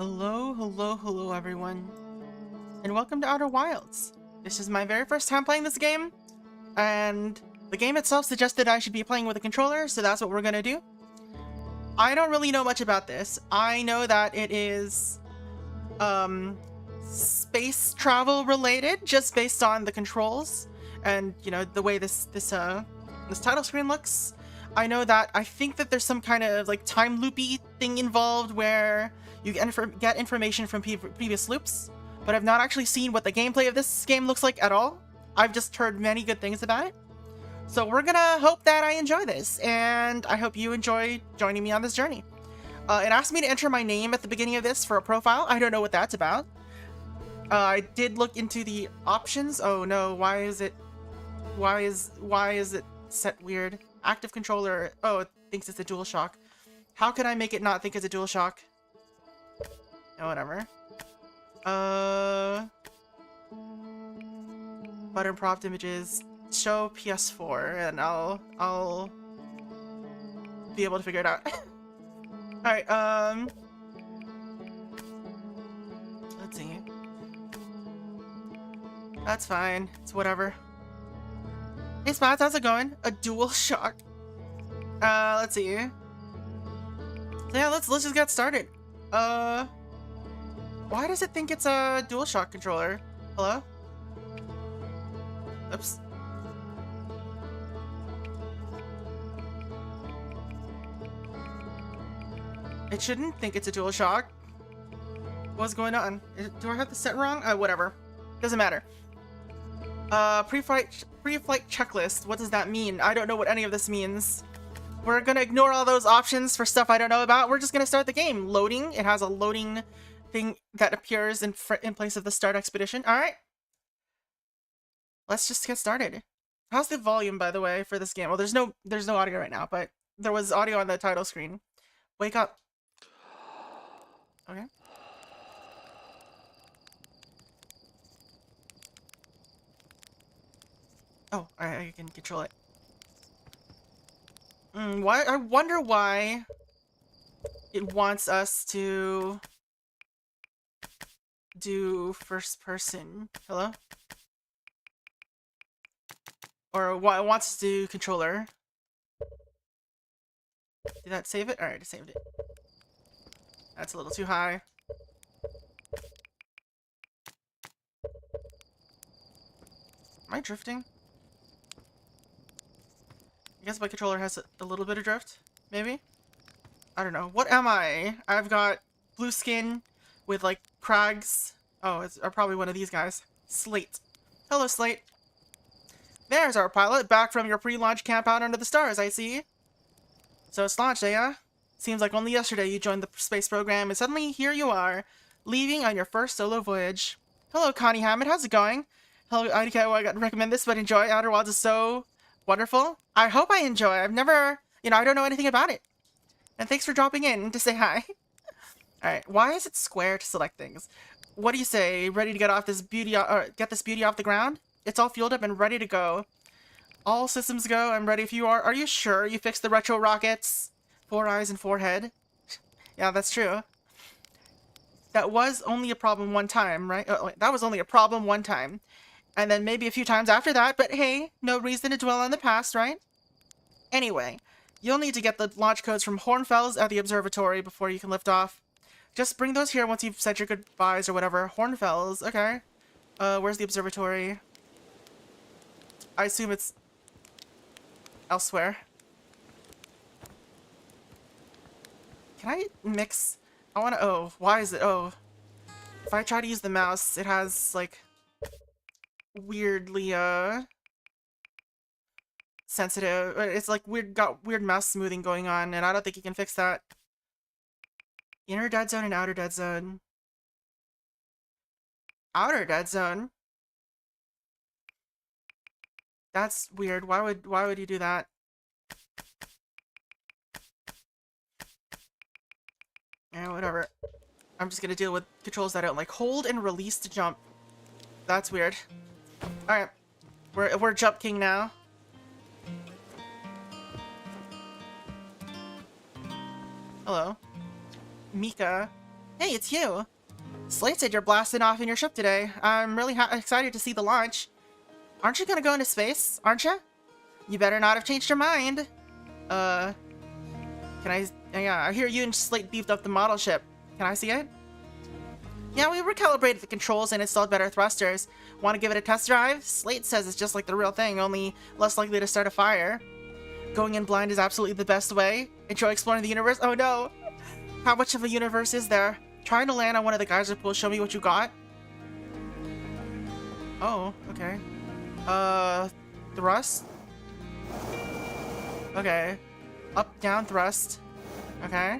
Hello everyone, and welcome to Outer Wilds. This is my very first time playing this game, and the game itself suggested I should be playing with a controller, so that's what we're gonna do. I don't really know much about this. I know that it is, space travel related, just based on the controls, and, you know, the way this title screen looks. I know that I think that there's some kind of, like, time loopy thing involved where you get information from previous loops, but I've not actually seen what the gameplay of this game looks like at all. I've just heard many good things about it. So we're gonna hope that I enjoy this, and I hope you enjoy joining me on this journey. It asked me to enter my name at the beginning of this for a profile. I don't know what that's about. I did look into the options. Oh no, why is it set weird? Active controller. Oh, it thinks it's a DualShock. How can I make it not think it's a DualShock? Oh, whatever. Button prompt images. Show PS4, and I'll be able to figure it out. Alright, let's see. That's fine. It's whatever. Hey Spats, how's it going? A DualShock. Let's see. So yeah, let's just get started. Why does it think it's a DualShock controller? Hello? Oops. It shouldn't think it's a DualShock. What's going on? Do I have the set wrong? Whatever. Doesn't matter. Pre-flight checklist. What does that mean? I don't know what any of this means. We're gonna ignore all those options for stuff I don't know about. We're just gonna start the game. Loading. It has a loading thing that appears in place of the start expedition. All right. Let's just get started. How's the volume, by the way, for this game? Well, there's no audio right now, but there was audio on the title screen. Wake up. Okay. Oh, I can control it. Why? I wonder why it wants us to do first person. Hello? Or why it wants us to do controller. Did that save it? Alright, I saved it. That's a little too high. Am I drifting? I guess my controller has a little bit of drift, maybe? I don't know. What am I? I've got blue skin with, like, crags. Oh, it's probably one of these guys. Slate. Hello, Slate. There's our pilot, back from your pre-launch camp out under the stars, I see. So it's launched, yeah? Seems like only yesterday you joined the space program, and suddenly here you are, leaving on your first solo voyage. Hello, Connie Hammond, how's it going? Hello, I got to recommend this, but enjoy. Outer Wilds is so wonderful. I hope I enjoy. I've never, I don't know anything about it. And thanks for dropping in to say hi. Alright, why is it square to select things? What do you say? Ready to get off this beauty, get this beauty off the ground? It's all fueled up and ready to go. All systems go. I'm ready if you are. Are you sure you fixed the retro rockets? 4 eyes and 4 head. Yeah, that's true. That was only a problem one time, right? Oh, wait, that was only a problem one time. And then maybe a few times after that, but hey, no reason to dwell on the past, right? Anyway, you'll need to get the launch codes from Hornfels at the observatory before you can lift off. Just bring those here once you've said your goodbyes or whatever. Hornfels, okay. Where's the observatory? I assume it's elsewhere. Can I mix? I want to, oh, why is it, oh. If I try to use the mouse, it has, like, weirdly, sensitive. It's like got weird mouse smoothing going on, and I don't think you can fix that. Inner dead zone and outer dead zone. Outer dead zone? That's weird. Why would you do that? Yeah, whatever. I'm just gonna deal with controls that don't like hold and release to jump. That's weird. Alright. We're Jump King now. Hello. Mika. Hey, it's you. Slate said you're blasting off in your ship today. I'm really excited to see the launch. Aren't you gonna go into space? Aren't you? You better not have changed your mind. Can I... Yeah, I hear you and Slate beefed up the model ship. Can I see it? Yeah, we recalibrated the controls and installed better thrusters. Want to give it a test drive? Slate says it's just like the real thing, only less likely to start a fire. Going in blind is absolutely the best way. Enjoy exploring the universe? Oh no! How much of a universe is there? Trying to land on one of the geyser pools, show me what you got? Oh, okay. Thrust? Okay. Up, down, thrust. Okay.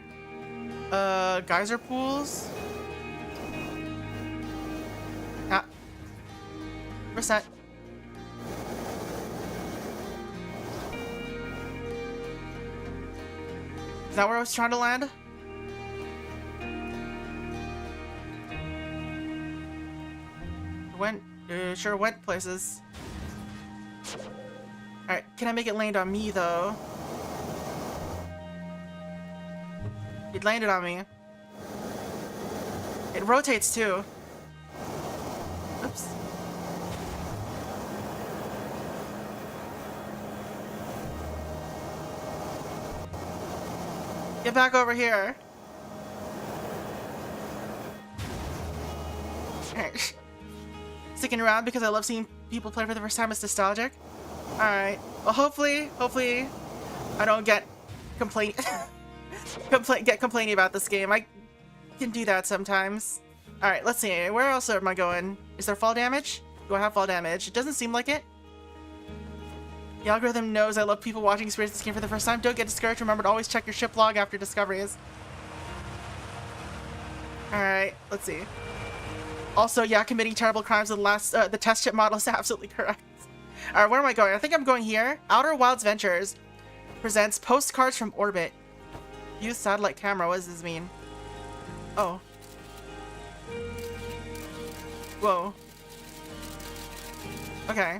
Geyser pools? Ah. Reset. Is that where I was trying to land? Sure went places. Alright, can I make it land on me though? It landed on me. It rotates too. Oops. Get back over here. Alright. Sticking around because I love seeing people play for the first time. It's nostalgic. Alright. Well, hopefully I don't get complaining about this game. I can do that sometimes. Alright, let's see. Where else am I going? Is there fall damage? Do I have fall damage? It doesn't seem like it. The algorithm knows I love people watching experience this game for the first time. Don't get discouraged. Remember to always check your ship log after discoveries. Alright, let's see. Also, yeah, committing terrible crimes with the test ship model is absolutely correct. Alright, where am I going? I think I'm going here. Outer Wilds Ventures presents postcards from orbit. Use satellite camera. What does this mean? Oh. Whoa. Okay.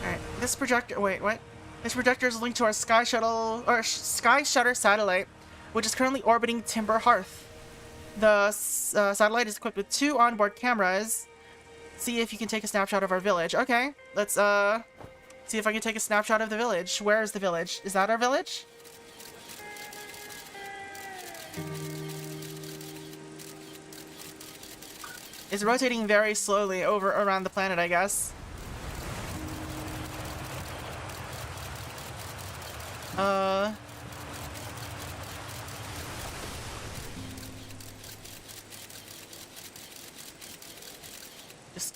Alright, this projector... Wait, what? This projector is linked to our Sky Shutter satellite, which is currently orbiting Timber Hearth. The satellite is equipped with 2 onboard cameras. See if you can take a snapshot of our village. Okay, let's see if I can take a snapshot of the village. Where is the village? Is that our village? It's rotating very slowly around the planet, I guess.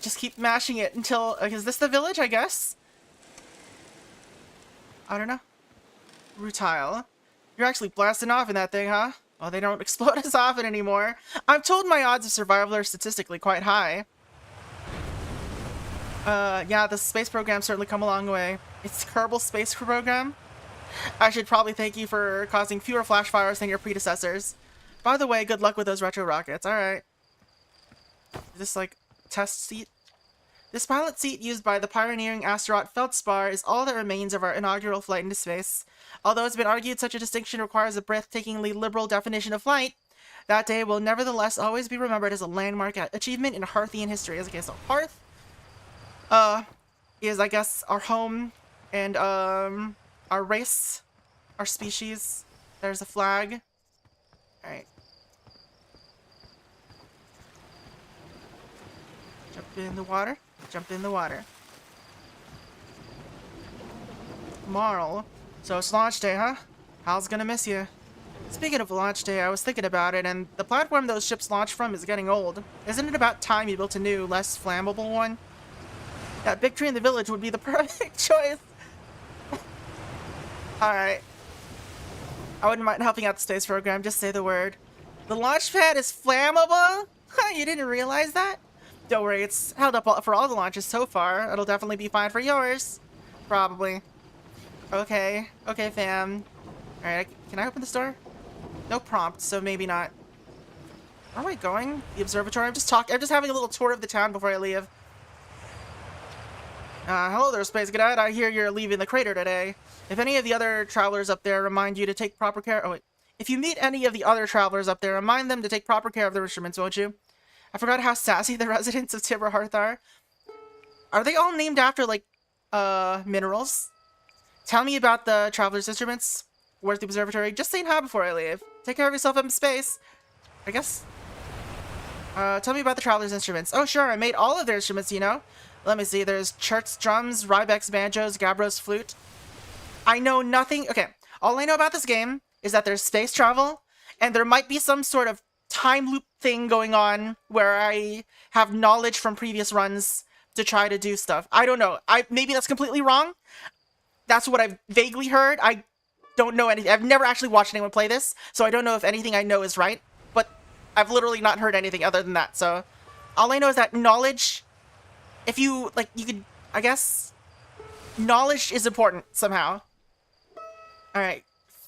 Just keep mashing it until... is this the village, I guess? I don't know. Rutile. You're actually blasting off in that thing, huh? Oh, they don't explode as often anymore. I'm told my odds of survival are statistically quite high. Yeah, the space program's certainly come a long way. It's Kerbal Space Program. I should probably thank you for causing fewer flash fires than your predecessors. By the way, good luck with those retro rockets. Alright. Is this like test seat? This pilot seat used by the pioneering astronaut Feldspar is all that remains of our inaugural flight into space. Although it's been argued such a distinction requires a breathtakingly liberal definition of flight, that day will nevertheless always be remembered as a landmark achievement in Hearthian history. Okay, so Hearth is, I guess, our home and our race, our species. There's a flag. Alright. Jump in the water. Jump in the water. Marl. So it's launch day, huh? Hal's gonna miss you. Speaking of launch day, I was thinking about it, and the platform those ships launch from is getting old. Isn't it about time you built a new, less flammable one? That big tree in the village would be the perfect choice. Alright. I wouldn't mind helping out the space program, just say the word. The launch pad is flammable? Huh, you didn't realize that? Don't worry, it's held up for all the launches so far. It'll definitely be fine for yours. Probably. Okay. Okay, fam. Alright, can I open this door? No prompt, so maybe not. Where am I going? The observatory? I'm just having a little tour of the town before I leave. Hello there, Space Cadet. I hear you're leaving the crater today. If any of the other travelers up there remind you to take proper care... Oh, wait. If you meet any of the other travelers up there, remind them to take proper care of their instruments, won't you? I forgot how sassy the residents of Tiberhearth are. Are they all named after, like, minerals? Tell me about the traveler's instruments. Where's the observatory? Just saying hi before I leave. Take care of yourself up in space. I guess. Tell me about the traveler's instruments. Oh, sure, I made all of their instruments, you know? Let me see. There's Chert's drums, Rybek's banjos, Gabbro's flute. I know nothing. Okay, all I know about this game is that there's space travel, and there might be some sort of time loop thing going on where I have knowledge from previous runs to try to do stuff. I don't know. Maybe that's completely wrong. That's what I've vaguely heard. I don't know anything. I've never actually watched anyone play this, so I don't know if anything I know is right. But I've literally not heard anything other than that. So all I know is that knowledge, if you, like, you could, I guess, knowledge is important somehow. Alright.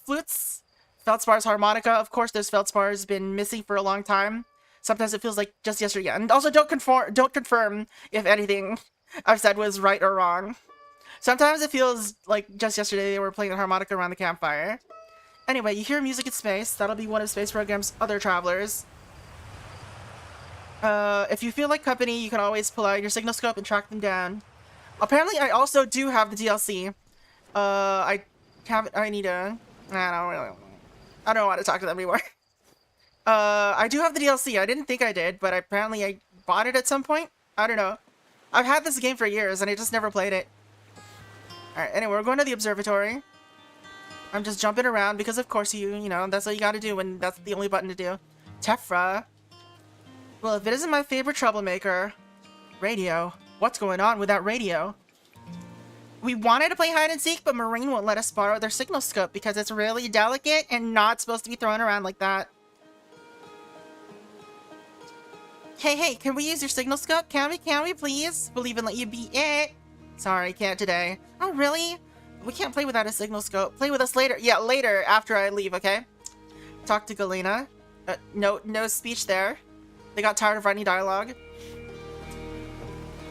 Flutes. Feldspars, harmonica. Of course, those feldspars been missing for a long time. Sometimes it feels like just yesterday. And also, don't confirm if anything I've said was right or wrong. Sometimes it feels like just yesterday they were playing the harmonica around the campfire. Anyway, you hear music in space. That'll be one of Space Program's other travelers. If you feel like company, you can always pull out your signal scope and track them down. Apparently, I also do have the DLC. I need to... I don't want to talk to them anymore. I do have the DLC. I didn't think I did, but apparently I bought it at some point. I don't know. I've had this game for years, and I just never played it. Alright, anyway, we're going to the observatory. I'm just jumping around because, of course, you know, that's what you gotta do when that's the only button to do. Tephra. Well, if it isn't my favorite troublemaker... Radio. What's going on with that radio? We wanted to play hide and seek, but Marine won't let us borrow their signal scope because it's really delicate and not supposed to be thrown around like that. Hey, can we use your signal scope? Can we please? We'll even let you be it. Sorry, can't today. Oh, really? We can't play without a signal scope. Play with us later. Yeah, later, after I leave, okay? Talk to Galena. No speech there. They got tired of writing dialogue.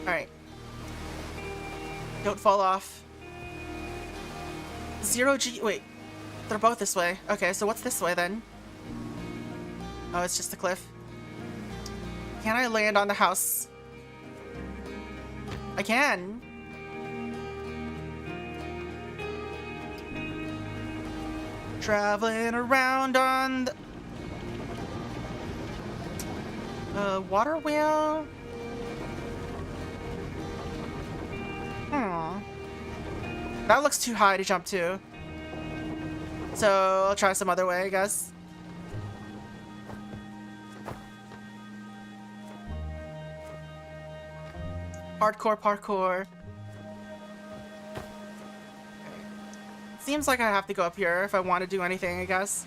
Alright. Don't fall off. 0G... Wait. They're both this way. Okay, so what's this way, then? Oh, it's just a cliff. Can I land on the house? I can. Traveling around on the... water wheel? That looks too high to jump to. So, I'll try some other way, I guess. Hardcore parkour. Seems like I have to go up here if I want to do anything, I guess.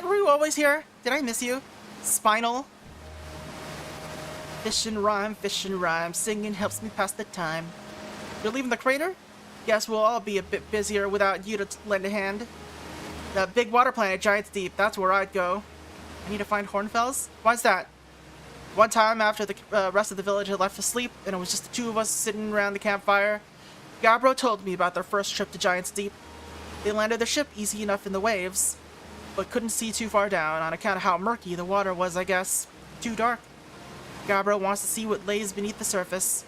Were you always here? Did I miss you? Spinal. Fish and rhyme, singing helps me pass the time. You're leaving the crater? Guess we'll all be a bit busier without you to lend a hand. That big water planet, Giant's Deep, that's where I'd go. I need to find Hornfells? Why's that? One time after the rest of the village had left to sleep, and it was just the two of us sitting around the campfire, Gabbro told me about their first trip to Giant's Deep. They landed their ship easy enough in the waves, but couldn't see too far down on account of how murky the water was, I guess. Too dark. Gabbro wants to see what lays beneath the surface,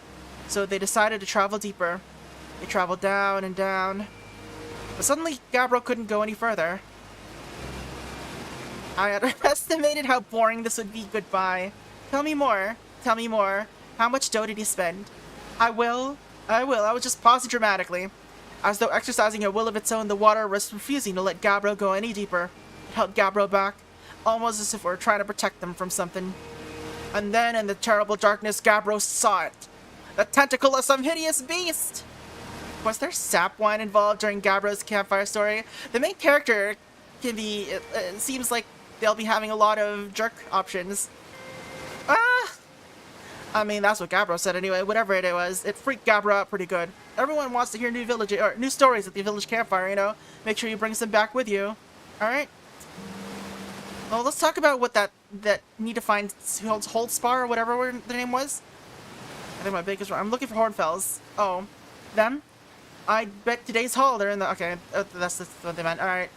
so they decided to travel deeper. They traveled down and down, but suddenly Gabbro couldn't go any further. I underestimated how boring this would be. Goodbye. Tell me more. Tell me more. How much dough did he spend? I will. I was just pausing dramatically. As though exercising a will of its own, the water was refusing to let Gabbro go any deeper. It held Gabbro back, almost as if it were trying to protect them from something. And then, in the terrible darkness, Gabbro saw it. The tentacle of some hideous beast! Was there sap wine involved during Gabbro's campfire story? The main character can be... It seems like they'll be having a lot of jerk options. I mean, that's what Gabbro said anyway. Whatever it was, it freaked Gabbro out pretty good. Everyone wants to hear new stories at the village campfire, you know? Make sure you bring some back with you. Alright? Well, let's talk about what that need to find Holdspar or whatever the name was. I think my big is wrong. I'm looking for Hornfells. Oh. Them? I bet today's haul they're in the... Okay, that's what they meant. Alright.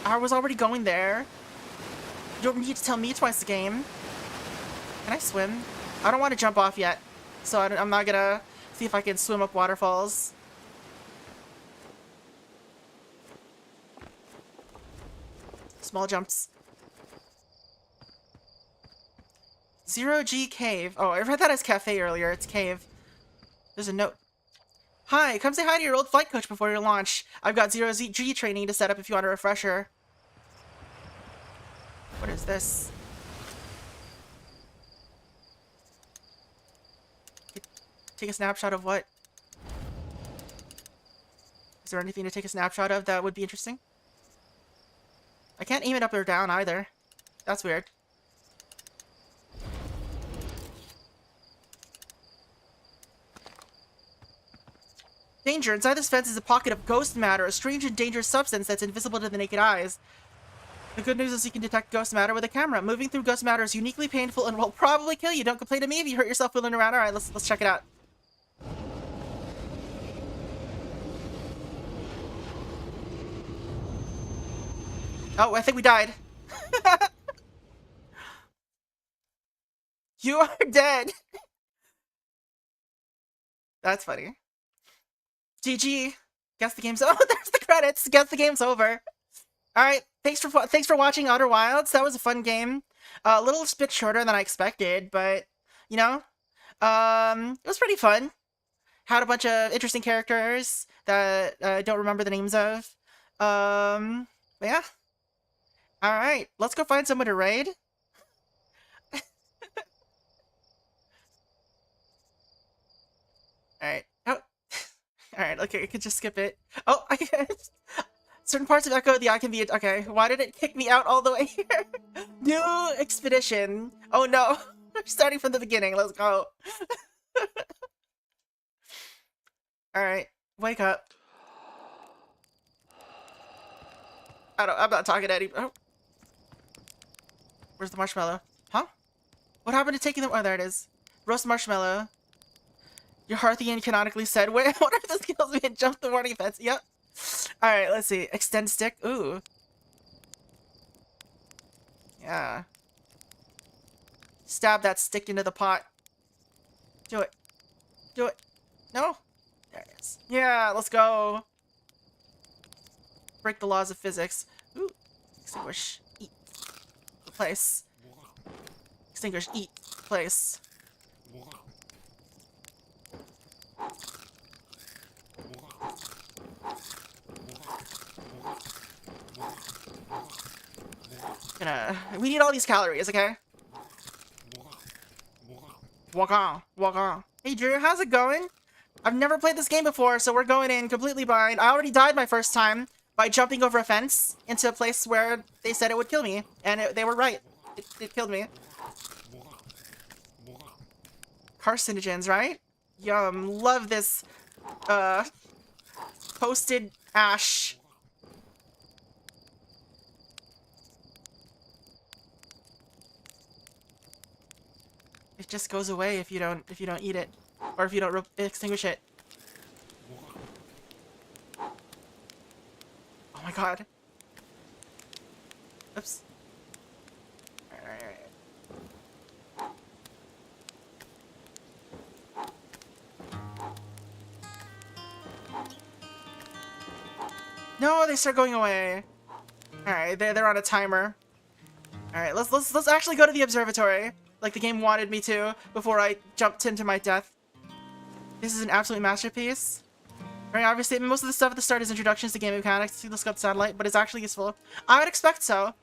I was already going there. You don't need to tell me twice a game. Can I swim? I don't want to jump off yet. So I'm not gonna see if I can swim up waterfalls. Small jumps. 0G Cave. Oh, I read that as cafe earlier. It's cave. There's a note. Hi, come say hi to your old flight coach before your launch. I've got 0G training to set up if you want a refresher. What is this? Take a snapshot of what? Is there anything to take a snapshot of that would be interesting? I can't aim it up or down either. That's weird. Danger! Inside this fence is a pocket of ghost matter, a strange and dangerous substance that's invisible to the naked eyes. The good news is you can detect ghost matter with a camera. Moving through ghost matter is uniquely painful and will probably kill you. Don't complain to me if you hurt yourself wheeling around. Alright, let's check it out. Oh, I think we died. You are dead. That's funny. GG. Guess the game's over. Oh, there's the credits. Guess the game's over. Alright, thanks for watching Outer Wilds. That was a fun game. A little bit shorter than I expected, but, you know, it was pretty fun. Had a bunch of interesting characters that I don't remember the names of. But yeah. Alright, let's go find someone to raid. Alright. Oh. Alright, okay, I could just skip it. Oh, I guess. Certain parts of Echo the Eye can be... Okay, why did it kick me out all the way here? New expedition. Oh no. Starting from the beginning, let's go. Alright, wake up. I'm not talking to anybody. Oh. Where's the marshmallow? Huh? What happened to taking them? Oh, there it is. Roast marshmallow. Your Hearthian canonically said, wait, what are the skills we had jumped the warning fence? Yep. Alright, let's see. Extend stick. Ooh. Yeah. Stab that stick into the pot. Do it. Do it. No? There it is. Yeah, let's go. Break the laws of physics. Ooh. Extinguish. Eat. Replace. Extinguish. Eat. Replace. We need all these calories, okay? Walk on, walk on. Hey Drew, how's it going? I've never played this game before, so we're going in completely blind. I already died my first time by jumping over a fence into a place where they said it would kill me. And they were right. It killed me. Carcinogens, right? Yum, love this, toasted ash. It just goes away if you don't eat it, or if you don't extinguish it. Oh my god. Oops. Alright. No, they start going away. Alright, they're on a timer. Alright, let's actually go to the observatory, like the game wanted me to, before I jumped into my death. This is an absolute masterpiece. Very obvious statement. Most of the stuff at the start is introductions to game mechanics, to the scope satellite, but it's actually useful. I would expect so.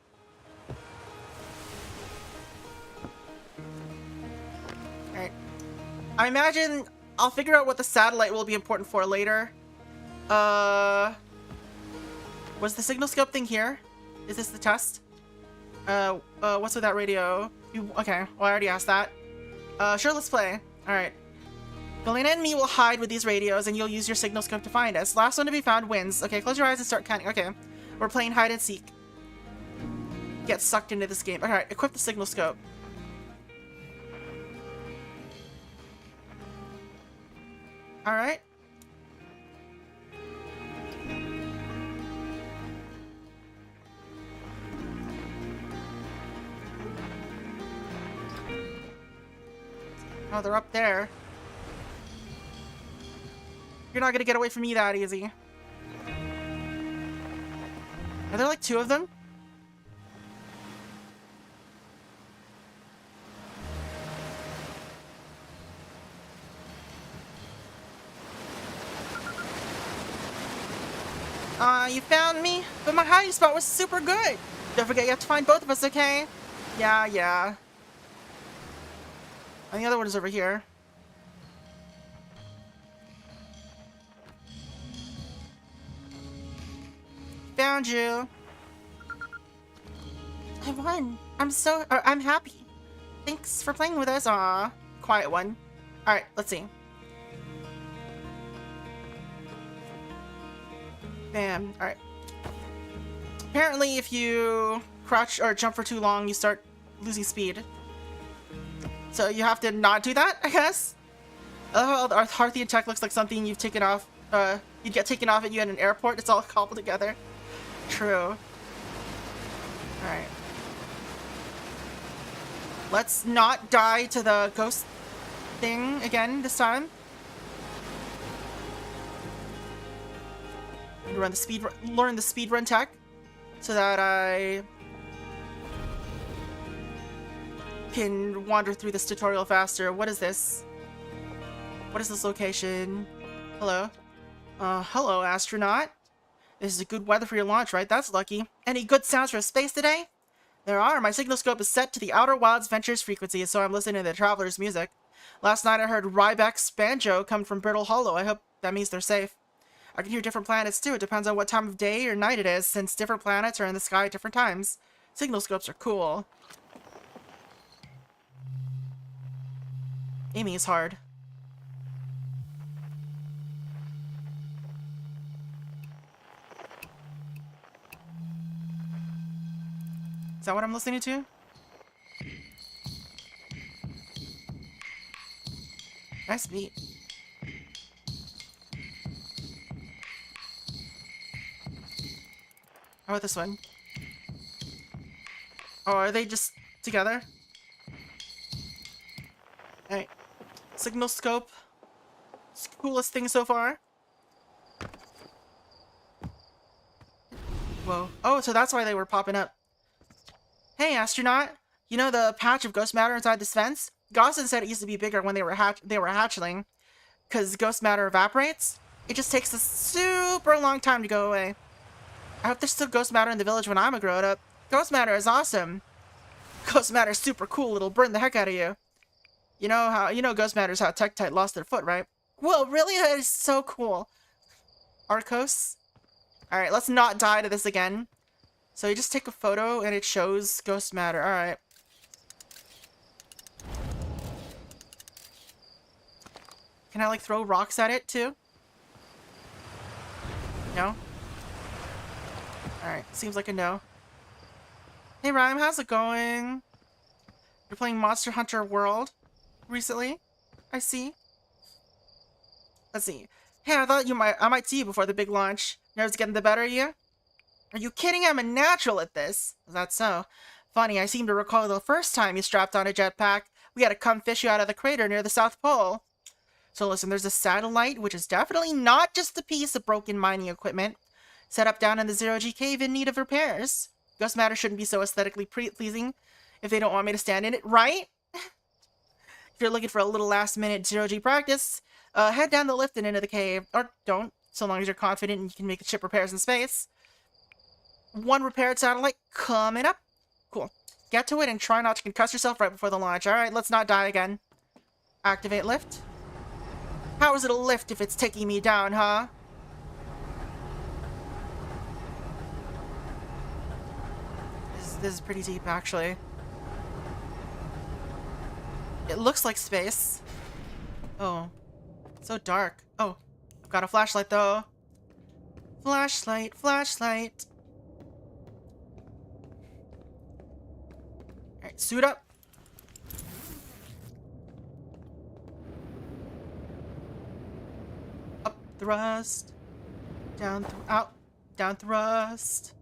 Alright. I imagine I'll figure out what the satellite will be important for later. Was the signal scope thing here? Is this the test? What's with that radio? Okay, well I already asked that. Sure, let's play. Alright. Galena and me will hide with these radios and you'll use your signal scope to find us. Last one to be found wins. Okay, close your eyes and start counting. Okay. We're playing hide and seek. Get sucked into this game. Alright, equip the signal scope. Alright. Oh, they're up there. You're not gonna get away from me that easy. Are there like 2 of them? You found me, but my hiding spot was super good. Don't forget you have to find both of us, okay? Yeah, yeah. And the other one is over here. Found you. I won. I'm happy. Thanks for playing with us. Aw, quiet one. Alright, let's see. Bam. Alright. Apparently, if you crouch or jump for too long, you start losing speed. So you have to not do that, I guess? Oh, our Harthian tech looks like something you've taken off. You'd get taken off at you at an airport. It's all cobbled together. True. Alright. Let's not die to the ghost thing again this time. Learn the speedrun tech so that I can wander through this tutorial faster. What is this? What is this location? Hello? Hello, astronaut. This is a good weather for your launch, right? That's lucky. Any good sounds for space today? There are. My signal scope is set to the Outer Wilds Ventures frequency, so I'm listening to the Traveler's music. Last night I heard Ryback's banjo come from Brittle Hollow. I hope that means they're safe. I can hear different planets too. It depends on what time of day or night it is, since different planets are in the sky at different times. Signal scopes are cool. Aiming is hard. Is that what I'm listening to? Nice beat. How about this one? Oh, are they just together? Alright. Signal scope. It's the coolest thing so far. Whoa. Oh, so that's why they were popping up. Hey, astronaut. You know the patch of ghost matter inside this fence? Gosson said it used to be bigger when they were hatchling. Because ghost matter evaporates. It just takes a super long time to go away. I hope there's still ghost matter in the village when I'm a grown-up. Ghost matter is awesome. Ghost matter is super cool. It'll burn the heck out of you. You know ghost matter is how Tektite lost their foot, right? Whoa, really? That is so cool. Arcos? Alright, let's not die to this again. So you just take a photo and it shows ghost matter. Alright. Can I, like, throw rocks at it, too? No? Alright, seems like a no. Hey, Rhyme, how's it going? You're playing Monster Hunter World recently? I see. Let's see. Hey, I thought I might see you before the big launch. Nerves getting the better of you? Are you kidding? I'm a natural at this. Is that so? Funny, I seem to recall the first time you strapped on a jetpack. We had to come fish you out of the crater near the South Pole. So listen, there's a satellite, which is definitely not just a piece of broken mining equipment, set up down in the Zero-G cave in need of repairs. Ghost matter shouldn't be so aesthetically pleasing if they don't want me to stand in it, right? If you're looking for a little last-minute Zero-G practice, head down the lift and into the cave. Or don't, so long as you're confident you can make the ship repairs in space. One repaired satellite coming up. Cool. Get to it and try not to concuss yourself right before the launch. Alright, let's not die again. Activate lift. How is it a lift if it's taking me down, huh? This is pretty deep, actually. It looks like space. Oh. So dark. Oh. I've got a flashlight, though. Flashlight, flashlight. Alright, suit up. Up thrust. Down, out. Down thrust.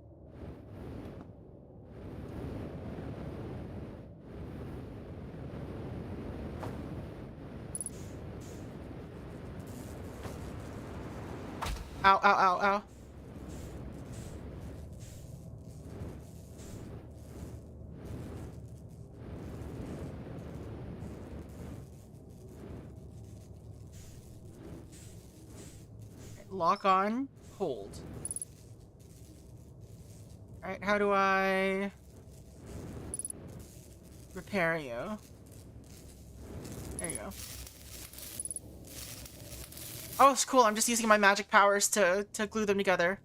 Ow, ow, ow, ow. Lock on, hold. Alright, how do I repair you? There you go. Oh, it's cool. I'm just using my magic powers to glue them together.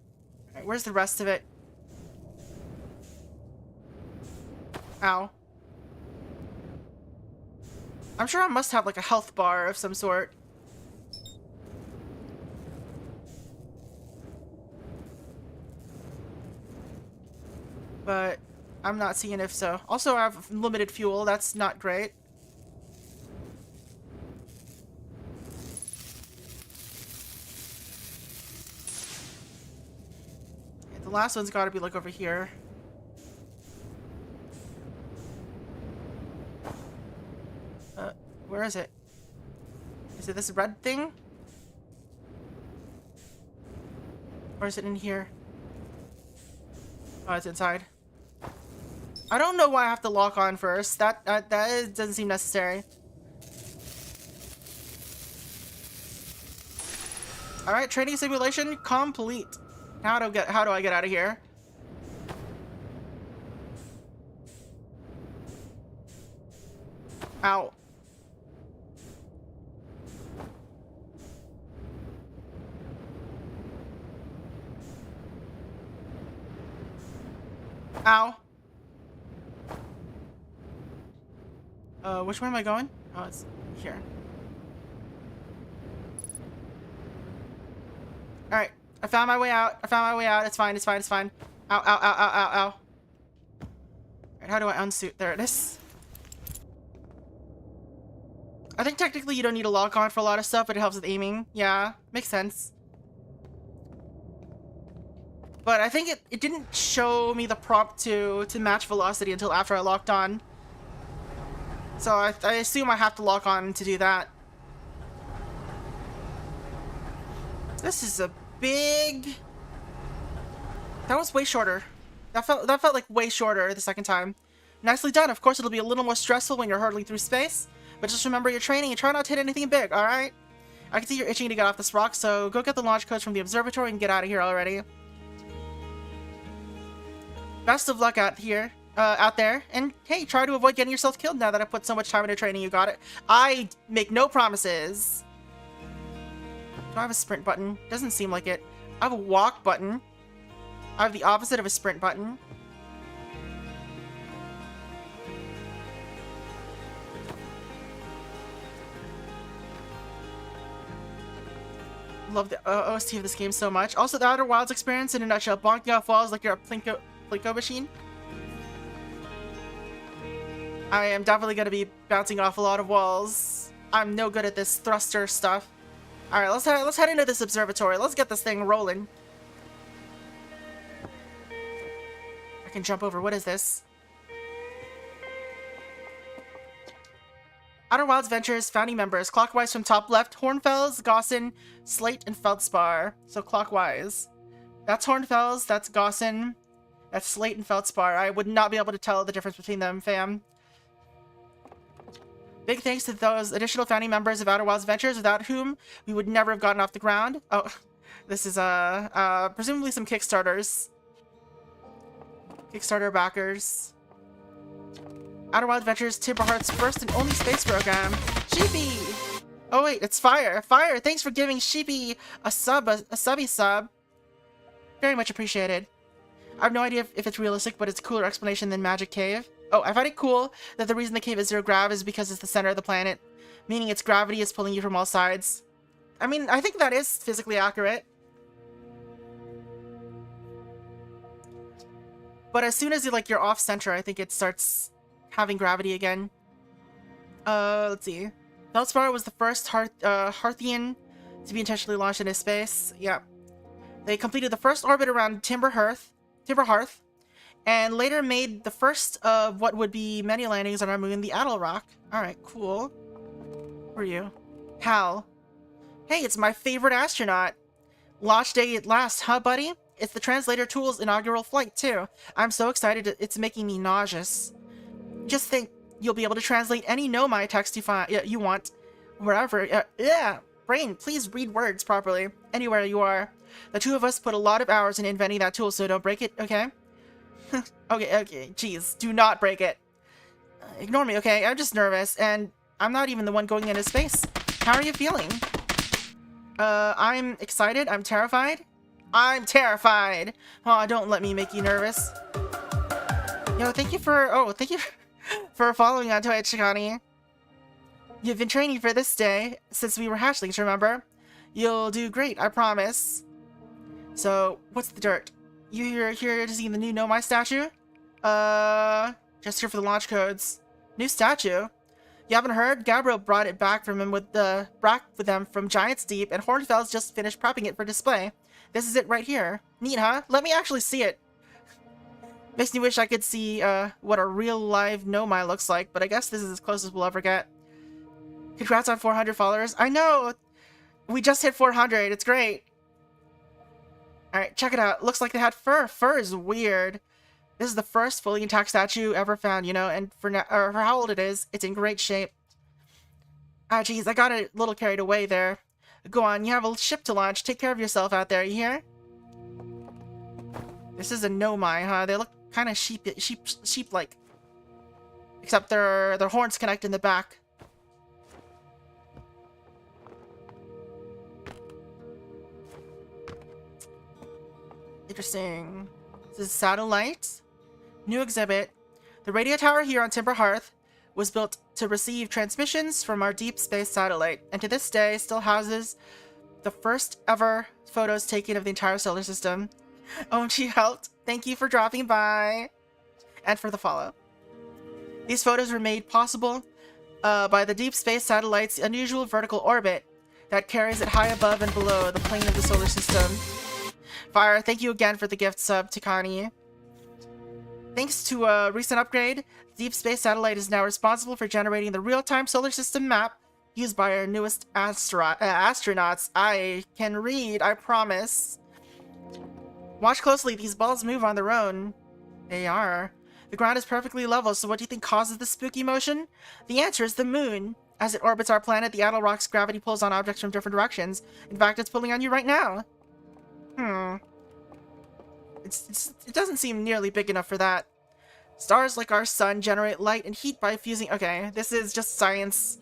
Alright, where's the rest of it? Ow. I'm sure I must have like a health bar of some sort. But I'm not seeing if so. Also, I have limited fuel. That's not great. The last one's got to be like over here. Where is it? Is it this red thing? Or is it in here? Oh, it's inside. I don't know why I have to lock on first. That doesn't seem necessary. All right, training simulation complete. How do I get out of here? Ow. Ow. Which way am I going? Oh, it's here. Alright. I found my way out. I found my way out. It's fine. It's fine. It's fine. Ow, ow, ow, ow, ow, ow. Alright, how do I unsuit? There it is. I think technically you don't need a lock on for a lot of stuff, but it helps with aiming. Yeah, makes sense. But I think it didn't show me the prompt to match velocity until after I locked on. So I assume I have to lock on to do that. This is a big... That was way shorter. That felt like way shorter the second time. Nicely done. Of course, it'll be a little more stressful when you're hurtling through space. But just remember your training and try not to hit anything big, alright? I can see you're itching to get off this rock, so go get the launch codes from the observatory and get out of here already. Best of luck out there. And hey, try to avoid getting yourself killed now that I put so much time into training. You got it. I make no promises. Do I have a sprint button? Doesn't seem like it. I have a walk button. I have the opposite of a sprint button. Love the OST of this game so much. Also, the Outer Wilds experience in a nutshell. Bonking off walls like you're a Plinko machine. I am definitely going to be bouncing off a lot of walls. I'm no good at this thruster stuff. Alright, let's head into this observatory. Let's get this thing rolling. I can jump over. What is this? Outer Wilds Ventures founding members. Clockwise from top left. Hornfels, Gaussen, Slate, and Feldspar. So clockwise. That's Hornfels, that's Gaussen, that's Slate and Feldspar. I would not be able to tell the difference between them, fam. Big thanks to those additional founding members of Outer Wilds Ventures, without whom we would never have gotten off the ground. Oh, this is, presumably some Kickstarters. Kickstarter backers. Outer Wild Ventures, Timberheart's first and only space program. Sheepy! Oh wait, it's Fire. Fire, thanks for giving Sheepy a subby sub. Very much appreciated. I have no idea if it's realistic, but it's a cooler explanation than Magic Cave. Oh, I find it cool that the reason the cave is zero grav is because it's the center of the planet, meaning its gravity is pulling you from all sides. I mean, I think that is physically accurate. But as soon as you're off center, I think it starts having gravity again. Let's see. Feldspar was the first Hearthian to be intentionally launched into space. Yeah. They completed the first orbit around Timberhearth, and later made the first of what would be many landings on our moon, the Adelrock. Alright, cool. Who are you? Hal. Hey, it's my favorite astronaut. Launch day at last, huh, buddy? It's the translator tool's inaugural flight, too. I'm so excited, it's making me nauseous. Just think, you'll be able to translate any Nomai text you want, wherever. Yeah, brain, please read words properly, anywhere you are. The two of us put a lot of hours in inventing that tool, so don't break it, okay? Okay, jeez, do not break it. Ignore me, okay? I'm just nervous, and I'm not even the one going into space. How are you feeling? I'm excited. I'm terrified. I'm terrified! Oh, don't let me make you nervous. Yo, thank you for following on Twitch, Chikani. You've been training for this day since we were hatchlings, remember? You'll do great, I promise. So, what's the dirt? You're here to see the new Nomai statue? Just here for the launch codes. New statue? You haven't heard? Gabriel brought it back from him with them from Giant's Deep, and Hornfels just finished prepping it for display. This is it right here. Neat, huh? Let me actually see it. Makes me wish I could see what a real live Nomai looks like, but I guess this is as close as we'll ever get. Congrats on 400 followers. I know! We just hit 400. It's great. Alright, check it out. Looks like they had fur. Fur is weird. This is the first fully intact statue ever found, you know, and for how old it is, it's in great shape. Ah, geez, I got a little carried away there. Go on, you have a ship to launch. Take care of yourself out there, you hear? This is a Nomai, huh? They look kind of sheep-like. Except their horns connect in the back. Interesting. This is satellite. New exhibit. The radio tower here on Timber Hearth was built to receive transmissions from our deep space satellite, and to this day still houses the first ever photos taken of the entire solar system. OMG helped. Thank you for dropping by. And for the follow. These photos were made possible by the deep space satellite's unusual vertical orbit that carries it high above and below the plane of the solar system. Fire, thank you again for the gift sub, Takani. Thanks to a recent upgrade, the Deep Space Satellite is now responsible for generating the real-time solar system map used by our newest astronauts. I can read, I promise. Watch closely, these balls move on their own. They are. The ground is perfectly level, so what do you think causes the spooky motion? The answer is the moon. As it orbits our planet, the Adel Rock's gravity pulls on objects from different directions. In fact, it's pulling on you right now. It doesn't seem nearly big enough for that. Stars like our sun generate light and heat by fusing... Okay, this is just science.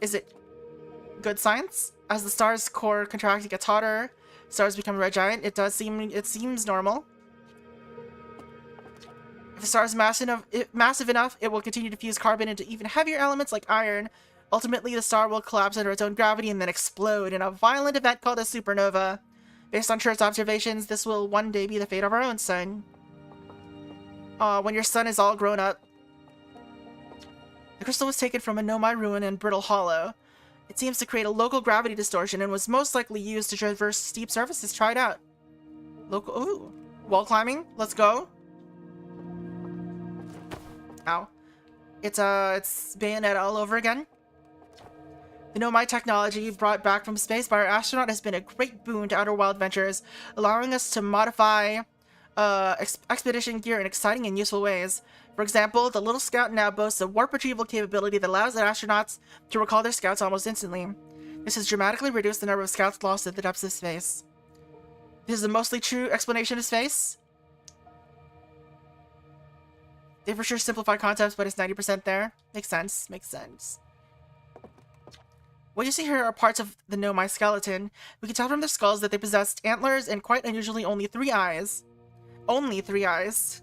Is it good science? As the star's core contracts, it gets hotter. Stars become red giant. It seems normal. If the star is massive enough, it will continue to fuse carbon into even heavier elements like iron. Ultimately, the star will collapse under its own gravity and then explode in a violent event called a supernova. Based on Church's observations, this will one day be the fate of our own sun. When your sun is all grown up. The crystal was taken from a Nomai ruin in Brittle Hollow. It seems to create a local gravity distortion and was most likely used to traverse steep surfaces. Try it out. Ooh. Wall climbing? Let's go. Ow. It's Bayonetta all over again. The Nomai technology brought back from space by our astronaut has been a great boon to Outer Wild Ventures, allowing us to modify expedition gear in exciting and useful ways. For example, the little scout now boasts a warp retrieval capability that allows the astronauts to recall their scouts almost instantly. This has dramatically reduced the number of scouts lost at the depths of space. This is a mostly true explanation of space. They for sure simplify concepts, but it's 90% there. Makes sense. Makes sense. What you see here are parts of the Nomai skeleton. We can tell from their skulls that they possessed antlers and quite unusually only 3 eyes. Only 3 eyes.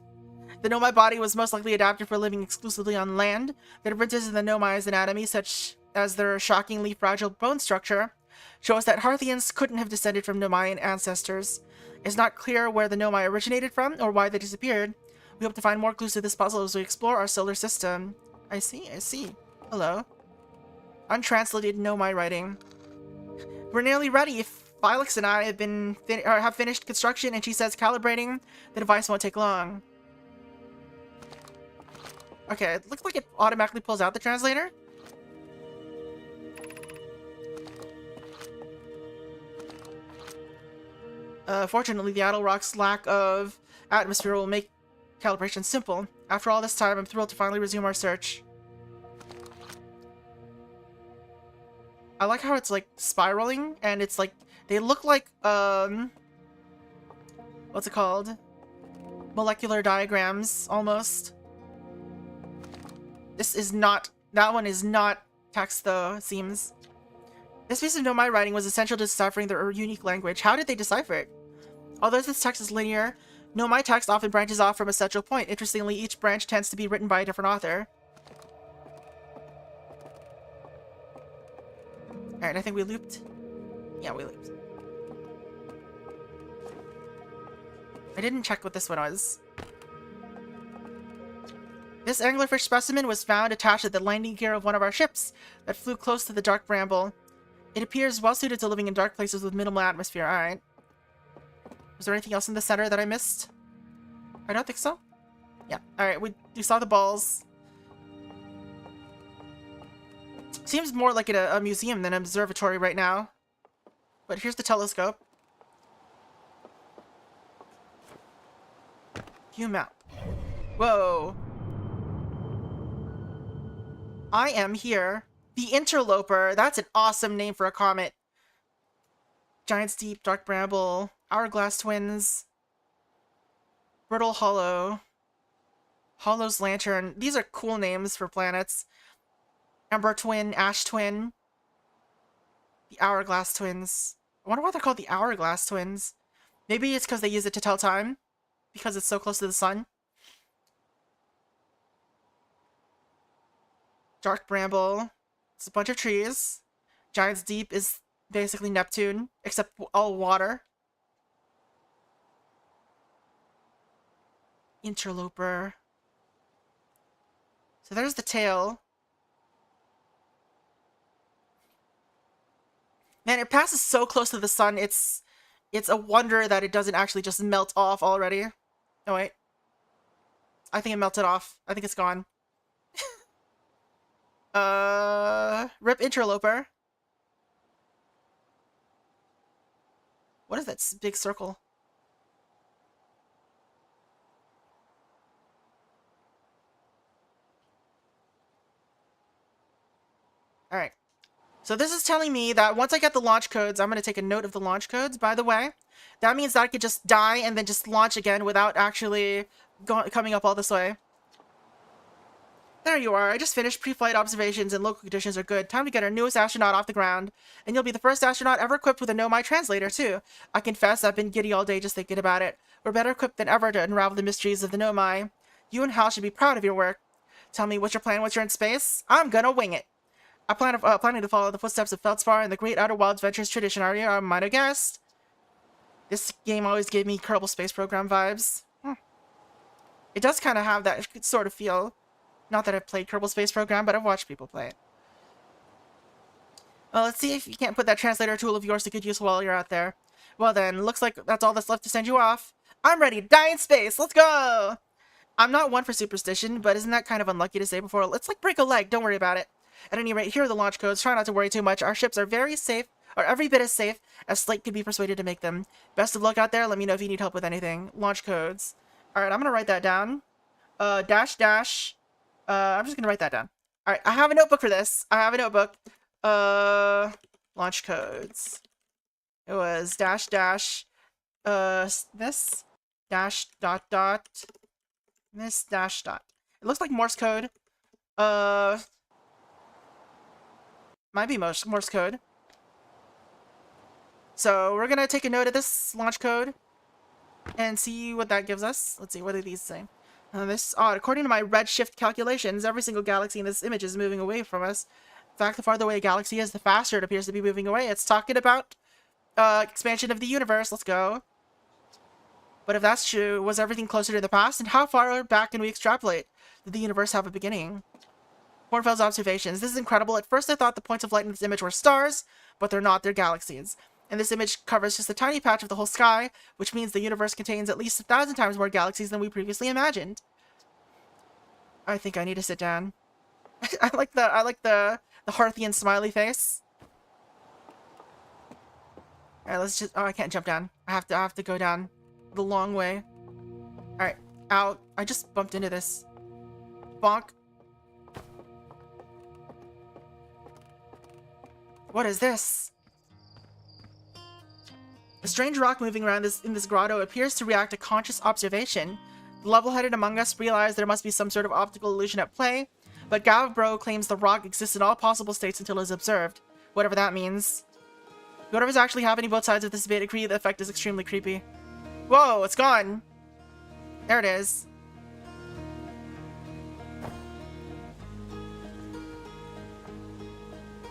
The Nomai body was most likely adapted for living exclusively on land. The differences in the Nomai's anatomy, such as their shockingly fragile bone structure, show us that Harthians couldn't have descended from Nomaian ancestors. It's not clear where the Nomai originated from or why they disappeared. We hope to find more clues to this puzzle as we explore our solar system. I see. Hello. Untranslated Nomai writing. We're nearly ready. Felix and I have finished construction, and she says calibrating the device won't take long. Okay, it looks like it automatically pulls out the translator. Fortunately, the Idle Rock's lack of atmosphere will make calibration simple. After all this time, I'm thrilled to finally resume our search. I like how it's like spiraling, and it's like they look like what's it called? Molecular diagrams almost. This is not, that one is not text though, it seems. This piece of Nomai writing was essential to deciphering their unique language. How did they decipher it? Although this text is linear, Nomai text often branches off from a central point. Interestingly, each branch tends to be written by a different author. Alright, I think we looped. Yeah, we looped. I didn't check what this one was. This anglerfish specimen was found attached to the landing gear of one of our ships that flew close to the dark bramble. It appears well suited to living in dark places with minimal atmosphere. Alright. Was there anything else in the center that I missed? I don't think so. Yeah. Alright, we saw the balls. Seems more like a museum than an observatory right now. But here's the telescope. View map. Whoa. I am here. The Interloper. That's an awesome name for a comet. Giant's Deep, Dark Bramble, Hourglass Twins, Brittle Hollow, Hollow's Lantern. These are cool names for planets. Ember Twin, Ash Twin, the Hourglass Twins. I wonder why they're called the Hourglass Twins. Maybe it's because they use it to tell time, because it's so close to the sun. Dark Bramble. It's a bunch of trees. Giant's Deep is basically Neptune, except all water. Interloper. So there's the tail. Man, it passes so close to the sun, it's a wonder that it doesn't actually just melt off already. Oh, wait. I think it melted off. I think it's gone. Rip Interloper. What is that big circle? Alright. So this is telling me that once I get the launch codes, I'm going to take a note of the launch codes, by the way. That means that I could just die and then just launch again without actually coming up all this way. There you are. I just finished pre-flight observations and local conditions are good. Time to get our newest astronaut off the ground. And you'll be the first astronaut ever equipped with a Nomai translator, too. I confess I've been giddy all day just thinking about it. We're better equipped than ever to unravel the mysteries of the Nomai. You and Hal should be proud of your work. Tell me, what's your plan once you're in space? I'm gonna wing it. I planning to follow the footsteps of Feldspar and the Great Outer Wilds Ventures tradition. Are you? I might have guessed. This game always gave me Kerbal Space Program vibes. It does kind of have that sort of feel. Not that I've played Kerbal Space Program, but I've watched people play it. Well, let's see if you can't put that translator tool of yours to good use while you're out there. Well then, looks like that's all that's left to send you off. I'm ready to die in space! Let's go! I'm not one for superstition, but isn't that kind of unlucky to say before? Let's like break a leg, don't worry about it. At any rate, here are the launch codes. Try not to worry too much. Our ships are very safe, or every bit as safe as Slate could be persuaded to make them. Best of luck out there. Let me know if you need help with anything. Launch codes. Alright, I'm gonna write that down. Dash dash. I'm just gonna write that down. Alright, I have a notebook for this. I have a notebook. Launch codes. It was dash dash. This. Dash dot dot. This dash dot. It looks like Morse code. Might be Morse code. So we're gonna take a note of this launch code and see what that gives us. Let's see, what do these say? This is odd. According to my redshift calculations, every single galaxy in this image is moving away from us. In fact, the farther away a galaxy is, the faster it appears to be moving away. It's talking about expansion of the universe. Let's go. But if that's true, was everything closer to the past? And how far back can we extrapolate? Did the universe have a beginning? Kornfeld's observations. This is incredible. At first I thought the points of light in this image were stars, but they're not. They're galaxies. And this image covers just a tiny patch of the whole sky, which means the universe contains at least 1,000 times more galaxies than we previously imagined. I think I need to sit down. I like the Harthian smiley face. Alright, let's just... Oh, I can't jump down. I have to go down the long way. Alright. Ow. I just bumped into this. Bonk. What is this? A strange rock moving around in this grotto appears to react to conscious observation. The level-headed among us realize there must be some sort of optical illusion at play, but Gabbro claims the rock exists in all possible states until it is observed. Whatever that means. Whatever's actually happening both sides of this debate agree the effect is extremely creepy. Whoa, it's gone! There it is.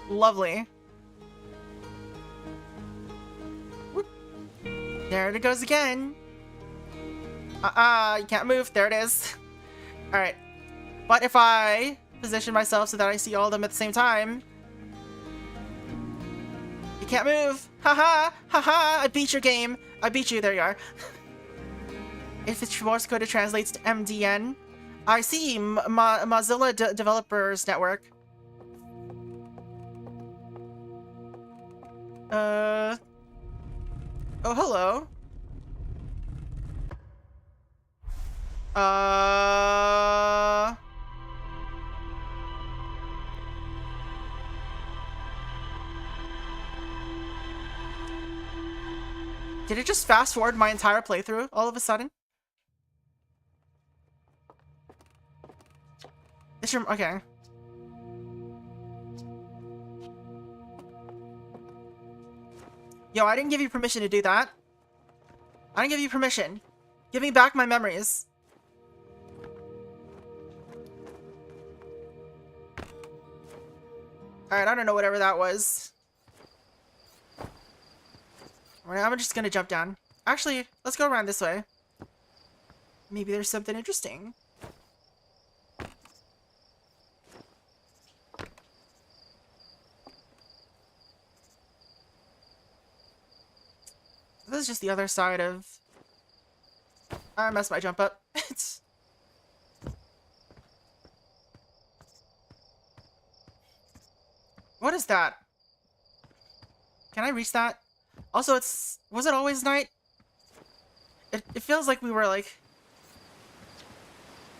Lovely. Whoop. There it goes again. You can't move. There it is. Alright. But if I position myself so that I see all of them at the same time... You can't move! Haha! Haha! I beat your game! I beat you, there you are. If it's Morse code, it translates to MDN. I see! Mozilla Developers Network. Oh, hello. Did it just fast forward my entire playthrough all of a sudden? Okay. Yo, I didn't give you permission to do that. I didn't give you permission. Give me back my memories. Alright, I don't know whatever that was. Alright, I'm just gonna jump down. Actually, let's go around this way. Maybe there's something interesting. This is just the other side of... I messed my jump up. It's... What is that? Can I reach that? Also, it's... Was it always night? It feels like we were like...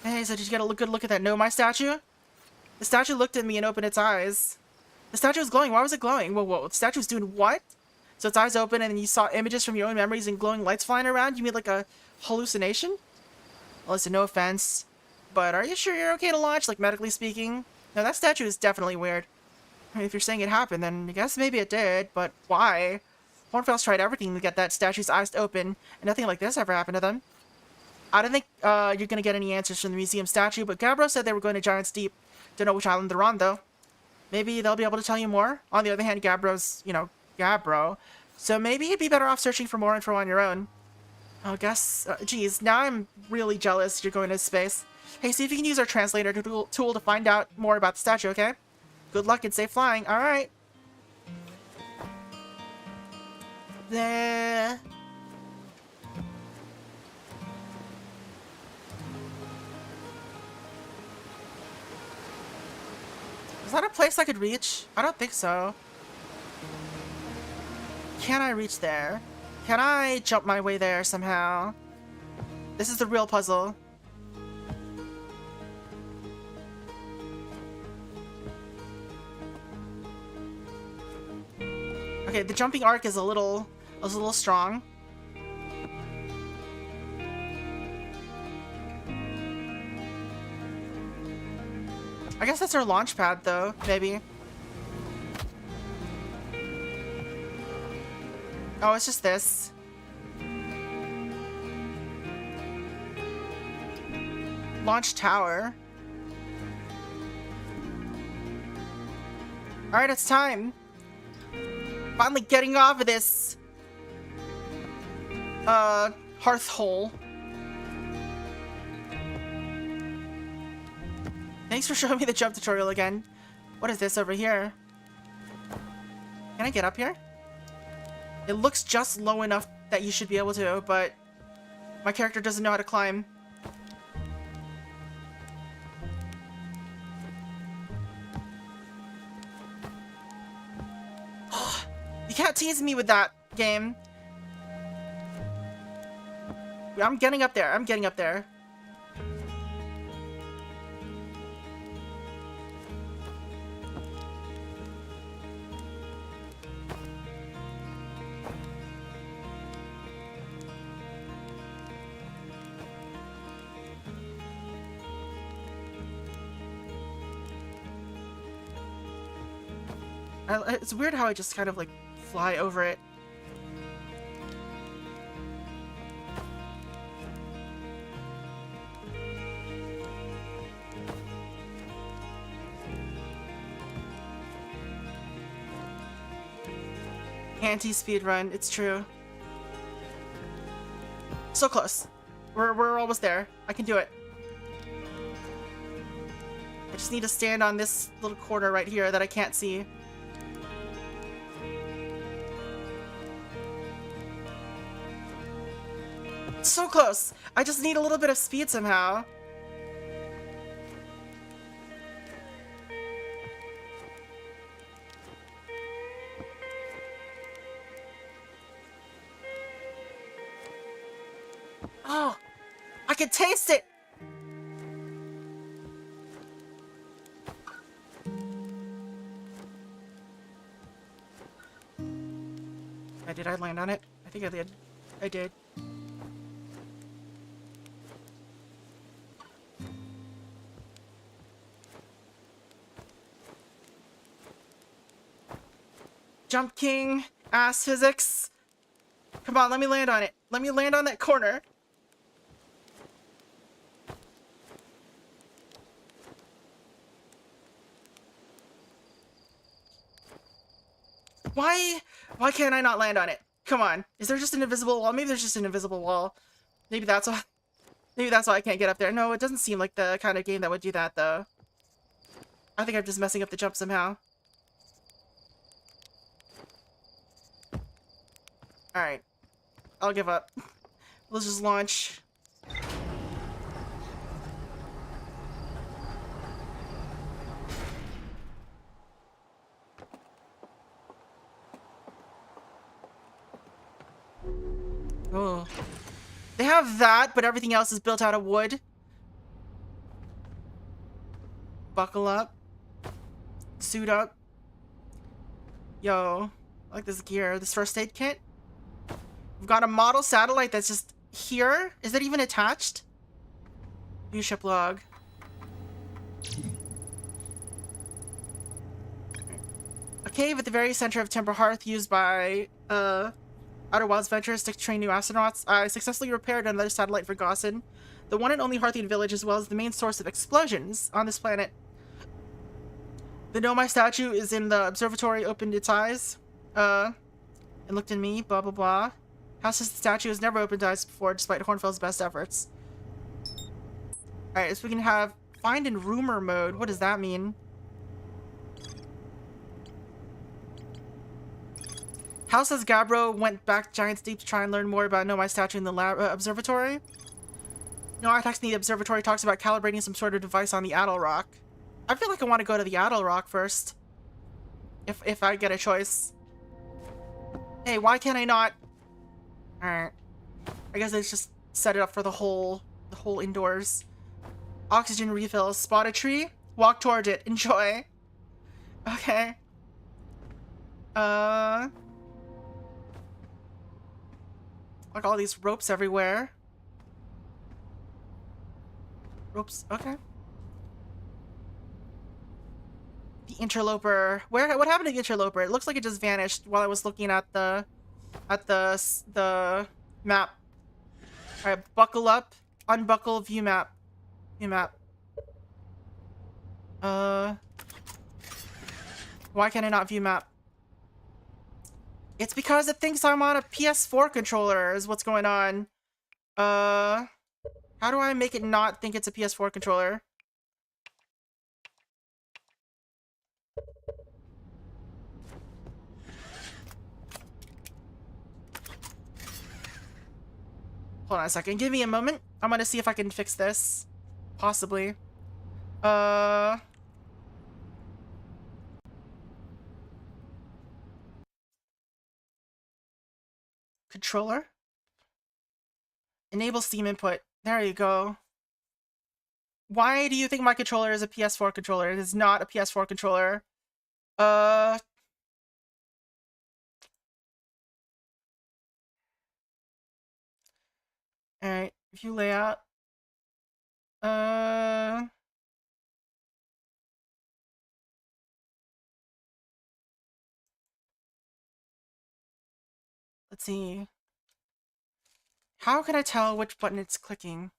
Hey, so did you get a good look at that Nomai statue? The statue looked at me and opened its eyes. The statue was glowing. Why was it glowing? Whoa. The statue was doing what? So its eyes open and then you saw images from your own memories and glowing lights flying around? You mean like a hallucination? Well, listen, no offense, but are you sure you're okay to launch, like medically speaking? No, that statue is definitely weird. I mean, if you're saying it happened, then I guess maybe it did, but why? Hornfels tried everything to get that statue's eyes to open, and nothing like this ever happened to them. I don't think you're gonna get any answers from the museum statue, but Gabbro said they were going to Giant's Deep. Don't know which island they're on, though. Maybe they'll be able to tell you more. On the other hand, Gabbro's, Gabbro. So maybe you'd be better off searching for more info on your own. I guess, geez, now I'm really jealous you're going to space. Hey, see if you can use our translator tool to find out more about the statue, okay? Good luck and safe flying. Alright. There. Is that a place I could reach? I don't think so. Can I reach there? Can I jump my way there somehow? This is the real puzzle. Okay, the jumping arc is a little strong. I guess that's our launch pad, though, maybe. Oh, it's just this. Launch tower. Alright, it's time. Finally getting off of this hearth hole. Thanks for showing me the jump tutorial again. What is this over here? Can I get up here? It looks just low enough that you should be able to, but my character doesn't know how to climb. You can't tease me with that. game. I'm getting up there. I'm getting up there. It's weird how I just kind of like fly over it. Anti-speed run, it's true. So close. We're almost there. I can do it. I just need to stand on this little corner right here that I can't see. So close! I just need a little bit of speed somehow. Oh! I can taste it! Did I land on it? I think I did. I did. Jump King, ass physics. Come on, let me land on it. Let me land on that corner. Why can't I not land on it? Come on. Is there just an invisible wall? Maybe there's just an invisible wall. Maybe that's why I can't get up there. No, it doesn't seem like the kind of game that would do that though. I think I'm just messing up the jump somehow. Alright. I'll give up. Let's just launch. Oh. They have that, but everything else is built out of wood. Buckle up. Suit up. Yo. I like this gear. This first aid kit. We've got a model satellite that's just here. Is that even attached? View ship log. A cave at the very center of Timber Hearth used by Outer Wilds Ventures to train new astronauts. I successfully repaired another satellite for Gossin, the one and only Hearthian village, as well as the main source of explosions on this planet. The Nomai statue is in the observatory, opened its eyes, and looked at me, blah blah blah. How says the statue has never opened eyes before, despite Hornfield's best efforts. Alright, so we can have find in rumor mode. What does that mean? How says Gabbro went back Giant's Deep to try and learn more about Nomai statue in the lab observatory? No, I text the observatory talks about calibrating some sort of device on the Addle Rock. I feel like I want to go to the Addle Rock first. If I get a choice. Hey, why can't I not? Alright. I guess let's just set it up for the whole indoors. Oxygen refills. Spot a tree. Walk towards it. Enjoy. Okay. Like all these ropes everywhere. Ropes. Okay. The interloper. What happened to the interloper? It looks like it just vanished while I was looking at the map. Alright, buckle up. Unbuckle, view map. View map. Why can I not view map? It's because it thinks I'm on a PS4 controller is what's going on. How do I make it not think it's a PS4 controller? Hold on a second. Give me a moment. I'm gonna see if I can fix this. Possibly. controller. Enable Steam input. There you go. Why do you think my controller is a PS4 controller? It is not a PS4 controller. Alright, view layout. Let's see. How can I tell which button it's clicking?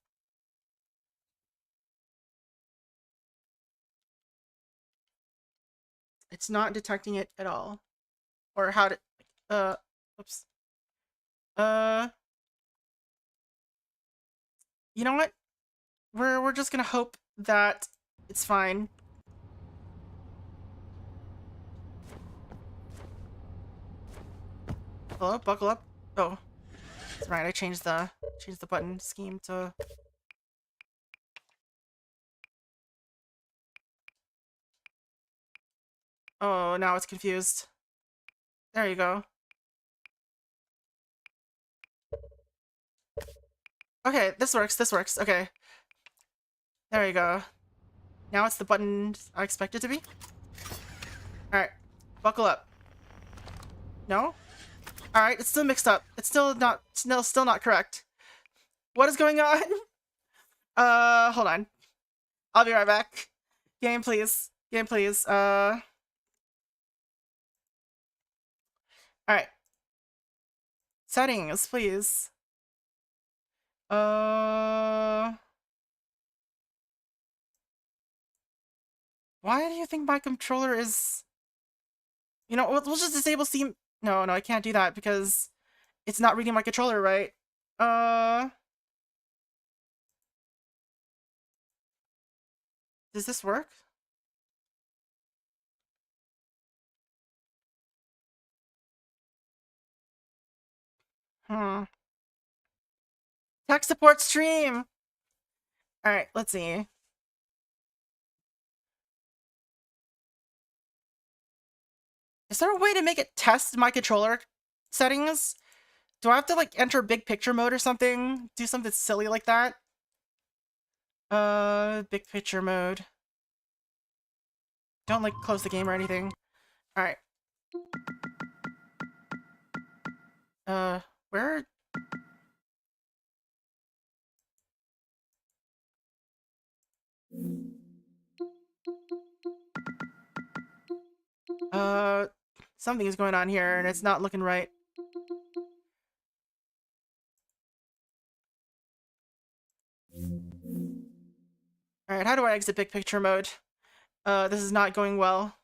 It's not detecting it at all. Or how to, oops. You know what? We're just gonna hope that it's fine. Hello, buckle up. Oh, that's right. I changed the button scheme to. Oh, now it's confused. There you go. Okay, this works. This works. Okay. There you go. Now it's the button I expect it to be. All right, buckle up. No. All right, it's still mixed up. It's still not correct. What is going on? Hold on. I'll be right back. Game, please. Game, please. All right. Settings, please. Why do you think my controller is... You know, we'll just disable Steam... No, I can't do that because it's not reading my controller right. Does this work? Tech support stream! Alright, let's see. Is there a way to make it test my controller settings? Do I have to, like, enter big picture mode or something? Do something silly like that? Big picture mode. Don't, like, close the game or anything. Alright. Where? Something is going on here, and it's not looking right. Alright, how do I exit big picture mode? This is not going well.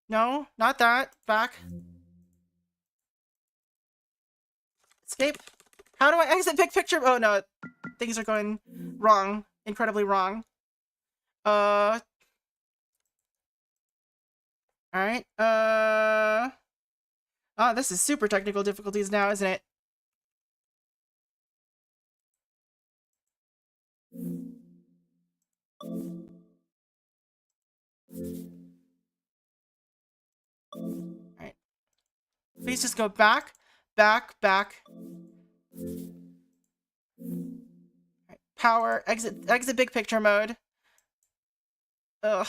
No, not that. Back. Escape. How do I exit big picture? Oh no, things are going wrong. Incredibly wrong. Alright, oh, this is super technical difficulties now, isn't it? Alright. Please just go back, back, back. Alright, power, exit big picture mode. Ugh.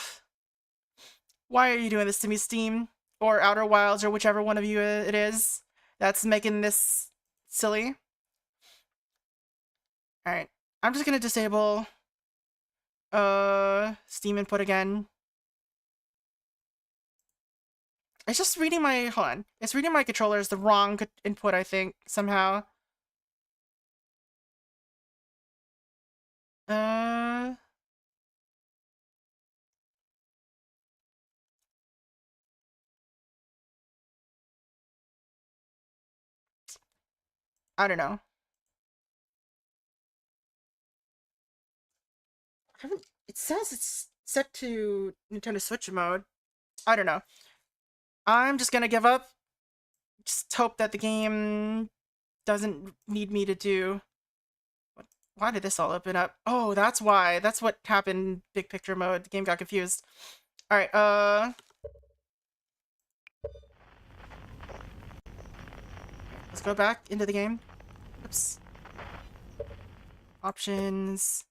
Why are you doing this to me, Steam? Or Outer Wilds, or whichever one of you it is that's making this silly. Alright. I'm just gonna disable Steam input again. It's just reading my... Hold on. It's reading my controller as the wrong input, I think, somehow. I don't know. It says it's set to Nintendo Switch mode. I don't know. I'm just gonna give up. Just hope that the game doesn't need me to do... Why did this all open up? Oh, that's why. That's what happened. Big picture mode. The game got confused. Alright, Let's go back into the game. Oops. Options.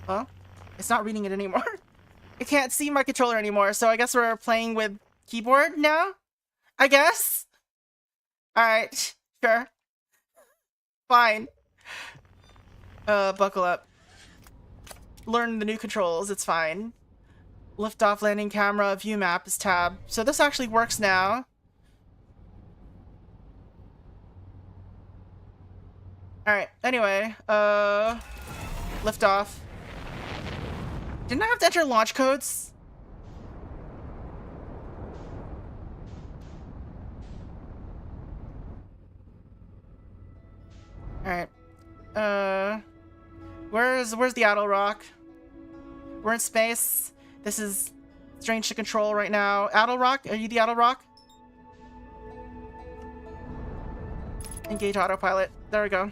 Oh, it's not reading it anymore. I can't see my controller anymore, so I guess we're playing with keyboard now? I guess? Alright, sure. Fine. Buckle up. Learn the new controls, it's fine. Lift off landing camera, view map is tab. So this actually works now. Alright, anyway, lift off. Didn't I have to enter launch codes? Alright. Where's the Adel Rock? We're in space. This is strange to control right now. Adel Rock? Are you the Adel Rock? Engage autopilot. There we go.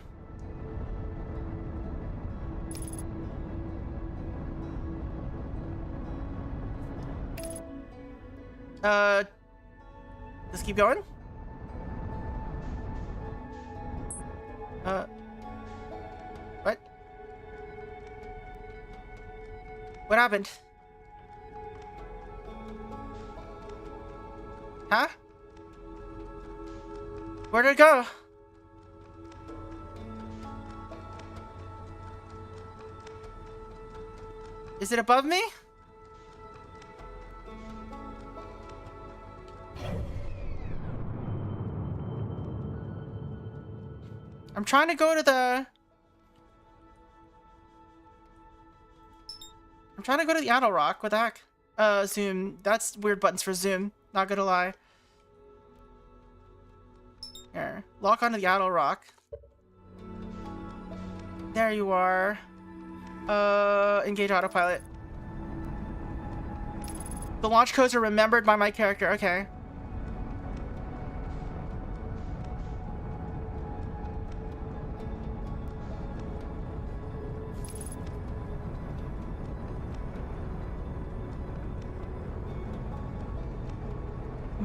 Let's keep going. What? What happened? Huh? Where'd it go? Is it above me? I'm trying to go to the... I'm trying to go to the Adel Rock. What the heck? Zoom. That's weird buttons for zoom. Not gonna lie. Here. Lock onto the Adel Rock. There you are. Engage autopilot. The launch codes are remembered by my character. Okay.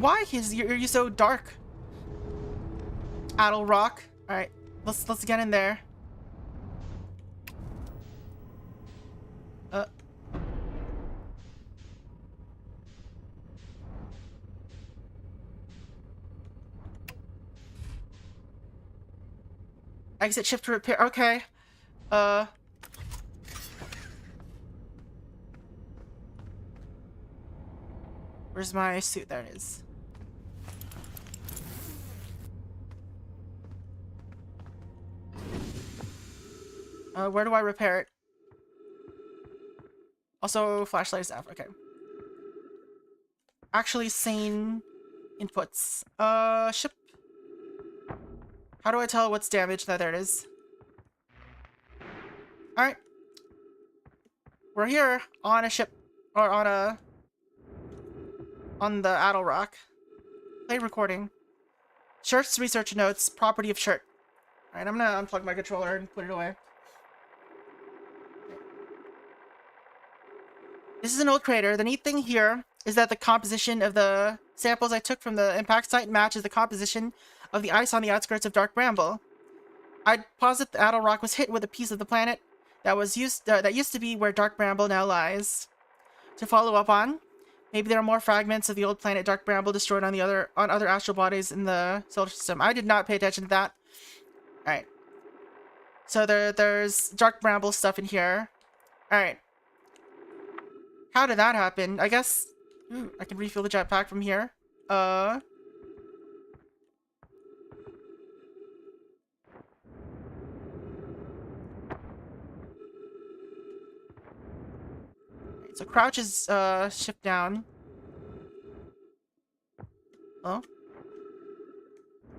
Why are you so dark? Adel Rock. All right, let's get in there. Exit shift to repair. Okay. Where's my suit? There it is. Where do I repair it? Also, flashlight is F. Okay. Actually, sane inputs. Ship. How do I tell what's damaged? There it is. Alright. We're here on a ship. Or on the Adel Rock. Play recording. Shirt's research notes. Property of shirt. Alright, I'm gonna unplug my controller and put it away. This is an old crater. The neat thing here is that the composition of the samples I took from the impact site matches the composition of the ice on the outskirts of Dark Bramble. I'd posit the Adel Rock was hit with a piece of the planet that used to be where Dark Bramble now lies. To follow up on, maybe there are more fragments of the old planet Dark Bramble destroyed on other astral bodies in the solar system. I did not pay attention to that. All right. So there's Dark Bramble stuff in here. All right. How did that happen? I guess I can refill the jetpack from here. So crouch is shift down. Oh.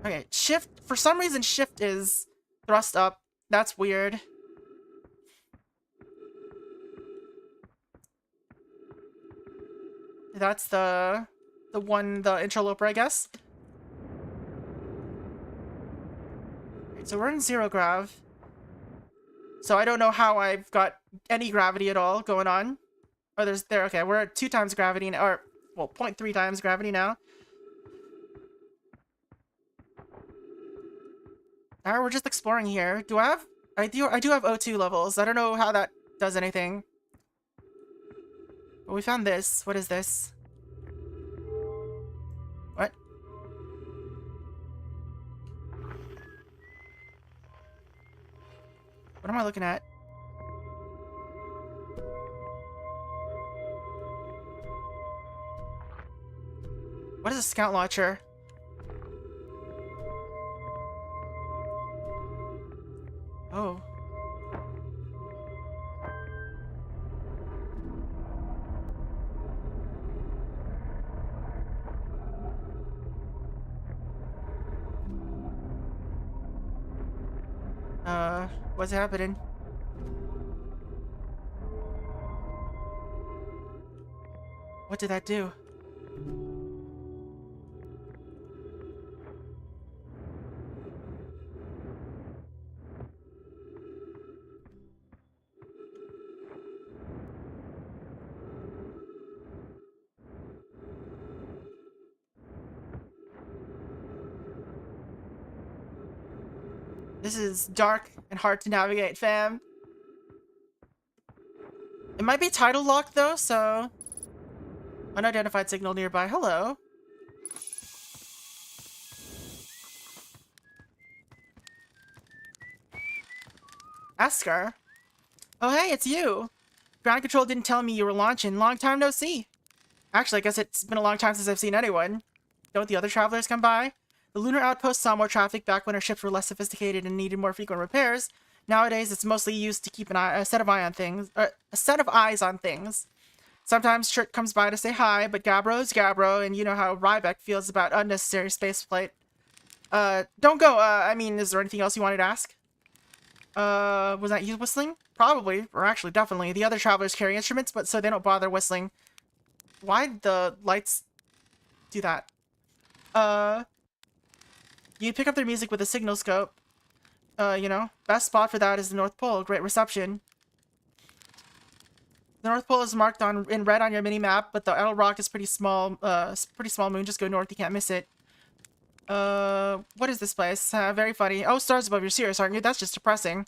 Okay, shift. For some reason, shift is thrust up. That's weird. That's the interloper, I guess. Right, so we're in zero grav. So I don't know how I've got any gravity at all going on. Oh, there. Okay, we're at 2 times gravity now, or well, 0.3 times gravity now. Alright, we're just exploring here. Do I have? I do have O2 levels. I don't know how that does anything. But we found this. What is this? What? What am I looking at? What is a scout launcher? Oh. What's happening? What did that do? This is dark and hard to navigate, fam. It might be tidal locked though, so... Unidentified signal nearby. Hello. Askar. Oh hey, it's you. Ground control didn't tell me you were launching. Long time no see. Actually, I guess it's been a long time since I've seen anyone. Don't the other travelers come by? The lunar outpost saw more traffic back when our ships were less sophisticated and needed more frequent repairs. Nowadays, it's mostly used to keep a set of eyes on things. Sometimes Shirt comes by to say hi, but Gabro's Gabro, and you know how Rybeck feels about unnecessary spaceplate. Don't go. I mean, is there anything else you wanted to ask? Was that you whistling? Probably, or actually, definitely. The other travelers carry instruments, but so they don't bother whistling. Why'd the lights do that? You pick up their music with a signal scope. You know, best spot for that is the North Pole. Great reception. The North Pole is marked in red on your mini map, but the Idle Rock is pretty small moon. Just go north, you can't miss it. What is this place? Very funny. Oh, stars above, you're serious, aren't you? That's just depressing.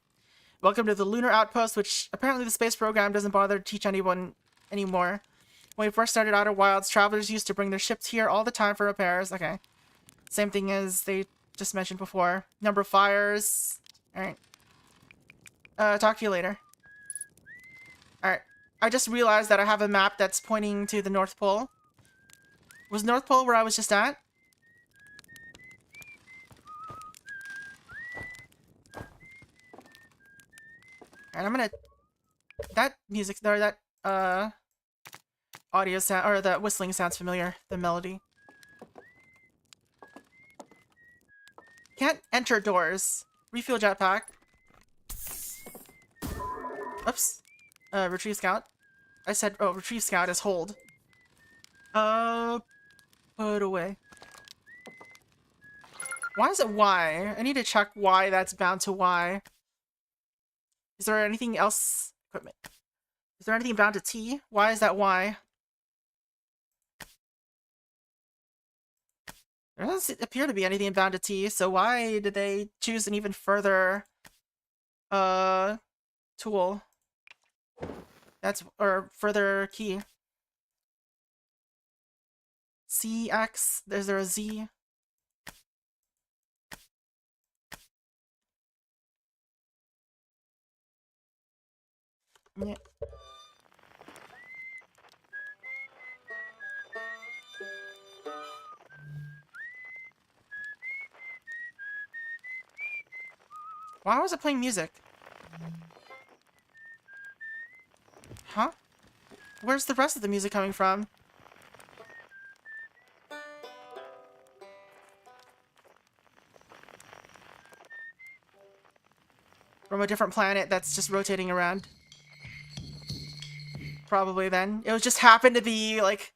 Welcome to the Lunar Outpost, which apparently the space program doesn't bother to teach anyone anymore. When we first started Outer Wilds, travelers used to bring their ships here all the time for repairs. Okay. Same thing as they just mentioned before. Number of fires. Alright. Talk to you later. Alright. I just realized that I have a map that's pointing to the North Pole. Was North Pole where I was just at? Alright, I'm gonna... That music, or that, audio sound, or the whistling sounds familiar. The melody. Can't enter doors. Refuel jetpack. Oops. Retrieve scout. I said, oh, retrieve scout is hold. Put away. Why is it Y? I need to check why that's bound to Y. Is there anything else? Equipment. Is there anything bound to T? Why is that Y? There doesn't appear to be anything bound to T, so why did they choose an even further, tool? Or further key. CX, is there a Z? Yeah. Why was it playing music? Huh? Where's the rest of the music coming from? From a different planet that's just rotating around. Probably then. It was just happened to be, like,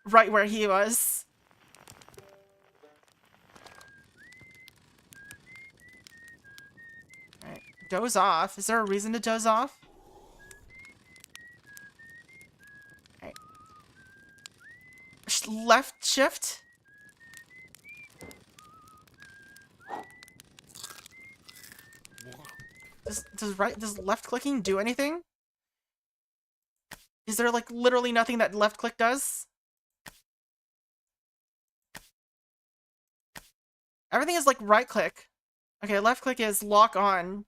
right where he was. Alright. Doze off. Is there a reason to doze off? shift? Does left clicking do anything? Is there like literally nothing that left click does? Everything is like right click. Okay, left click is lock on.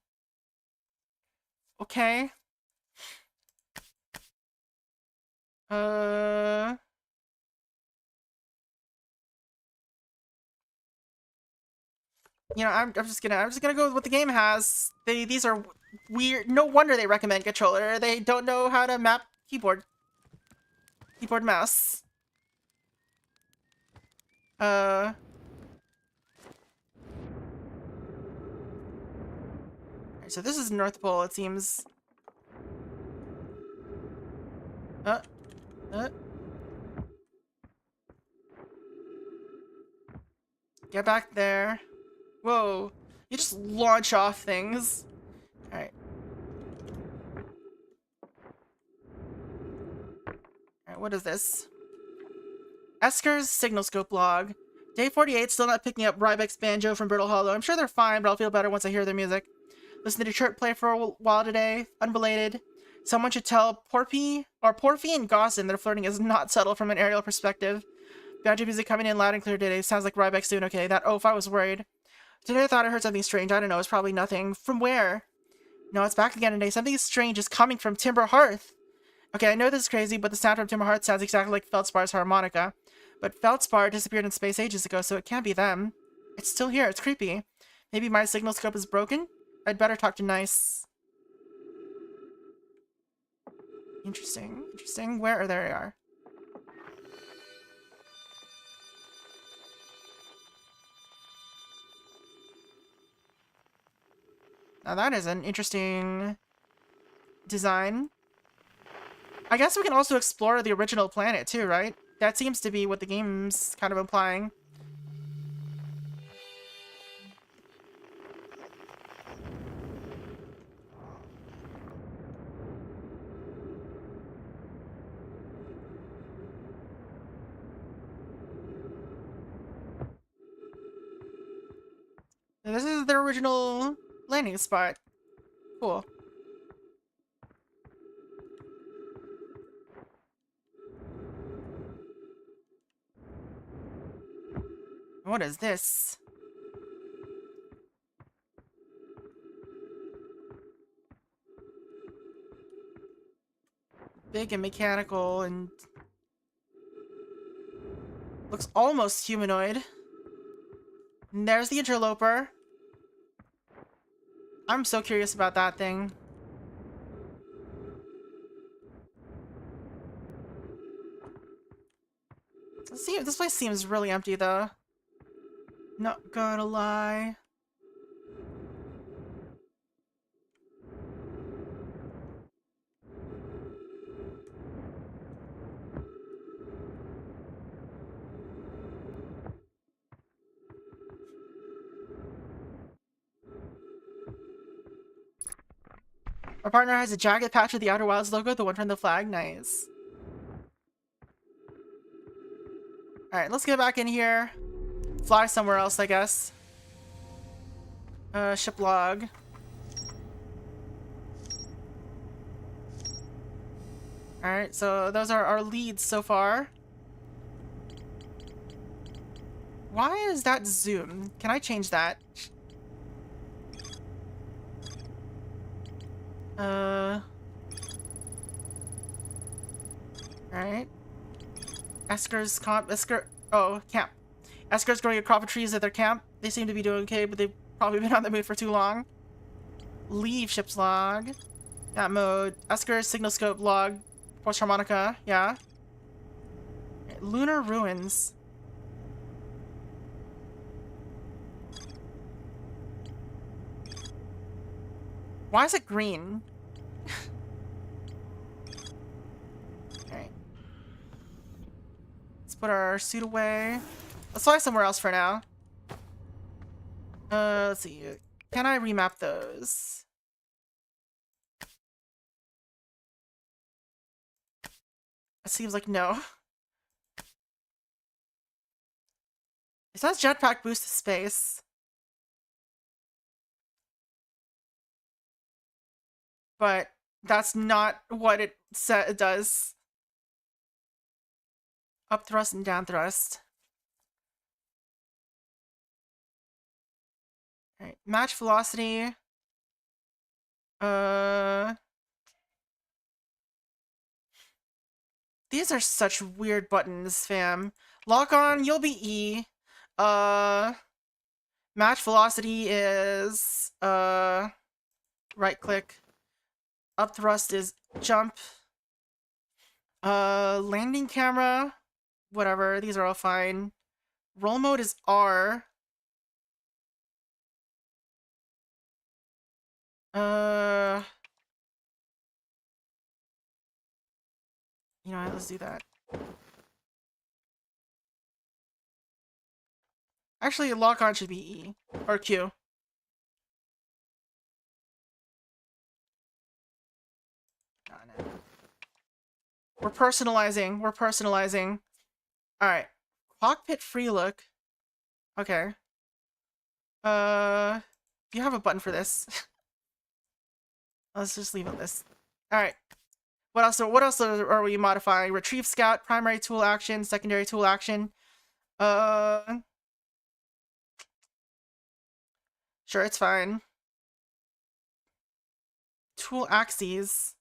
Okay. You know, I'm just gonna go with what the game has. These are weird. No wonder they recommend controller. They don't know how to map keyboard mouse. Alright, so this is North Pole, it seems. Uh. Get back there. Whoa. You just launch off things. Alright. Alright, what is this? Esker's signal scope log. Day 48, still not picking up Rybeck's banjo from Brittle Hollow. I'm sure they're fine, but I'll feel better once I hear their music. Listen to Detroit play for a while today, unrelated. Someone should tell Porphy and Gossin their flirting is not subtle from an aerial perspective. Banjo music coming in loud and clear today. Sounds like Rybeck's doing okay. That oaf, I was worried. Today I thought I heard something strange. I don't know, it's probably nothing. From where? No, it's back again today. Something strange is coming from Timber Hearth. Okay, I know this is crazy, but the sound from Timber Hearth sounds exactly like Feldspar's harmonica. But Feldspar disappeared in space ages ago, so it can't be them. It's still here. It's creepy. Maybe my signal scope is broken? I'd better talk to Nice. Interesting. Interesting. Where? There they are. Now that is an interesting design. I guess we can also explore the original planet too, right? That seems to be what the game's kind of implying. And this is their original landing spot. Cool. What is this? Big and mechanical and looks almost humanoid. And there's the interloper. I'm so curious about that thing. This place seems really empty though. Not gonna lie. Our partner has a jagged patch with the Outer Wilds logo, the one from the flag. Nice. Alright, let's get back in here. Fly somewhere else, I guess. Ship log. Alright, so those are our leads so far. Why is that zoom? Can I change that? Alright. Camp. Esker's growing a crop of trees at their camp. They seem to be doing okay, but they've probably been on the move for too long. Leave ship's log. That mode. Esker's signal scope log. Post harmonica. Yeah. Lunar ruins. Why is it green? Alright. Let's put our suit away. Let's fly somewhere else for now. Let's see. Can I remap those? It seems like no. It says jetpack boost to space. But that's not what it does. Up thrust and down thrust. Alright, match velocity. These are such weird buttons, fam. Lock on, you'll be E. Match velocity is, right click. Up thrust is jump. Landing camera, whatever, these are all fine. Roll mode is R. You know what, let's do that. Actually, lock on should be E. Or Q. Oh, no. We're personalizing. We're personalizing. Alright. Cockpit free look. Okay. Do you have a button for this? Let's just leave it this. Alright. What else are we modifying? Retrieve scout, primary tool action, secondary tool action. Sure, it's fine. Tool axes.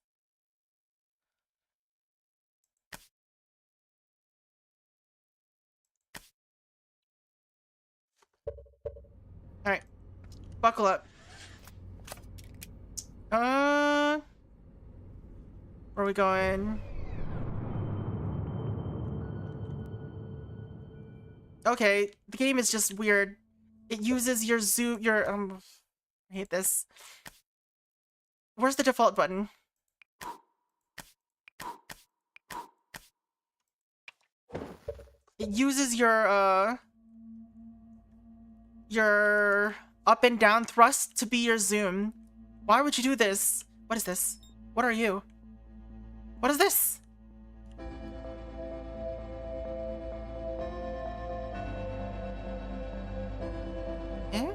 Alright. Buckle up. Where are we going? Okay, the game is just weird. It uses your zoom, I hate this. Where's the default button? It uses your up and down thrust to be your zoom. Why would you do this? What is this? What are you? What is this? Eh?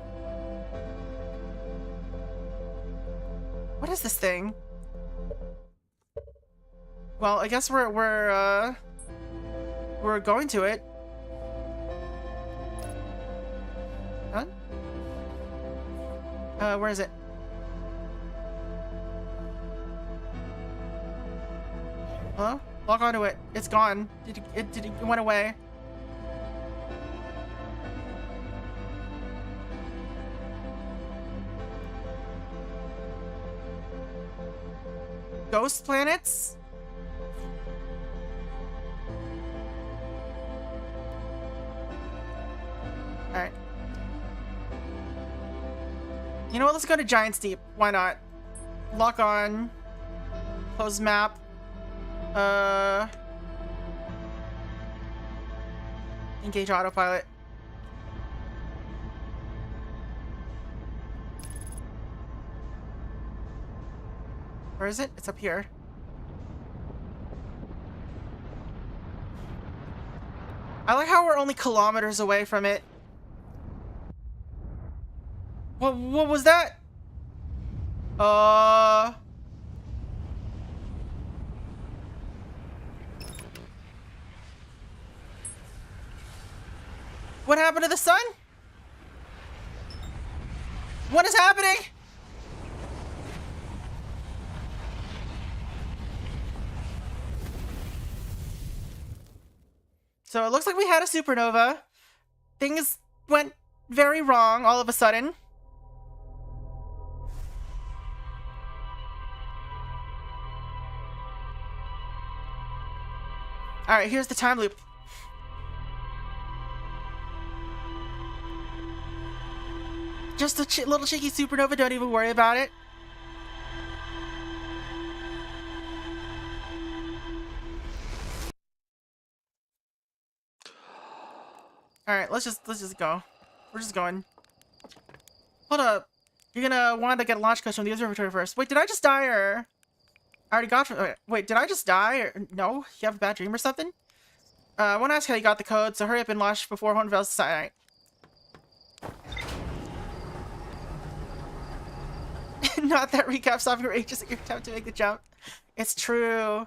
What is this thing? Well, I guess we're going to it. Done? Where is it? Hello? Log onto it. It's gone. It went away. Ghost planets? Alright. You know what? Let's go to Giant's Deep. Why not? Lock on. Close map. Engage autopilot. Where is it? It's up here. I like how we're only kilometers away from it. What was that? What happened to the sun? What is happening? So it looks like we had a supernova. Things went very wrong all of a sudden. Alright, here's the time loop. Just a little cheeky supernova, don't even worry about it. Alright, let's just go. We're just going. Hold up. You're gonna want to get a launch codes from the observatory first. Wait, did I just die or... I already got... Wait, did I just die or... No? You have a bad dream or something? I want to ask how you got the code, so hurry up and launch before one fails to sign. Alright. Not that recap stopping rages at your attempt to make the jump. It's true.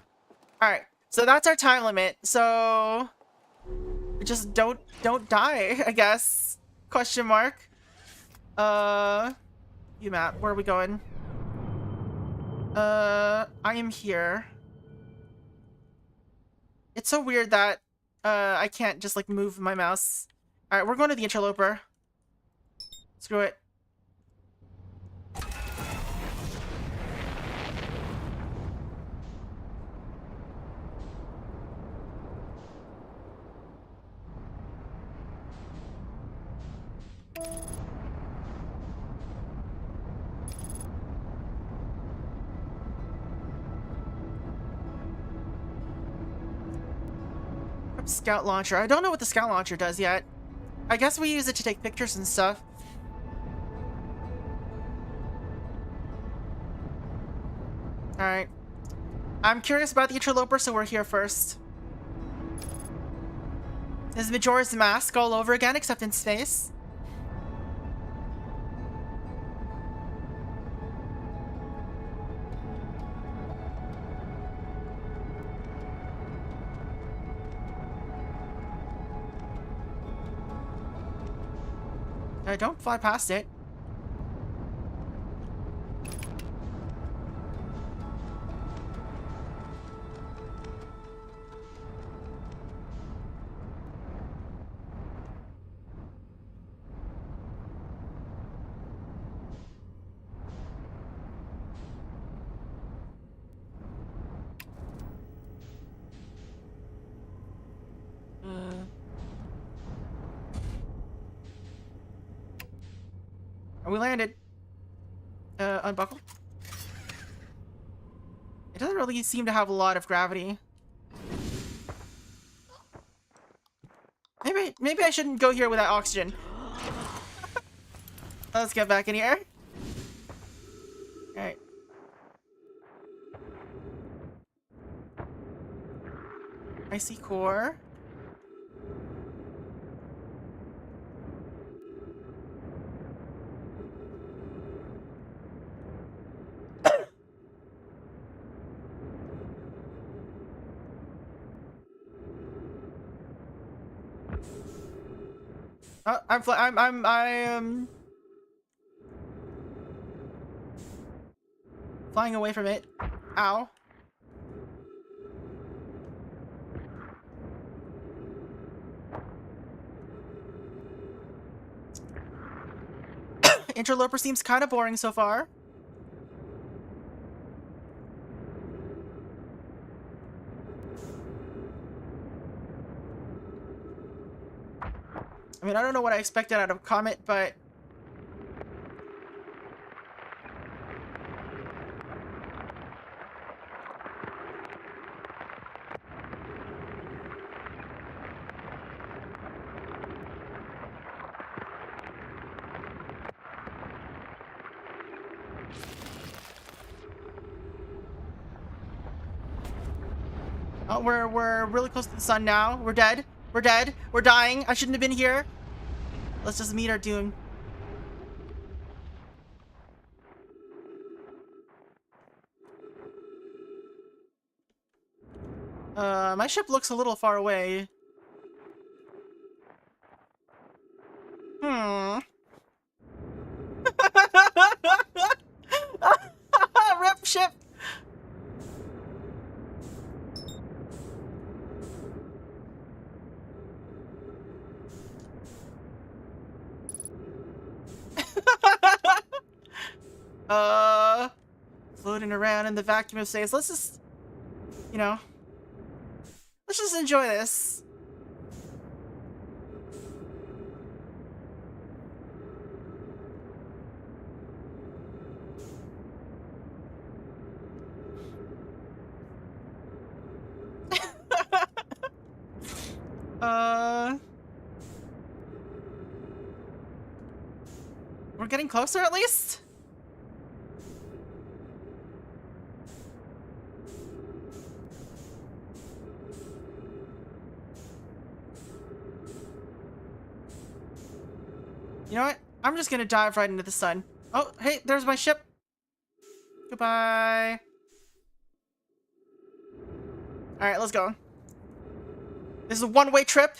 Alright, so that's our time limit. So just don't die, I guess. Question mark. You map, where are we going? I am here. It's so weird that I can't just like move my mouse. Alright, we're going to the interloper. Screw it. Scout launcher. I don't know what the scout launcher does yet. I guess we use it to take pictures and stuff. Alright. I'm curious about the interloper, so we're here first. Is Majora's Mask all over again, except in space? Don't fly past it. We landed. Unbuckle. It doesn't really seem to have a lot of gravity. Maybe I shouldn't go here without oxygen. Let's get back in here. Alright. Icy core. I'm flying away from it. Ow. Interloper seems kind of boring so far. I mean, I don't know what I expected out of Comet, but... Oh, we're really close to the sun now. We're dead. We're dead. We're dying. I shouldn't have been here. Let's just meet our doom. My ship looks a little far away. Rip ship! Floating around in the vacuum of space. Let's just, you know, let's just enjoy this. We're getting closer at least? You know what? I'm just gonna dive right into the sun. Oh, hey, there's my ship. Goodbye. Alright, let's go. This is a one-way trip.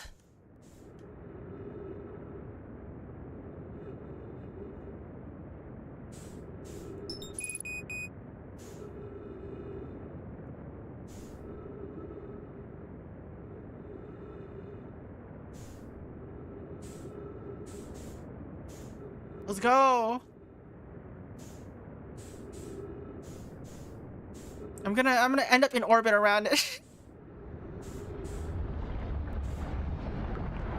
Let's go. I'm gonna end up in orbit around it.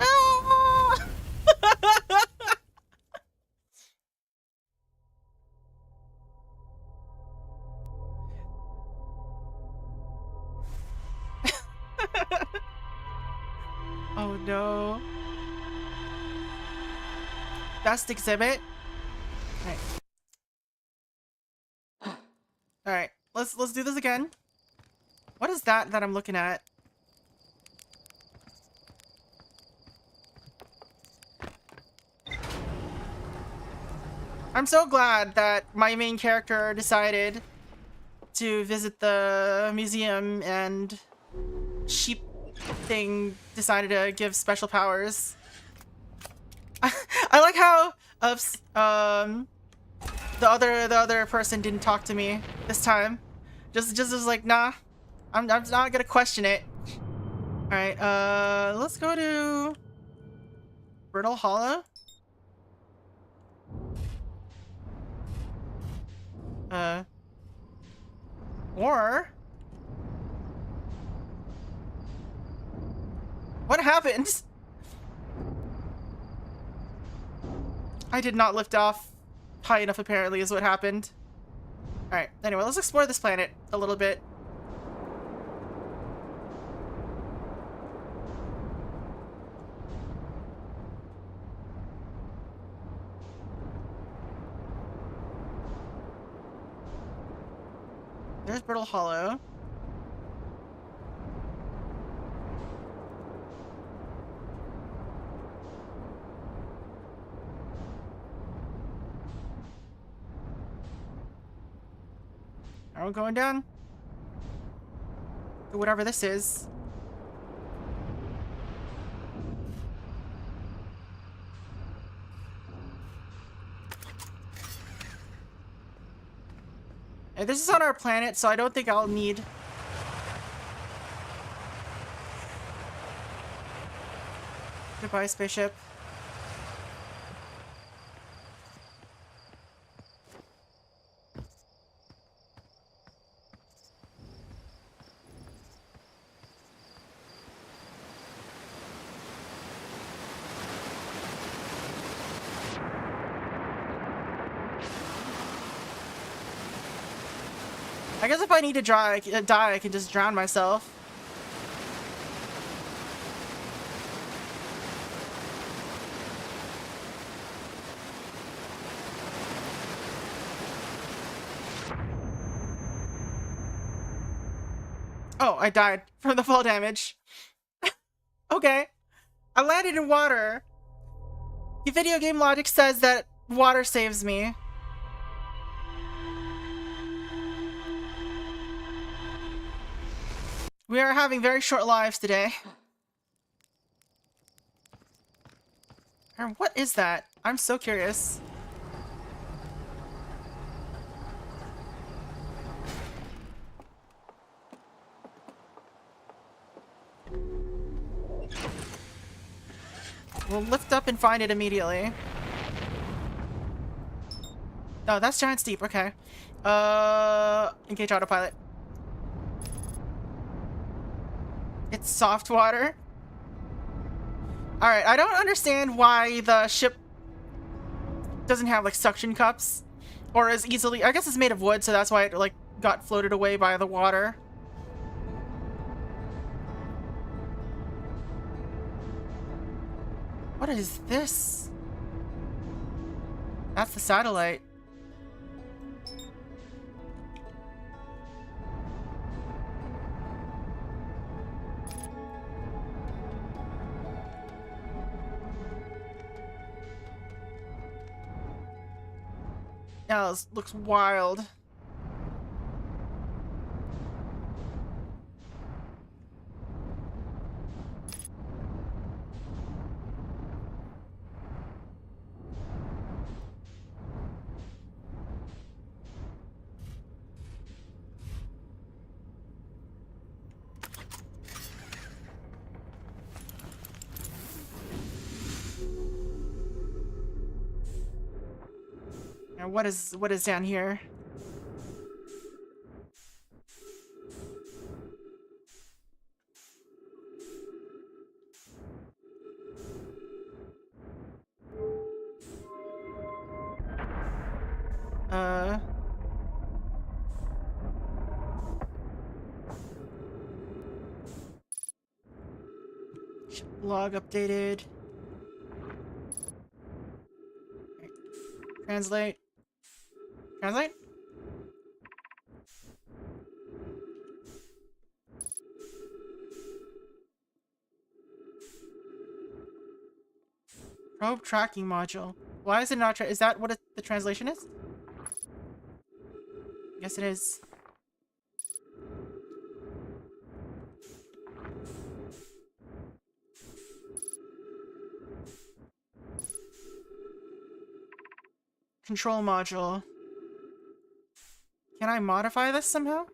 Ah! Oh no. Best exhibit. Alright, let's do this again. What is that I'm looking at? I'm so glad that my main character decided to visit the museum and sheep thing decided to give special powers. I like how the other person didn't talk to me this time. Just was like, nah, I'm not gonna question it. All right, let's go to Brittle Hollow. Or what happened? I did not lift off high enough, apparently, is what happened. Alright, anyway, let's explore this planet a little bit. There's Brittle Hollow. Are we going down? Whatever this is. And this is on our planet, so I don't think I'll need... Goodbye, spaceship. I guess if I need to die, I can just drown myself. Oh, I died from the fall damage. Okay. I landed in water. The video game logic says that water saves me. We are having very short lives today. What is that? I'm so curious. We'll lift up and find it immediately. Oh, that's giant steep. Okay. Engage autopilot. It's soft water. Alright, I don't understand why the ship doesn't have, like, suction cups. Or as easily... I guess it's made of wood, so that's why it, like, got floated away by the water. What is this? That's the satellite. Yeah, this looks wild. Now what is down here? Log updated. Translate. Translate? Probe tracking module. Why is it not is that what the translation is? Yes, it is. Control module. Can I modify this somehow?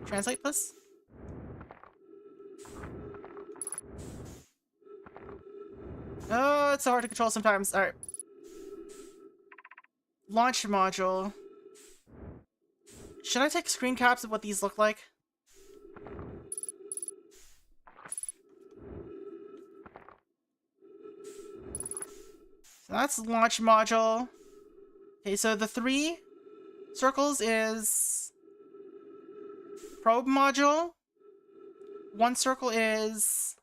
Translate this? Oh, it's so hard to control sometimes. Alright. Launch module. Should I take screen caps of what these look like? So that's launch module. Okay, so the 3 circles is probe module. 1 circle is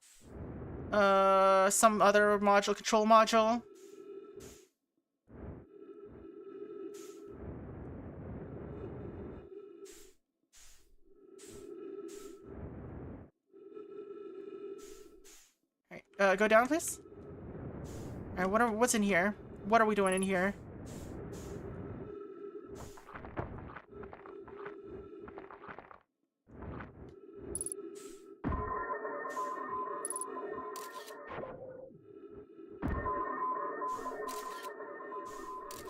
some other module, control module. Alright, go down, please. Alright, what's in here? What are we doing in here?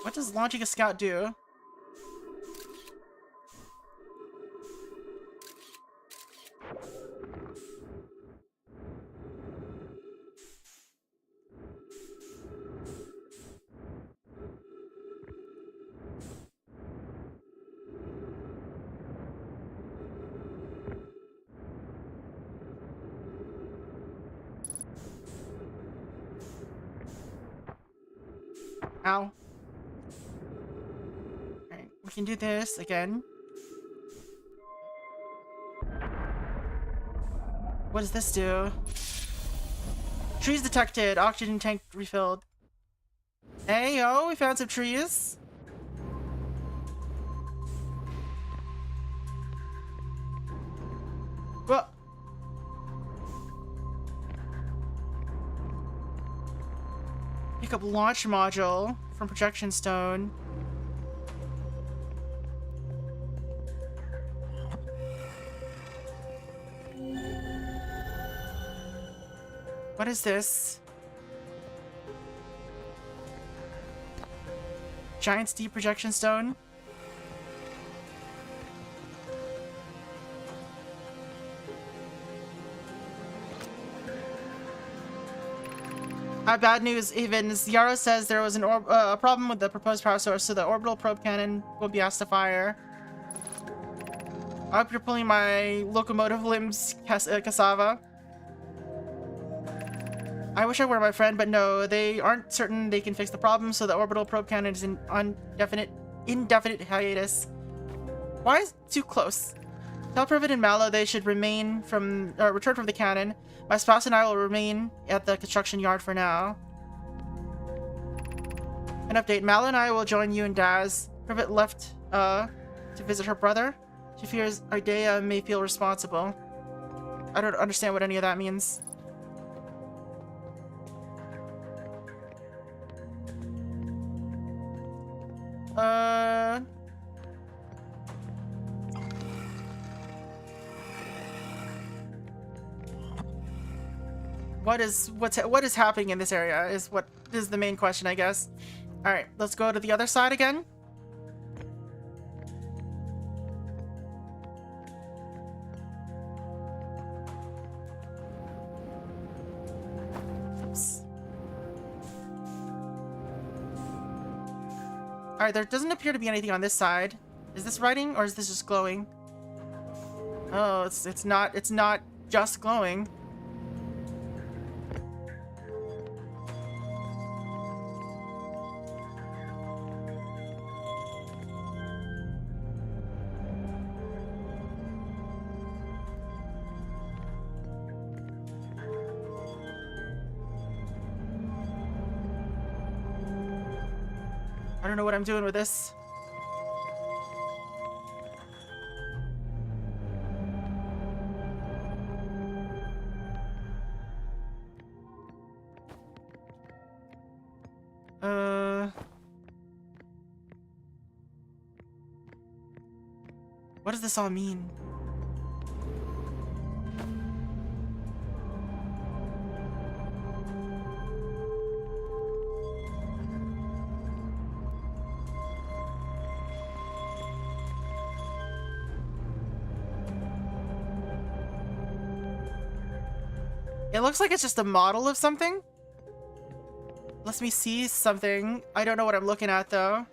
What does launching a scout do? Ow. Alright, we can do this again. What does this do? Trees detected. Oxygen tank refilled. Hey, yo, we found some trees. What? Pick up launch module from projection stone. What is this? Giant's deep projection stone? Bad news, Evans. Yara says there was a problem with the proposed power source, so the orbital probe cannon will be asked to fire. I hope you're pulling my locomotive limbs, cassava. I wish I were my friend, but no, they aren't certain they can fix the problem, so the orbital probe cannon is in indefinite hiatus. Why is it too close? Tell Privet and Mallow they should return from the cannon. My spouse and I will remain at the construction yard for now. An update. Mallow and I will join you and Daz. Privet left to visit her brother. She fears Ardea may feel responsible. I don't understand what any of that means. What is happening in this area is the main question, I guess. All right, let's go to the other side again. Alright, there doesn't appear to be anything on this side. Is this writing, or is this just glowing? Oh, it's not just glowing. I don't know what I'm doing with this. What does this all mean? It looks like it's just a model of something. Lets me see something. I don't know what I'm looking at, though.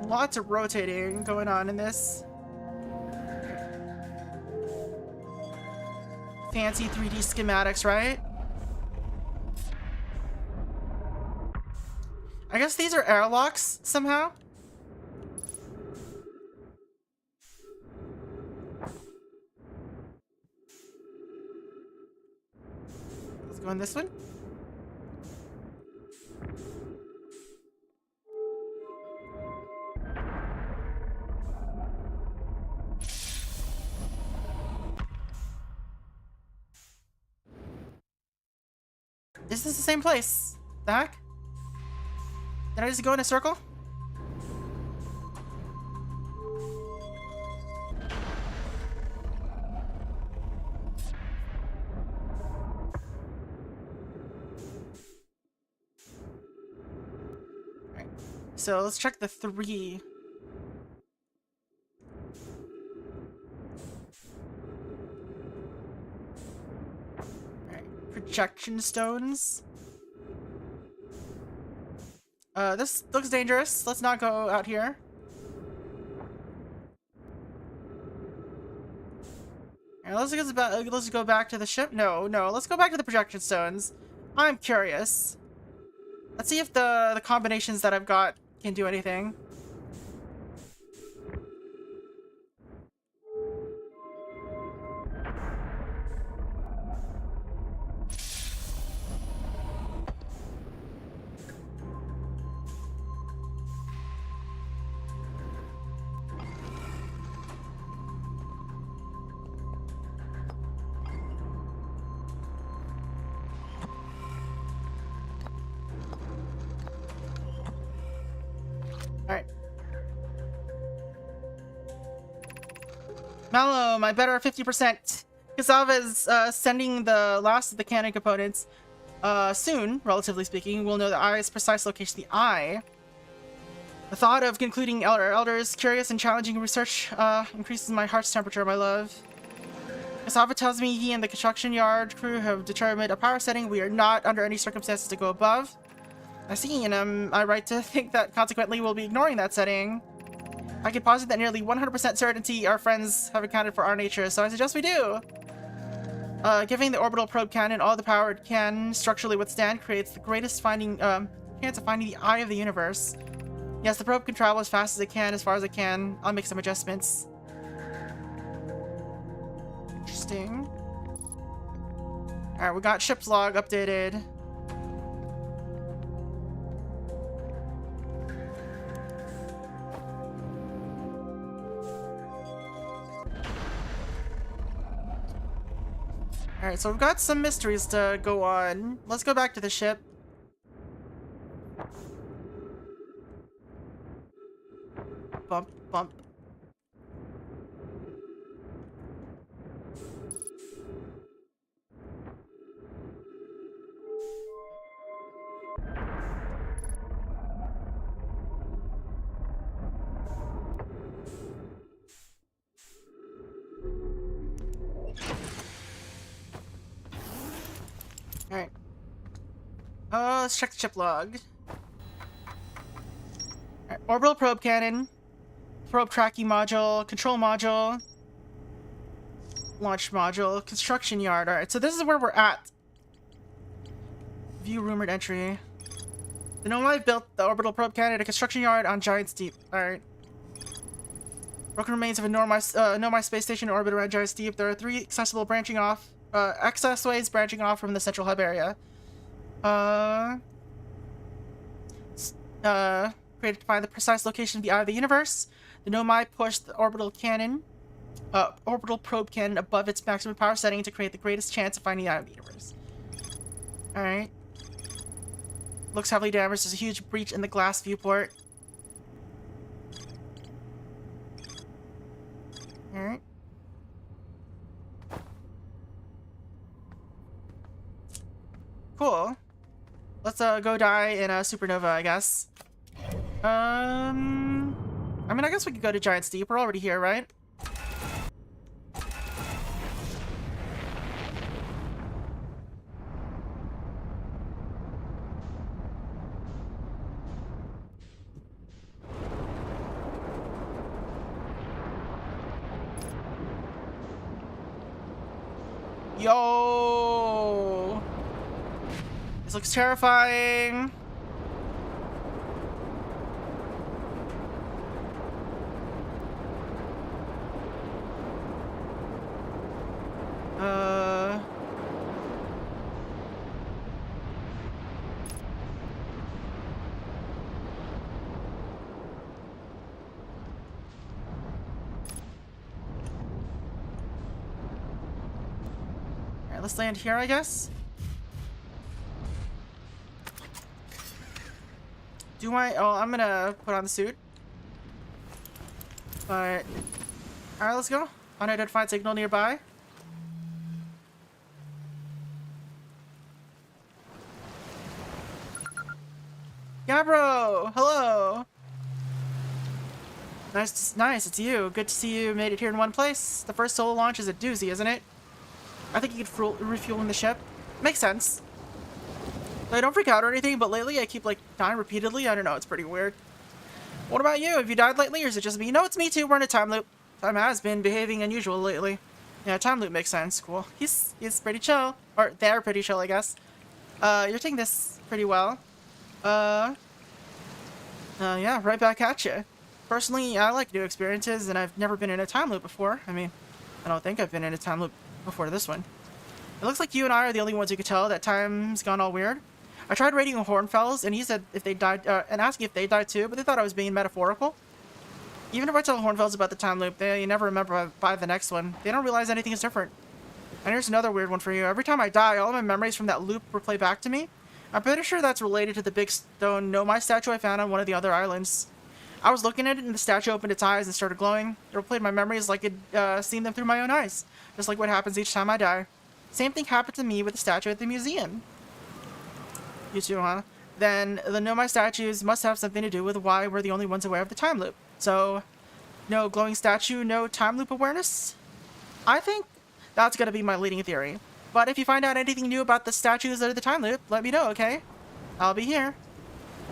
Lots of rotating going on in this. Fancy 3D schematics, right? I guess these are airlocks somehow. Let's go in this one. Is this the same place? The heck? Did I just go in a circle? Alright. So let's check the 3. Projection stones. This looks dangerous. Let's not go out here. Alright, let's go back to the ship. No, let's go back to the projection stones. I'm curious. Let's see if the combinations that I've got can do anything. Alright. Mallow, my better 50%. Kasava is sending the last of the cannon components. Soon, relatively speaking, we'll know the eye's precise location. The eye. The thought of concluding Elder's curious and challenging research increases my heart's temperature, my love. Kasava tells me he and the construction yard crew have determined a power setting we are not under any circumstances to go above. I see, and am I right to think that consequently we'll be ignoring that setting? I can posit that nearly 100% certainty our friends have accounted for our nature, so I suggest we do. Giving the orbital probe cannon all the power it can structurally withstand creates the greatest chance of finding the eye of the universe. Yes, the probe can travel as fast as it can, as far as it can. I'll make some adjustments. Interesting. Alright, we got ship's log updated. Alright, so we've got some mysteries to go on. Let's go back to the ship. Bump, bump. Let's check the chip log. Alright, orbital probe cannon, probe tracking module, control module, launch module, construction yard. Alright, so this is where we're at. View rumored entry. The Nomai built the orbital probe cannon at a construction yard on Giant's Deep. Alright. Broken remains of a Nomai space station in orbit around Giant's Deep. There are 3 accessible branching off, access ways branching off from the central hub area. Created to find the precise location of the eye of the universe. The Nomai pushed the orbital probe cannon above its maximum power setting to create the greatest chance of finding the eye of the universe. Alright. Looks heavily damaged. There's a huge breach in the glass viewport. Alright. Cool. Let's go die in a supernova, I guess. I mean, I guess we could go to Giant's Deep. We're already here, right? Yo! This looks terrifying. Alright, let's land here, I guess. Oh, I'm gonna put on the suit. But, alright, let's go. Unidentified signal nearby. Gabro! Hello! Nice, it's you. Good to see you made it here in one place. The first solo launch is a doozy, isn't it? I think you could refueling the ship. Makes sense. I don't freak out or anything, but lately I keep, like, dying repeatedly. I don't know, it's pretty weird. What about you? Have you died lately, or is it just me? No, it's me too. We're in a time loop. Time has been behaving unusual lately. Yeah, time loop makes sense. Cool. He's pretty chill. Or, they're pretty chill, I guess. You're taking this pretty well. Yeah, right back at you. Personally, I like new experiences, and I've never been in a time loop before. I mean, I don't think I've been in a time loop before this one. It looks like you and I are the only ones who could tell that time's gone all weird. I tried raiding Hornfells, and he said if they died, and asking if they died too, but they thought I was being metaphorical. Even if I tell Hornfells about the time loop, they never remember by the next one. They don't realize anything is different. And here's another weird one for you. Every time I die, all of my memories from that loop replay back to me. I'm pretty sure that's related to the big stone Nomai statue I found on one of the other islands. I was looking at it, and the statue opened its eyes and started glowing. It replayed my memories like I'd seen them through my own eyes, just like what happens each time I die. Same thing happened to me with the statue at the museum. You too, huh? Then the Nomai statues must have something to do with why we're the only ones aware of the time loop. So, no glowing statue, no time loop awareness? I think that's gonna be my leading theory. But if you find out anything new about the statues or the time loop, let me know, okay? I'll be here.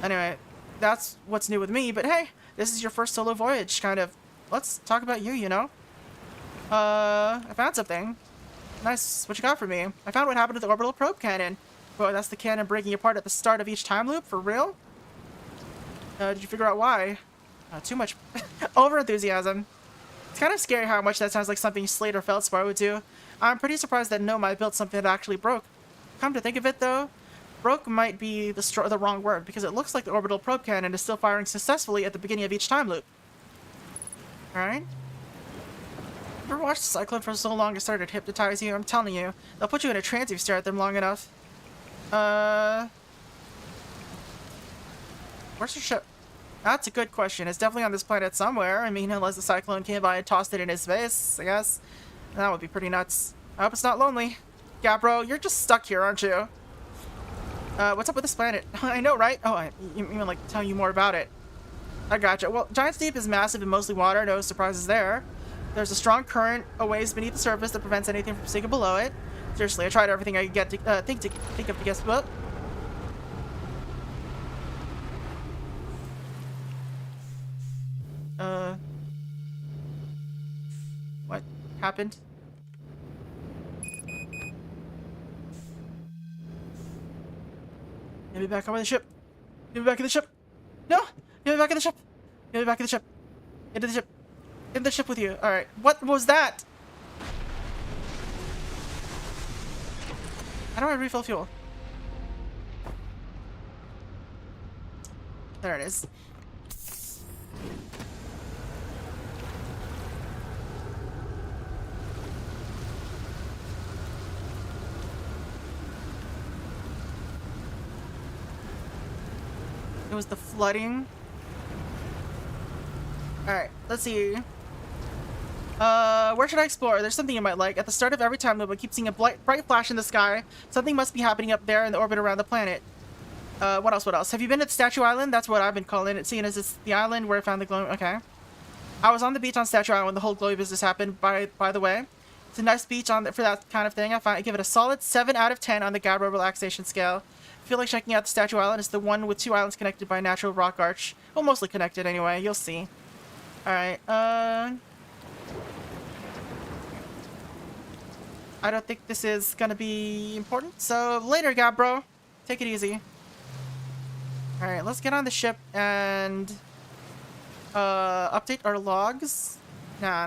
Anyway, that's what's new with me, but hey, this is your first solo voyage, kind of. Let's talk about you, you know? I found something. Nice. What you got for me? I found what happened to the orbital probe cannon. Oh, that's the cannon breaking apart at the start of each time loop? For real? Did you figure out why? Too much over-enthusiasm. It's kind of scary how much that sounds like something Slate or Feldspar would do. I'm pretty surprised that Nomai built something that actually broke. Come to think of it, though, broke might be the wrong word, because it looks like the orbital probe cannon is still firing successfully at the beginning of each time loop. Alright? Ever watched the Cyclone for so long it started to hypnotize you? I'm telling you, they'll put you in a trance if you stare at them long enough. Where's your ship? That's a good question. It's definitely on this planet somewhere. I mean, unless the Cyclone came by and tossed it in his face, I guess. That would be pretty nuts. I hope it's not lonely. Yeah, bro, you're just stuck here, aren't you? What's up with this planet? I know, right? Oh, you mean like tell you more about it. I gotcha. Well, Giant's Deep is massive and mostly water. No surprises there. There's a strong current a ways beneath the surface that prevents anything from sinking below it. Seriously, I tried everything I could get to think of to guess. Well, happened. Get me back on the ship. Get me back in the ship. No! Get me back in the ship. Get me back in the ship. Into the ship. In the ship with you. Alright. What was that? How do I refill fuel? There it is. It was the flooding. Alright, let's see. Where should I explore? There's something you might like. At the start of every time loop, I keep seeing a bright flash in the sky. Something must be happening up there in the orbit around the planet. What else? Have you been at Statue Island? That's what I've been calling it, seeing as it's the island where I found the glow. Okay. I was on the beach on Statue Island when the whole glowy business happened, by the way. It's a nice beach for that kind of thing. I give it a solid 7 out of 10 on the Gabbro relaxation scale. I feel like checking out the Statue Island. It's the one with 2 islands connected by a natural rock arch. Well, mostly connected anyway. You'll see. Alright, I don't think this is gonna be important. So, later, Gabbro. Take it easy. Alright, let's get on the ship and... update our logs. Nah.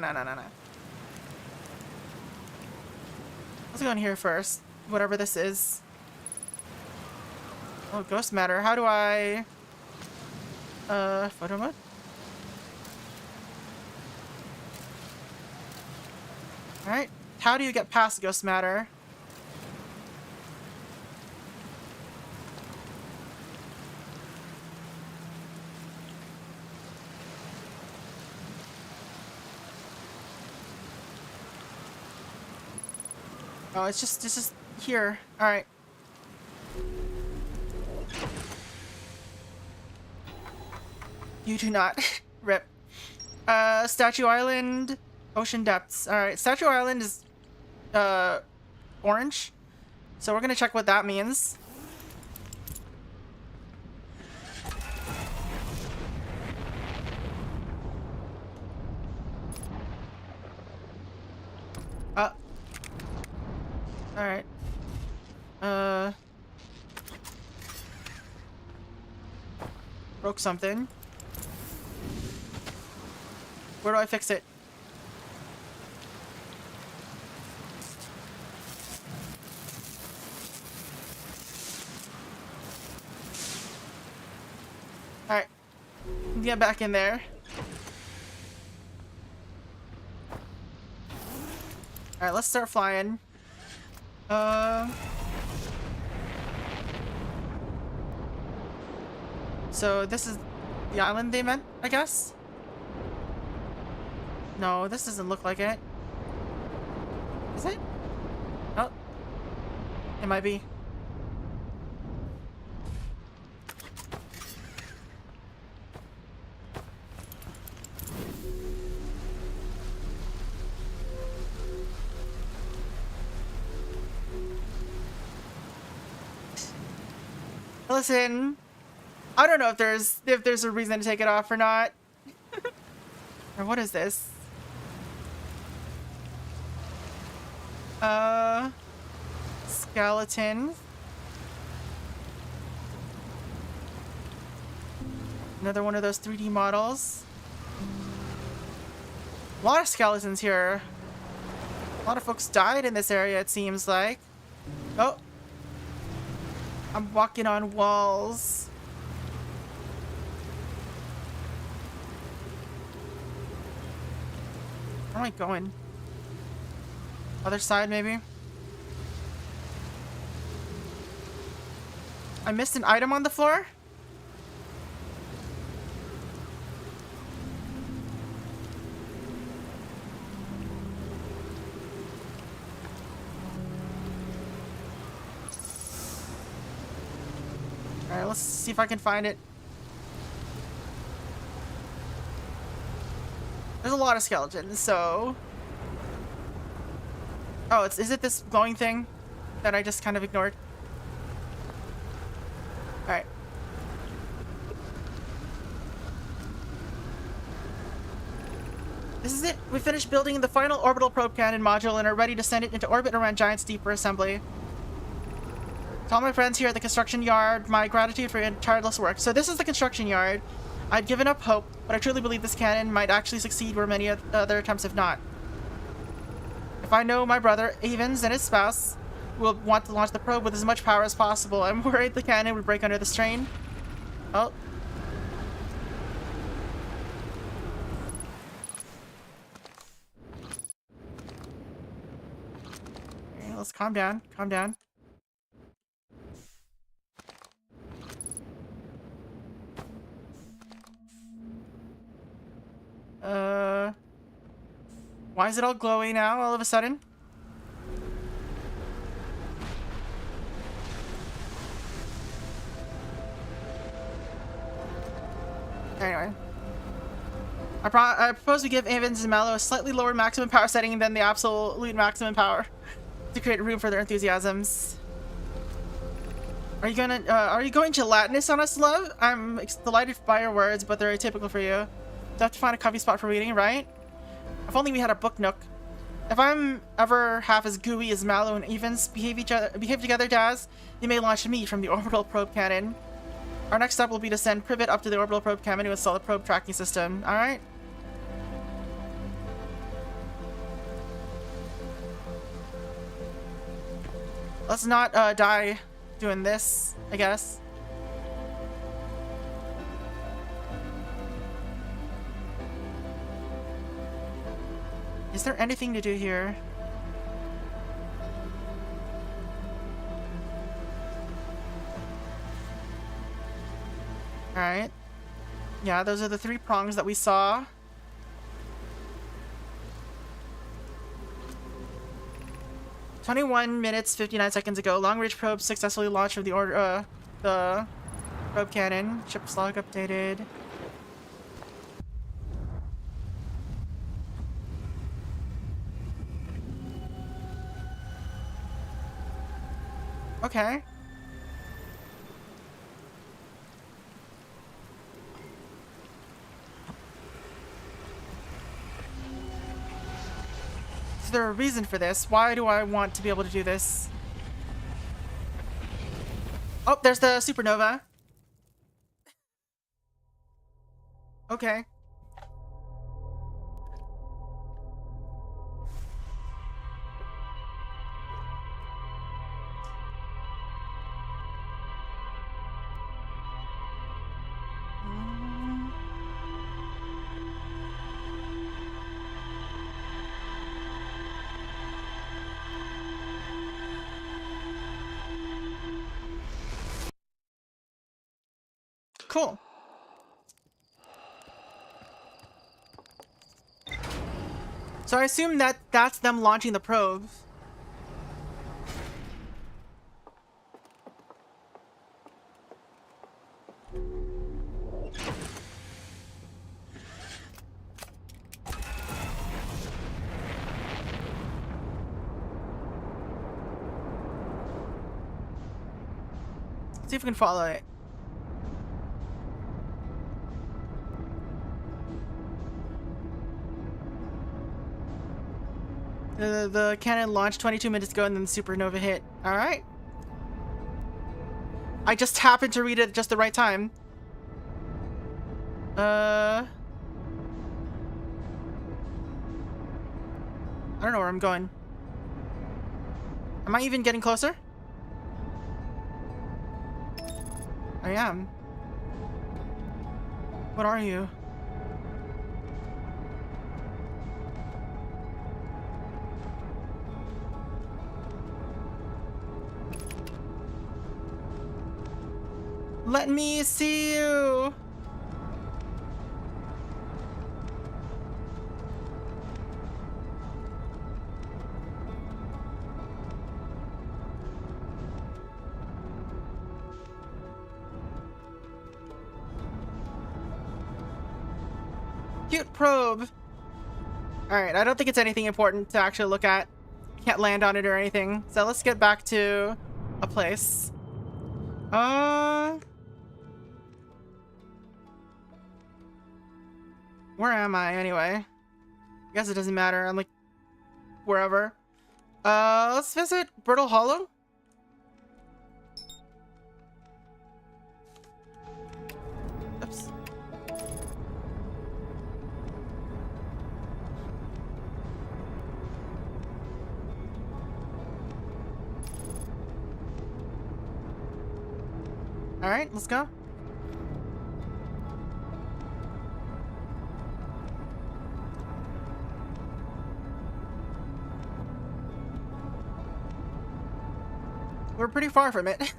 Let's go in here first. Whatever this is. Oh, ghost matter. How do I... photo mode? Alright. How do you get past ghost matter? Oh, it's just here. Alright. You do not. Rip. Statue Island, ocean depths. Alright, Statue Island is, orange. So we're gonna check what that means. Alright. Broke something. Where do I fix it? Alright. Get back in there. Alright, let's start flying. So this is the island they meant, I guess? No, this doesn't look like it. Is it? Oh. It might be. Listen, I don't know if there's a reason to take it off or not. Or what is this? Skeleton. Another one of those 3D models. A lot of skeletons here. A lot of folks died in this area, it seems like. Oh. I'm walking on walls. Where am I going? Other side, maybe? I missed an item on the floor? Alright, let's see if I can find it. There's a lot of skeletons, so... Oh, is it this glowing thing that I just kind of ignored? Alright. This is it. We finished building the final orbital probe cannon module and are ready to send it into orbit around Giant's Deep for assembly. To all my friends here at the construction yard, my gratitude for your tireless work. So this is the construction yard. I'd given up hope, but I truly believe this cannon might actually succeed where many other attempts have not. If I know my brother, Evans, and his spouse will want to launch the probe with as much power as possible, I'm worried the cannon would break under the strain. Oh. Okay, let's calm down. Calm down. Why is it all glowy now all of a sudden? Anyway. I propose we give Evans and Mallow a slightly lower maximum power setting than the absolute maximum power to create room for their enthusiasms. Are you going gelatinous on us, love? I'm delighted by your words, but they're atypical for you. You have to find a comfy spot for reading, right? If only we had a book nook. If I'm ever half as gooey as Mallow and Evans behave together, Daz, you may launch me from the orbital probe cannon. Our next step will be to send Privet up to the orbital probe cannon to install the probe tracking system. Alright? Let's not die doing this, I guess. Is there anything to do here? Alright. Yeah, those are the 3 prongs that we saw. "21 minutes, 59 seconds ago, long-range probe successfully launched from the probe cannon. Ship's log updated. Okay. Is there a reason for this? Why do I want to be able to do this? Oh, there's the supernova. Okay. Cool. So I assume that that's them launching the probes. See if we can follow it. The cannon launched 22 minutes ago and then the supernova hit. Alright. I just happened to read it at just the right time. I don't know where I'm going. Am I even getting closer? I am. What are you? Let me see you. Cute probe. Alright, I don't think it's anything important to actually look at. Can't land on it or anything. So let's get back to a place. Where am I, anyway? Guess it doesn't matter. I'm like wherever. Let's visit Brittle Hollow. Oops. All right, let's go. We're pretty far from it.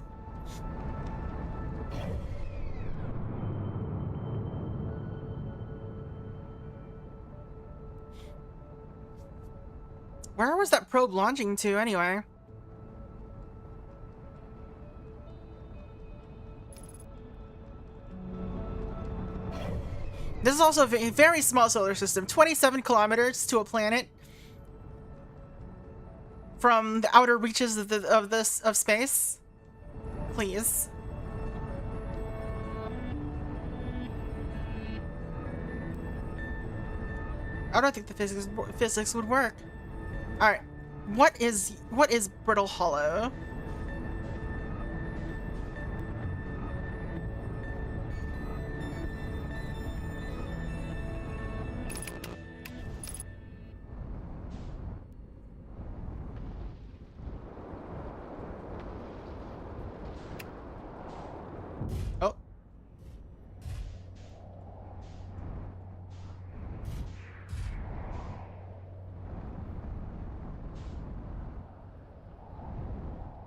Where was that probe launching to anyway? This is also a very small solar system, 27 kilometers to a planet from the outer reaches of space. Please. I don't think the physics would work. All right, what is Brittle Hollow? Oh.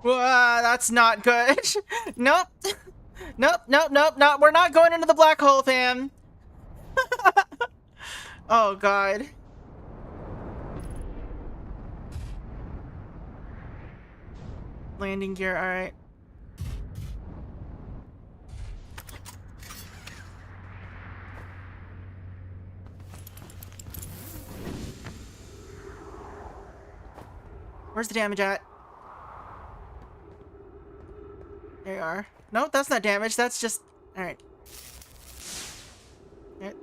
That's not good. Nope. Nope. We're not going into the black hole, fam. Oh, God. Landing gear, alright. Where's the damage at? There you are. No, that's not damage. That's just... Alright. Alright.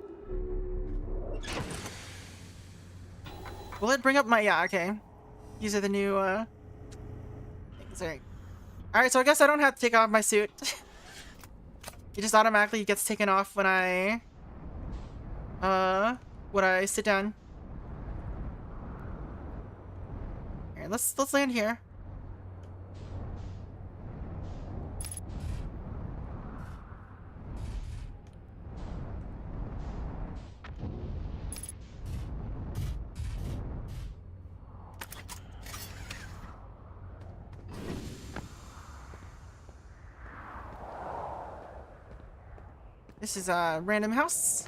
Will it bring up my... Yeah, okay. These are the new, things. Alright. Alright, so I guess I don't have to take off my suit. It just automatically gets taken off when I... sit down. Alright, let's land here. This is a random house.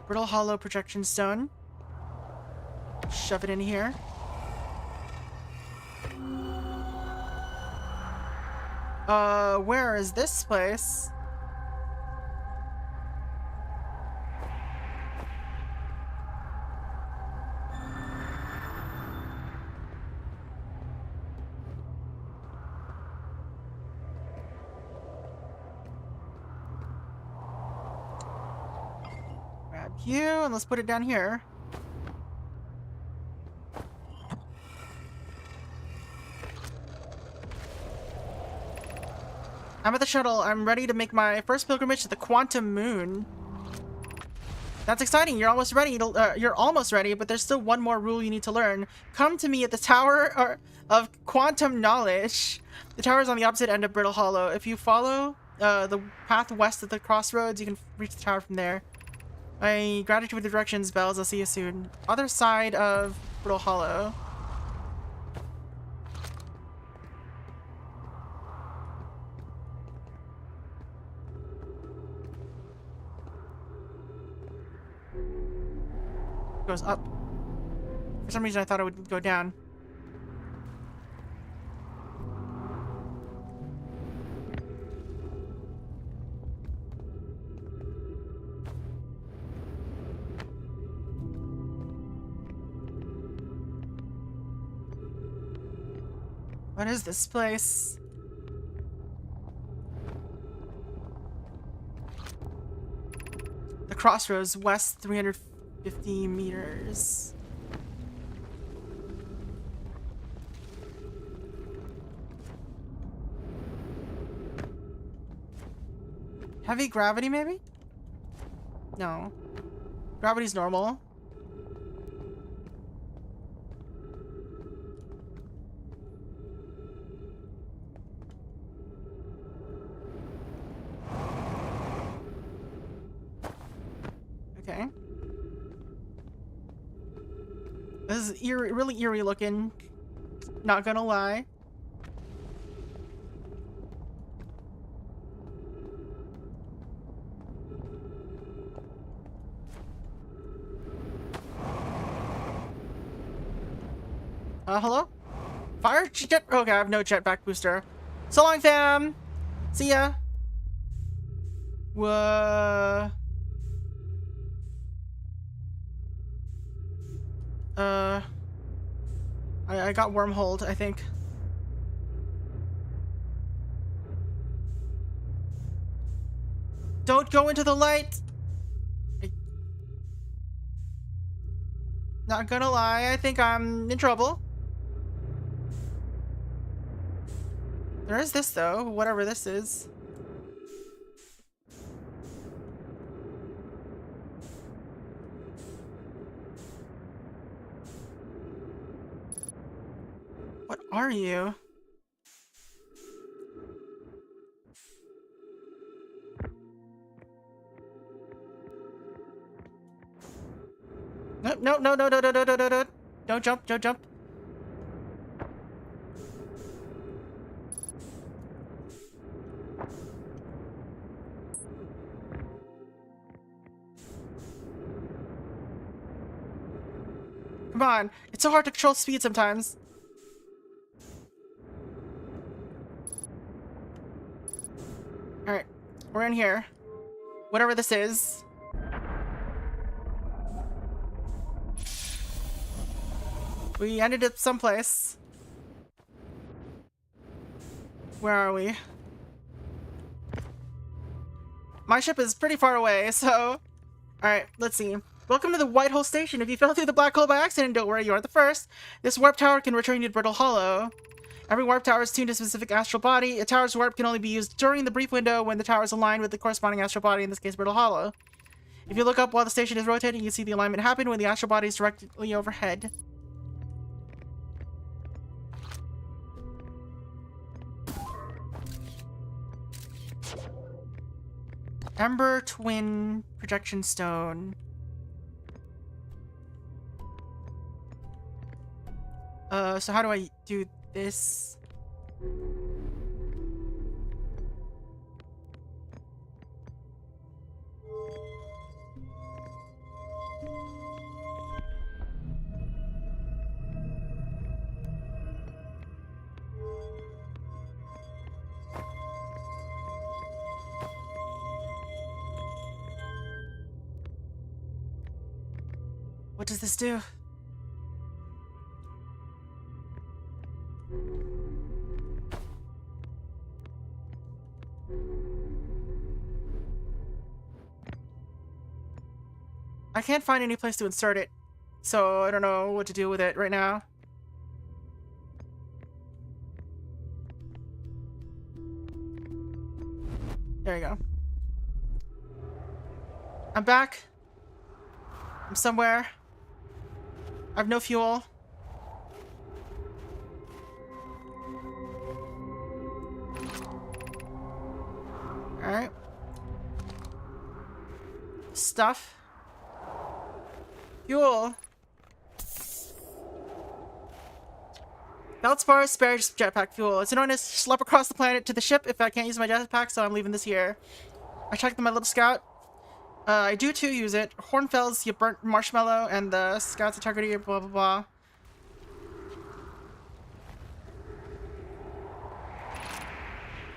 Brittle Hollow projection stone. Shove it in here. Where is this place? You, and let's put it down here. I'm at the shuttle. I'm ready to make my first pilgrimage to the quantum moon. That's exciting. You're almost ready. You're almost ready, but there's still one more rule you need to learn. Come to me at the Tower of Quantum Knowledge. The tower is on the opposite end of Brittle Hollow. If you follow the path west of the crossroads, you can reach the tower from there. My gratitude for the directions, Bells. I'll see you soon. Other side of Brittle Hollow. Goes up. For some reason I thought it would go down. What is this place? crossroads, west 350 meters. Heavy gravity, maybe? No. Gravity's normal. Okay. This is eerie, really eerie looking. Not gonna lie. Hello? Fire jet? Okay, I have no jetpack booster. So long, fam! See ya! Whoa. I got wormholed, I think. Don't go into the light! Not gonna lie, I think I'm in trouble. There is this, though, whatever this is. What are you? No, no, no, no, no, no, no, no, no, no. Don't jump, don't jump. Come on, it's so hard to control speed sometimes. Alright, we're in here. Whatever this is. We ended up someplace. Where are we? My ship is pretty far away, so... Alright, let's see. Welcome to the White Hole Station. If you fell through the black hole by accident, don't worry, you aren't the first. This warp tower can return you to Brittle Hollow. Every warp tower is tuned to a specific astral body. A tower's warp can only be used during the brief window when the tower is aligned with the corresponding astral body, in this case, Brittle Hollow. If you look up while the station is rotating, you can see the alignment happen when the astral body is directly overhead. Ember Twin Projection Stone. So how do I do this? What does this do? I can't find any place to insert it, so I don't know what to do with it right now. There you go. I'm back. I'm somewhere. I have no fuel. Alright. Stuff. Fuel. Feldspar spare jetpack fuel. It's known as schlep across the planet to the ship if I can't use my jetpack, so I'm leaving this here. I checked my little scout. I do too use it. Hornfels, you burnt marshmallow, and the scout's integrity, blah blah blah.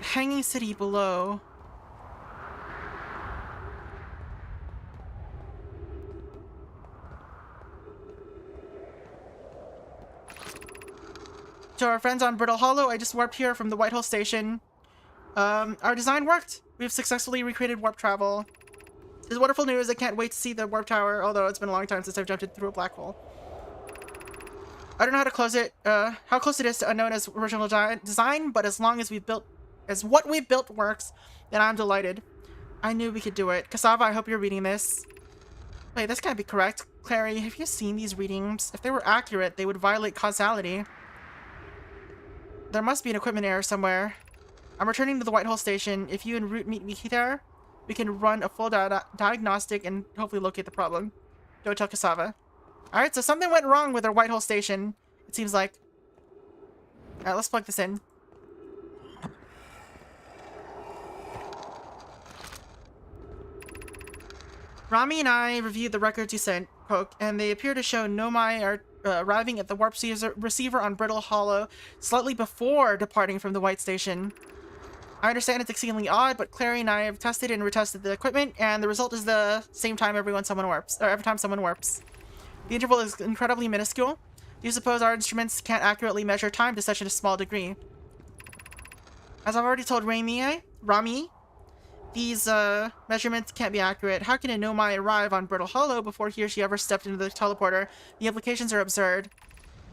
Hanging city below. To our friends on Brittle Hollow, I just warped here from the White Hole Station. Our design worked. We've successfully recreated warp travel. This is wonderful news. I can't wait to see the warp tower, although it's been a long time since I've jumped through a black hole. I don't know how to close it, how close it is to unknown as original design, but as long as what we've built works, then I'm delighted. I knew we could do it. Cassava, I hope you're reading this. Wait, this can't be correct. Clary, have you seen these readings? If they were accurate, they would violate causality. There must be an equipment error somewhere. I'm returning to the Whitehall station. If you and Root meet me there, we can run a full diagnostic and hopefully locate the problem. Don't tell Cassava. Alright, so something went wrong with our Whitehall station, it seems like. Alright, let's plug this in. Rami and I reviewed the records you sent, Poke, and they appear to show Nomai are arriving at the warp receiver on Brittle Hollow slightly before departing from the White Station. I understand it's exceedingly odd, but Clary and I have tested and retested the equipment, and the result is the same time every time someone warps. The interval is incredibly minuscule. Do you suppose our instruments can't accurately measure time to such a small degree? As I've already told Rami, these measurements can't be accurate. How can a Nomai arrive on Brittle Hollow before he or she ever stepped into the teleporter? The implications are absurd.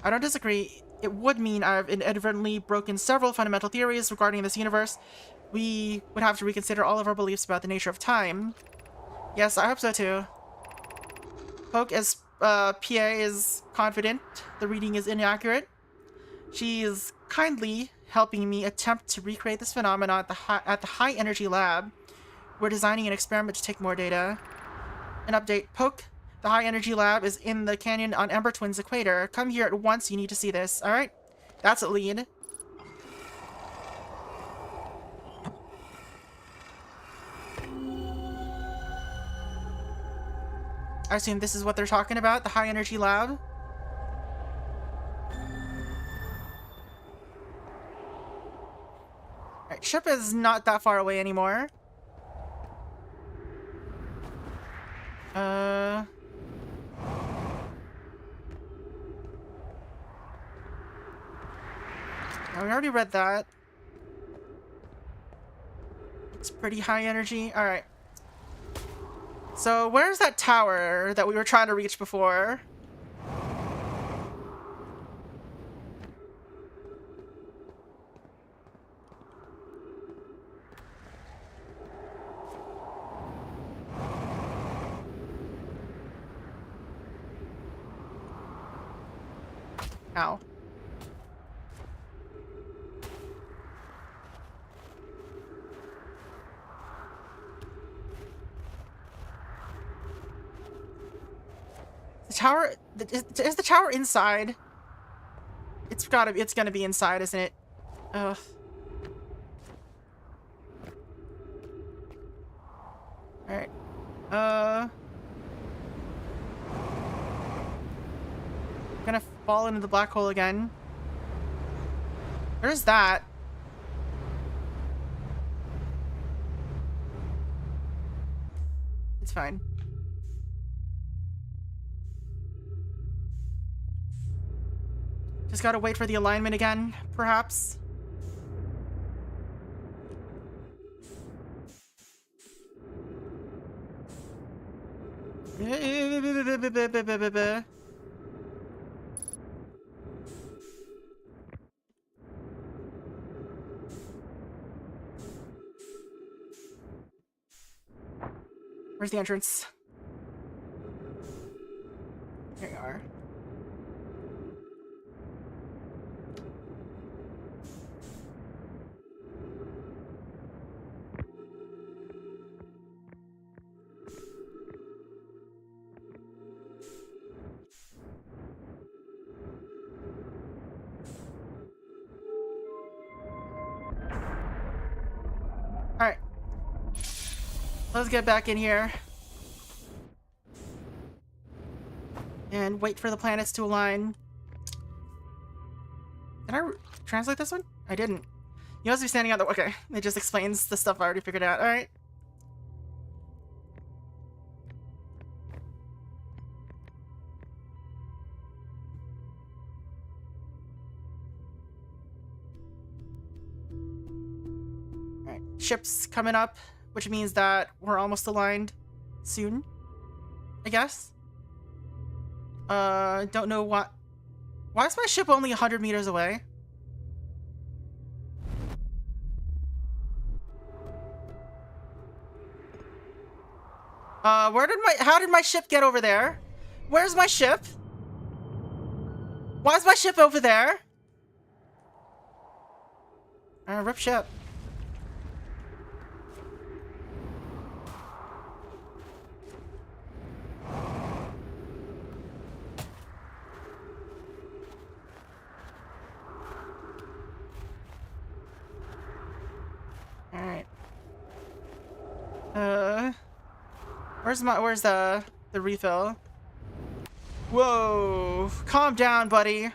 I don't disagree. It would mean I've inadvertently broken several fundamental theories regarding this universe. We would have to reconsider all of our beliefs about the nature of time. Yes, I hope so too. Poke, as PA is confident the reading is inaccurate. She is kindly helping me attempt to recreate this phenomenon at the high energy lab. We're designing an experiment to take more data. An update. Poke, the high energy lab is in the canyon on Ember Twin's equator. Come here at once, you need to see this. Alright? That's a lead. I assume this is what they're talking about, the high energy lab. Alright, ship is not that far away anymore. We already read that. It's pretty high energy. Alright. So, where's that tower that we were trying to reach before? Ow. The tower... Is the tower inside? It's gonna be inside, isn't it? Ugh. Alright. Gonna fall into the black hole again. Where's that? It's fine. Just gotta wait for the alignment again, perhaps. Where's the entrance? Here you are. Alright. Let's get back in here. And wait for the planets to align. Did I translate this one? I didn't. You must be standing on the... Okay. It just explains the stuff I already figured out. Alright. Alright. Ship's coming up, which means that we're almost aligned. soon, I guess. Don't know what. Why is my ship only 100 meters away? How did my ship get over there? Where's my ship? Why is my ship over there? Rip ship. Alright. Where's the refill? Whoa! Calm down, buddy.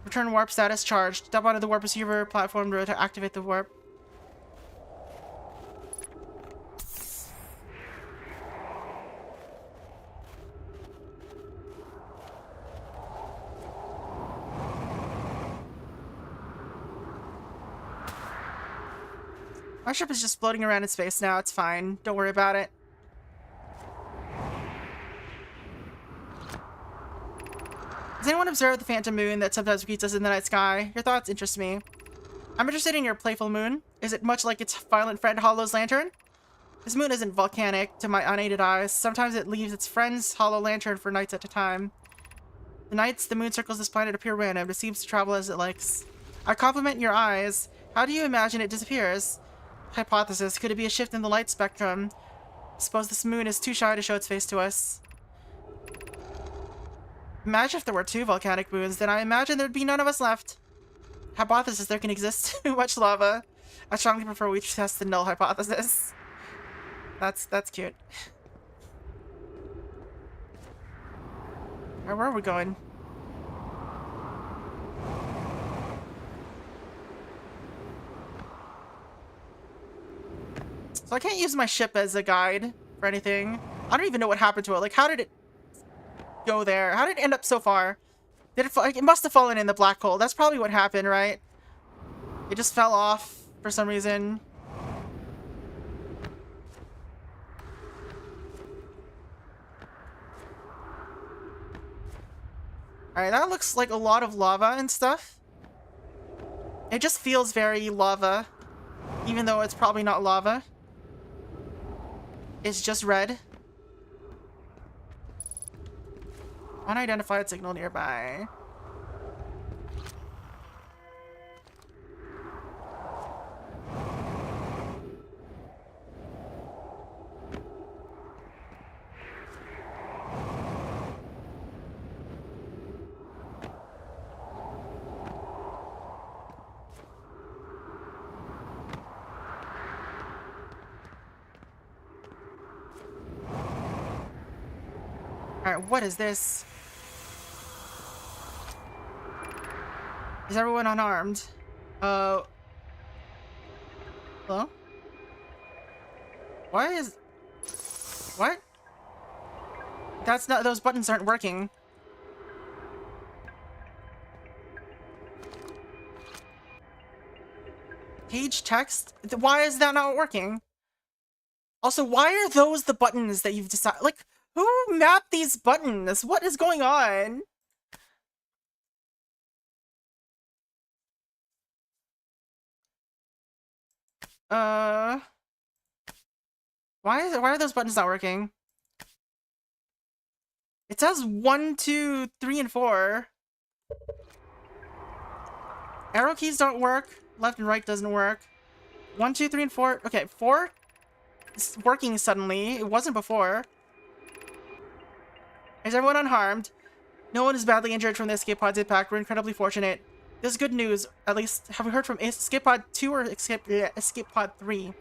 Return warp status charged. Step onto the warp receiver platform to activate the warp. My ship is just floating around in space now. It's fine. Don't worry about it. Has anyone observed the phantom moon that sometimes greets us in the night sky? Your thoughts interest me. I'm interested in your playful moon. Is it much like its violent friend Hollow's lantern? This moon isn't volcanic to my unaided eyes. Sometimes it leaves its friend's hollow lantern for nights at a time. The nights the moon circles this planet appear random. It seems to travel as it likes. I compliment your eyes. How do you imagine it disappears? Hypothesis. Could it be a shift in the light spectrum? Suppose this moon is too shy to show its face to us. Imagine if there were 2 volcanic moons, then I imagine there'd be none of us left. Hypothesis. There can exist too much lava. I strongly prefer we test the null hypothesis. That's cute. Alright, where are we going? So I can't use my ship as a guide for anything. I don't even know what happened to it. Like, how did it go there? How did it end up so far? Did it fall? Like, it must have fallen in the black hole. That's probably what happened, right? It just fell off for some reason. Alright, that looks like a lot of lava and stuff. It just feels very lava, even though it's probably not lava. It's just red. Unidentified signal nearby. Alright, what is this? Is everyone unarmed? Hello? Why is... What? That's not... Those buttons aren't working. Page text? Why is that not working? Also, why are those the buttons that you've decided... Like, who mapped these buttons? What is going on? Why are those buttons not working? It says 1, 2, 3, and 4. Arrow keys don't work. Left and right doesn't work. 1, 2, 3, and 4. Okay, 4 is working suddenly. It wasn't before. Is everyone unharmed? No one is badly injured from the escape pod's impact. We're incredibly fortunate. This is good news. At least, have we heard from escape pod 2 or escape pod 3?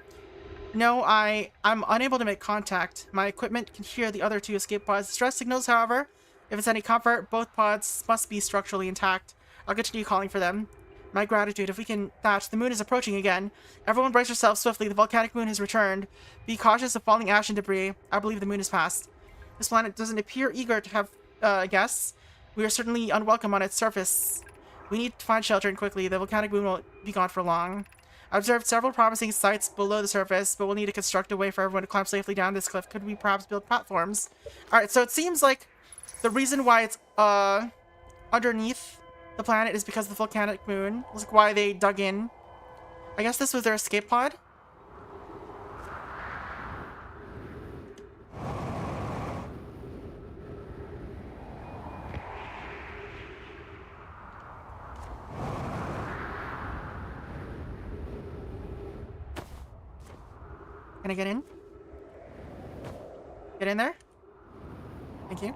No, I'm unable to make contact. My equipment can hear the other 2 escape pods' distress signals, however. If it's any comfort, both pods must be structurally intact. I'll continue calling for them. My gratitude. If we can thatch, the moon is approaching again. Everyone brace yourselves swiftly. The volcanic moon has returned. Be cautious of falling ash and debris. I believe the moon has passed. This planet doesn't appear eager to have guests. We are certainly unwelcome on its surface. We need to find shelter and quickly. The volcanic boom won't be gone for long. I observed several promising sites below the surface, but we'll need to construct a way for everyone to climb safely down this cliff. Could we perhaps build platforms? Alright, so it seems like the reason why it's underneath the planet is because of the volcanic moon. That's like why they dug in. I guess this was their escape pod. Can I get in? Get in there? Thank you.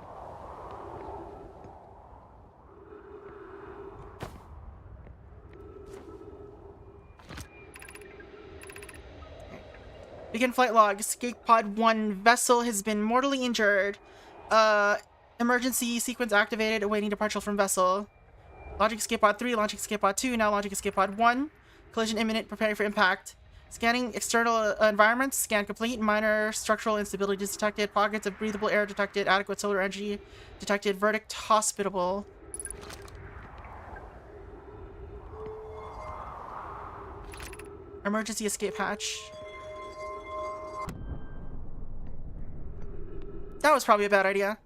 Begin flight log. Escape pod 1 vessel has been mortally injured. Emergency sequence activated. Awaiting departure from vessel. Launching escape pod 3. Launching escape pod 2. Now launching escape pod 1. Collision imminent. Preparing for impact. Scanning external environments. Scan complete. Minor structural instability detected. Pockets of breathable air detected. Adequate solar energy detected. Verdict hospitable. Emergency escape hatch. That was probably a bad idea.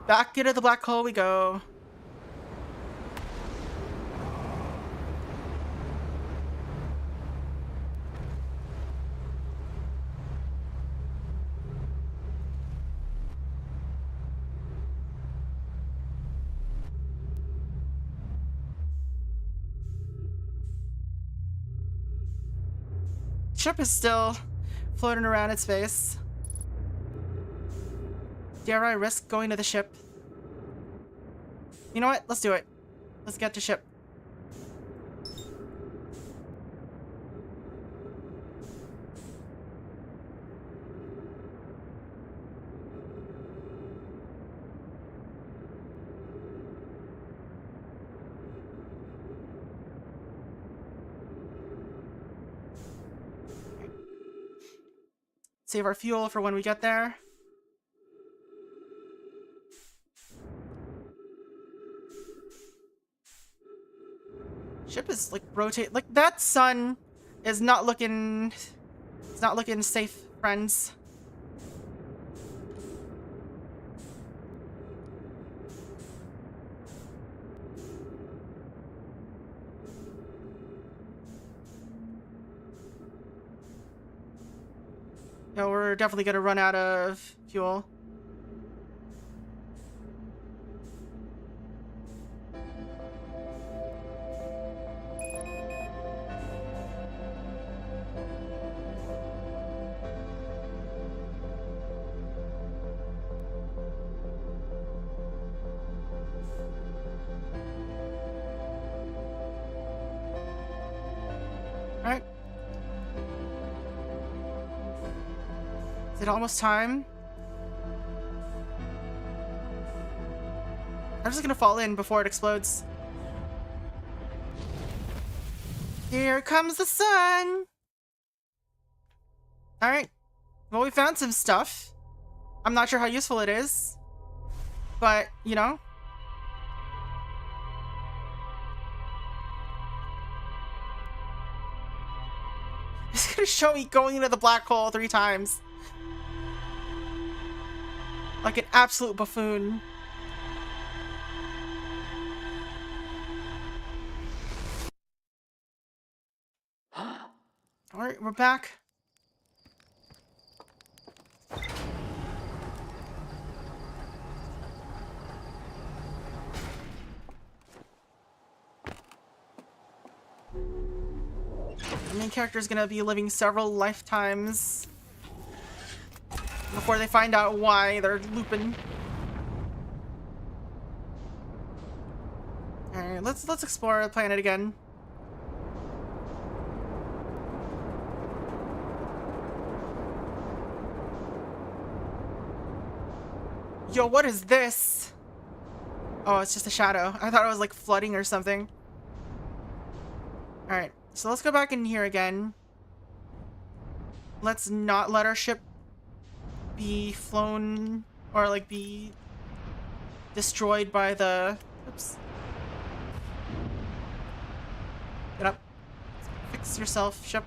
Back into the black hole we go. Ship is still floating around its face. Dare I risk going to the ship? You know what? Let's do it. Let's get to ship. Save our fuel for when we get there. Ship is like rotate. Like that sun is not looking. It's not looking safe, friends. No, we're definitely gonna run out of fuel. Alright. Is it almost time? I'm just gonna fall in before it explodes. Here comes the sun! Alright. Well, we found some stuff. I'm not sure how useful it is. But, you know. It's gonna show me going into the black hole 3 times. Like an absolute buffoon. Alright, we're back. The main character is gonna be living several lifetimes before they find out why they're looping. Alright, let's explore the planet again. Yo, what is this? Oh, it's just a shadow. I thought it was like flooding or something. Alright, so let's go back in here again. let's not let our ship be flown or like be destroyed by the... Oops. Get up. Fix yourself, ship.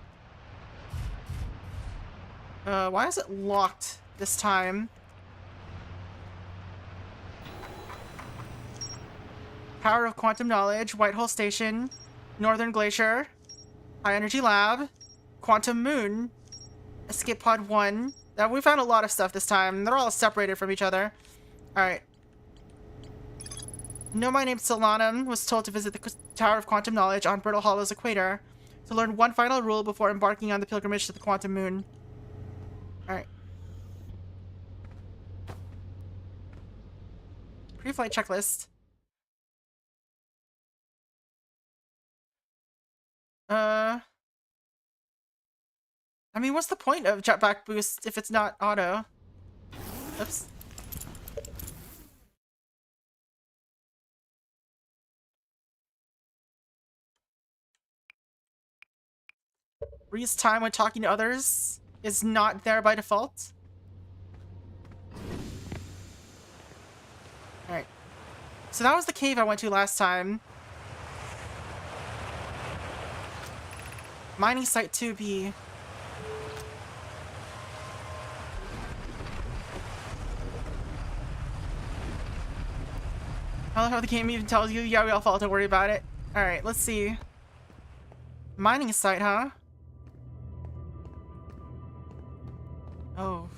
Why is it locked this time? Power of Quantum Knowledge, Whitehole Station, Northern Glacier, High Energy Lab, Quantum Moon, Escape Pod 1. Now, we found a lot of stuff this time. They're all separated from each other. Alright. Nomai named Solanum was told to visit the Tower of Quantum Knowledge on Brittle Hollow's equator to learn one final rule before embarking on the pilgrimage to the Quantum Moon. Alright. Pre-flight checklist. I mean, what's the point of jetpack boost if it's not auto? Oops. Reese time when talking to others is not there by default. Alright. So that was the cave I went to last time. Mining site 2B. I love how the game even tells you, yeah, we all fall, don't worry about it. Alright, let's see. Mining site, huh? Oh.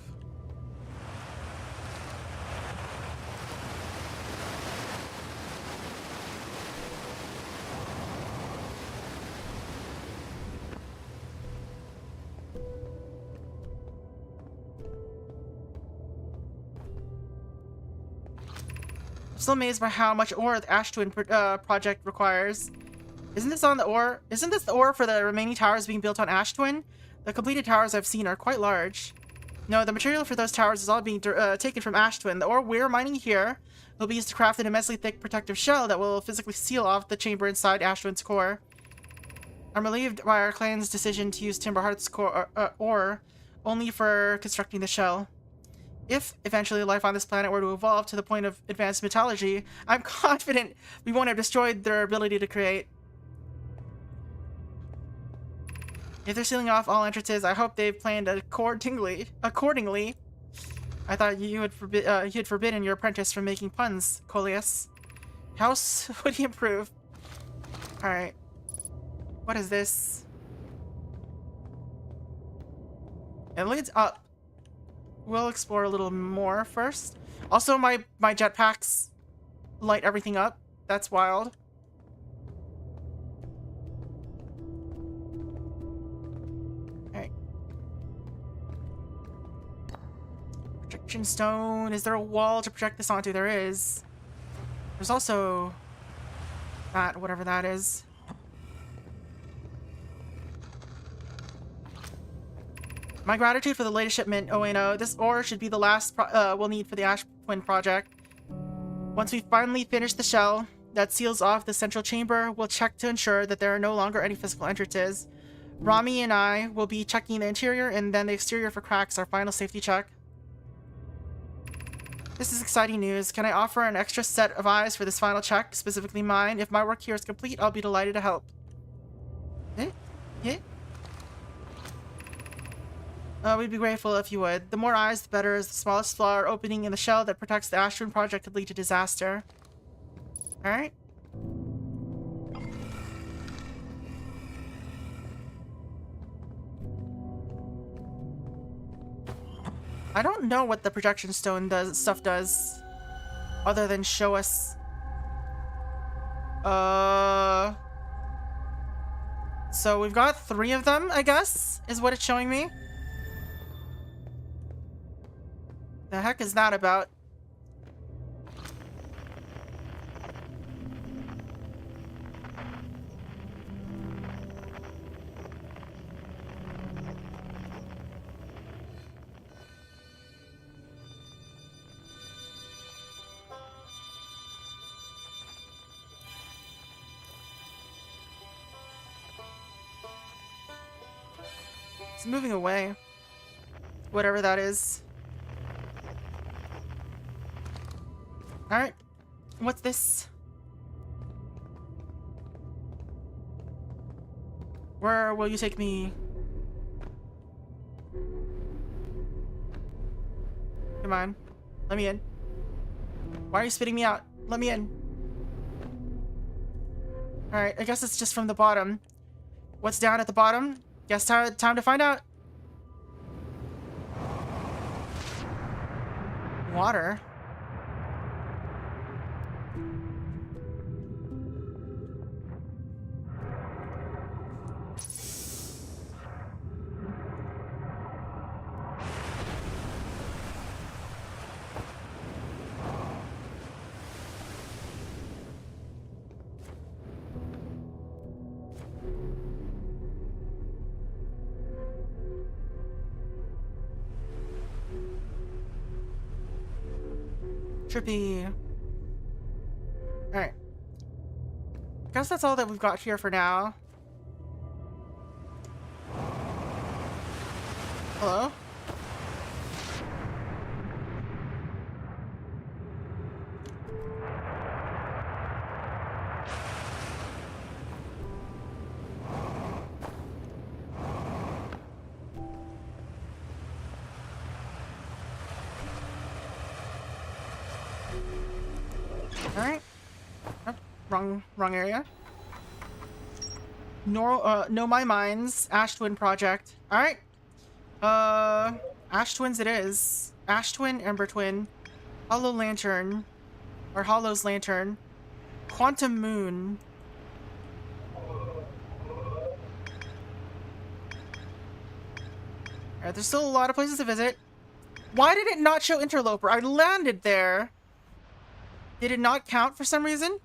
I'm still amazed by how much ore the Ash Twin project requires. Isn't this the ore for the remaining towers being built on Ash Twin? The completed towers I've seen are quite large. No, the material for those towers is all being taken from Ash Twin. The ore we're mining here will be used to craft an immensely thick protective shell that will physically seal off the chamber inside Ash Twin's core. I'm relieved by our clan's decision to use Timberheart's ore only for constructing the shell. If eventually life on this planet were to evolve to the point of advanced metallurgy, I'm confident we won't have destroyed their ability to create. If they're sealing off all entrances, I hope they've planned accordingly. I thought you had forbidden your apprentice from making puns, Coleus. How would he improve? Alright. What is this? It leads up. We'll explore a little more first. Also, my jetpacks light everything up. That's wild. Okay. Projection stone. Is there a wall to project this onto? There is. There's also that, whatever that is. My gratitude for the latest shipment, Oeno. This ore should be the last we'll need for the Ash Twin project. Once we finally finish the shell that seals off the central chamber, we'll check to ensure that there are no longer any physical entrances. Rami and I will be checking the interior and then the exterior for cracks, our final safety check. This is exciting news. Can I offer an extra set of eyes for this final check, specifically mine? If my work here is complete, I'll be delighted to help. We'd be grateful if you would. The more eyes, the better, as the smallest flaw or opening in the shell that protects the Ash Twin project could lead to disaster. Alright. I don't know what the projection stone does, other than show us... So we've got 3 of them, I guess, is what it's showing me. The heck is that about? It's moving away. Whatever that is. Alright. What's this? Where will you take me? Come on. Let me in. Why are you spitting me out? Let me in. Alright, I guess it's just from the bottom. What's down at the bottom? Guess time to find out. Water. Trippy. Alright. Guess that's all that we've got here for now. Hello? Alright. Oh, wrong area. Know My Minds, Ash Twin Project. Alright. Ash Twins it is. Ash Twin, Ember Twin, Hollow Lantern, or Hollow's Lantern, Quantum Moon. Alright, there's still a lot of places to visit. Why did it not show Interloper? I landed there. Did it not count for some reason?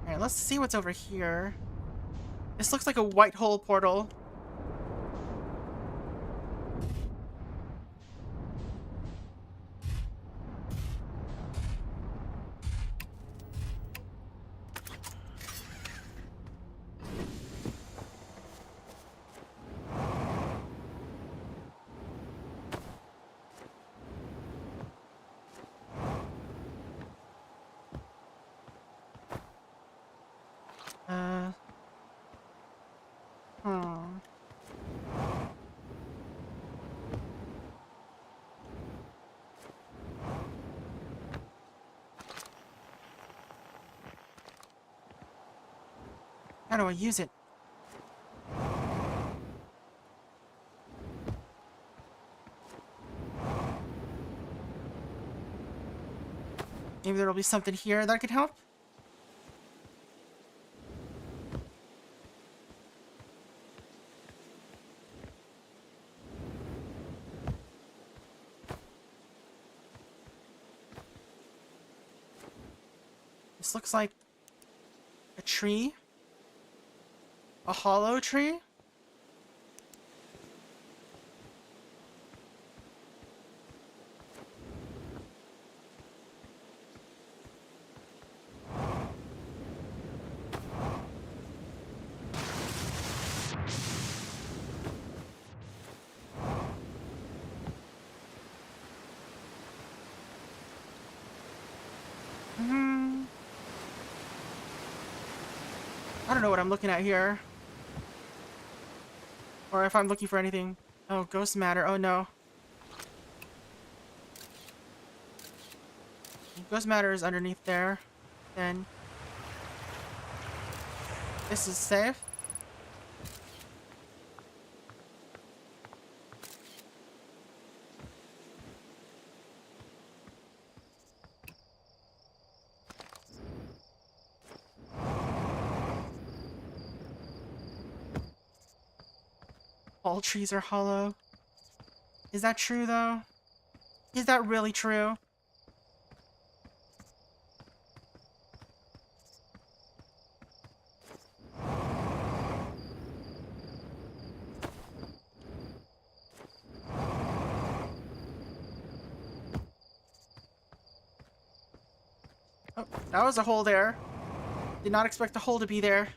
Alright, let's see what's over here. This looks like a white hole portal. How do I use it? Maybe there'll be something here that could help? This looks like a tree. A hollow tree? I don't know what I'm looking at here. Or if I'm looking for anything. Oh, ghost matter. Oh no. Ghost matter is underneath there. Then this is safe. All trees are hollow. Is that true, though? Is that really true? Oh, that was a hole there. Did not expect the hole to be there.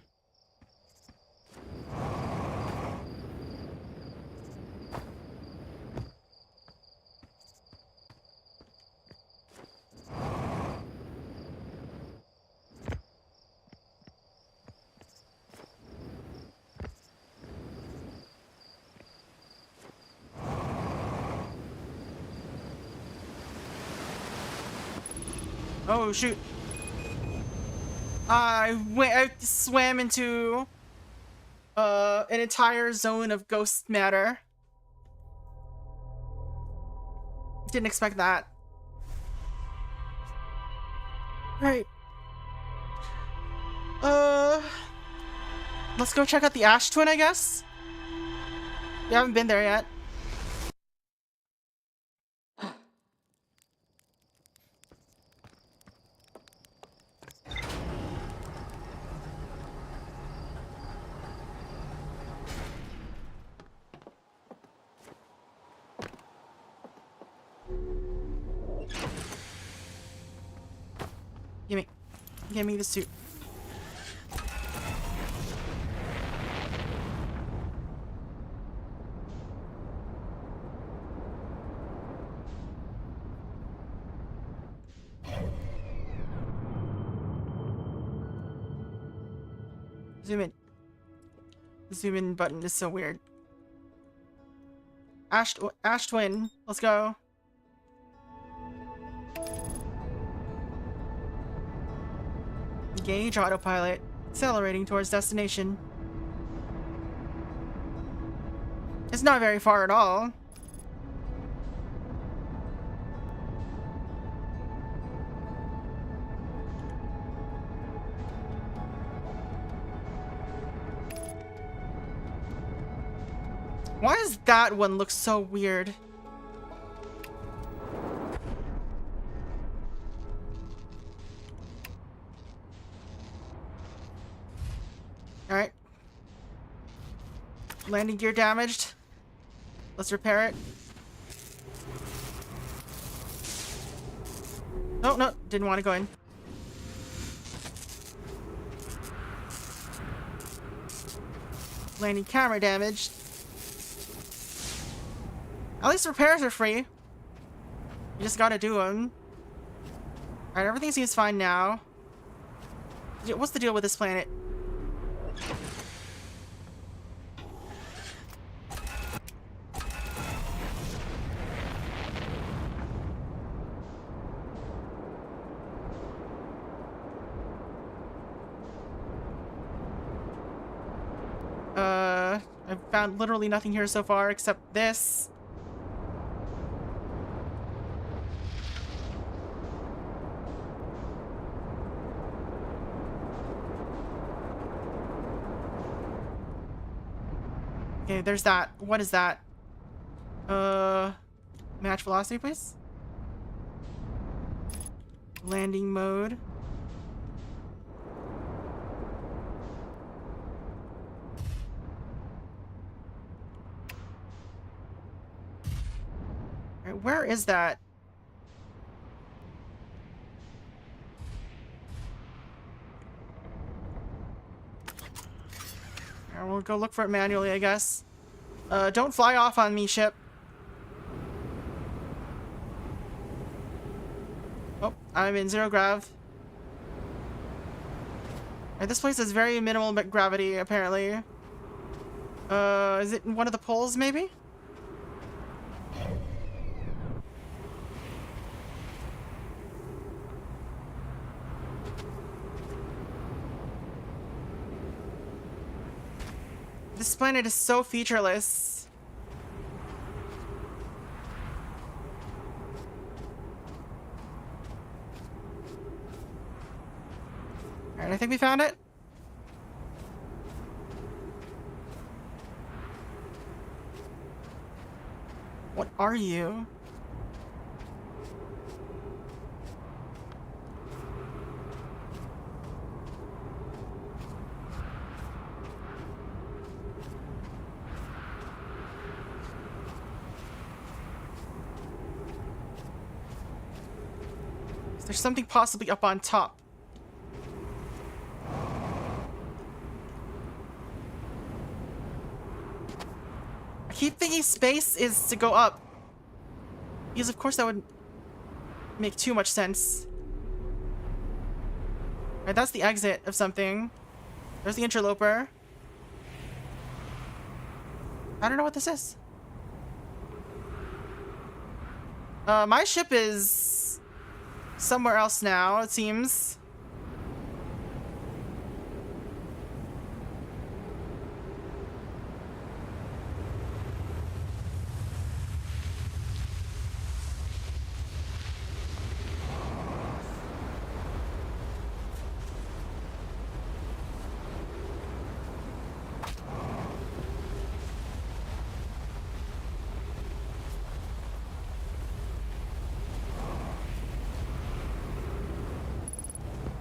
Oh shoot. I swam into an entire zone of ghost matter. Didn't expect that. Right. Let's go check out the Ash Twin, I guess. We haven't been there yet. Give me the suit. Zoom in. The zoom in button is so weird. Ash Twin, let's go. Engage autopilot, accelerating towards destination. It's not very far at all. Why does that one look so weird? Alright. Landing gear damaged. Let's repair it. Oh, no, didn't want to go in. Landing camera damaged. At least repairs are free. You just gotta do them. Alright, everything seems fine now. What's the deal with this planet? I've found literally nothing here so far except this. Okay, there's that. What is that? Match velocity, please. Landing mode. Alright, where is that? Alright, we'll go look for it manually, I guess. Don't fly off on me, ship. Oh, I'm in zero grav. Alright, this place has very minimal gravity, apparently. Is it in one of the poles, maybe? This planet is so featureless. Alright, I think we found it. What are you? There's something possibly up on top. I keep thinking space is to go up. Because of course that would make too much sense. Alright, that's the exit of something. There's the interloper. I don't know what this is. My ship is somewhere else now, it seems.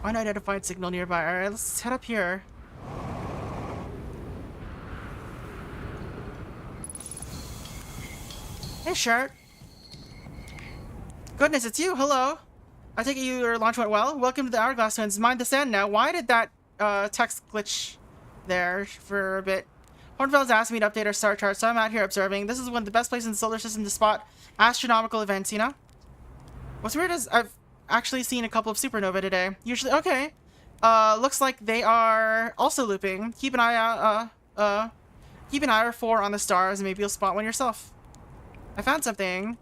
Unidentified signal nearby. Alright, let's head up here. Hey, Shart. Goodness, it's you. Hello. I take it your launch went well. Welcome to the Hourglass Twins. Mind the sand now. Why did that text glitch there for a bit? Hornfield's asked me to update our star chart, so I'm out here observing. This is one of the best places in the solar system to spot astronomical events, you know? What's weird is I've actually seen a couple of supernovae today. Usually, okay. Looks like they are also looping. Keep an eye out, keep an eye or 4 on the stars, and maybe you'll spot one yourself. I found something.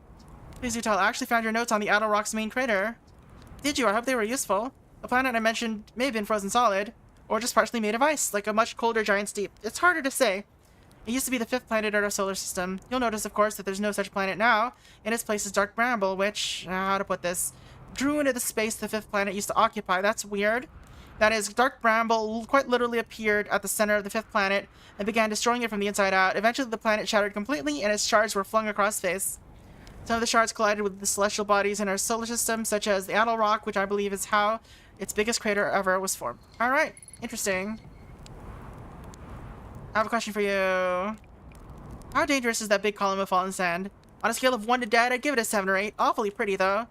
Please do tell. I actually found your notes on the Adel Rock's main crater. Did you? I hope they were useful. The planet I mentioned may have been frozen solid, or just partially made of ice, like a much colder giant steep. It's harder to say. It used to be the 5th planet in our solar system. You'll notice, of course, that there's no such planet now. In its place is dark bramble, which, how to put this, drew into the space the 5th planet used to occupy. That's weird. That is, dark bramble quite literally appeared at the center of the 5th planet and began destroying it from the inside out. Eventually, the planet shattered completely, and its shards were flung across space. Some of the shards collided with the celestial bodies in our solar system, such as the Adel Rock, which I believe is how its biggest crater ever was formed. Alright, interesting. I have a question for you. How dangerous is that big column of fallen sand? On a scale of 1 to dead, I'd give it a 7 or 8. Awfully pretty, though.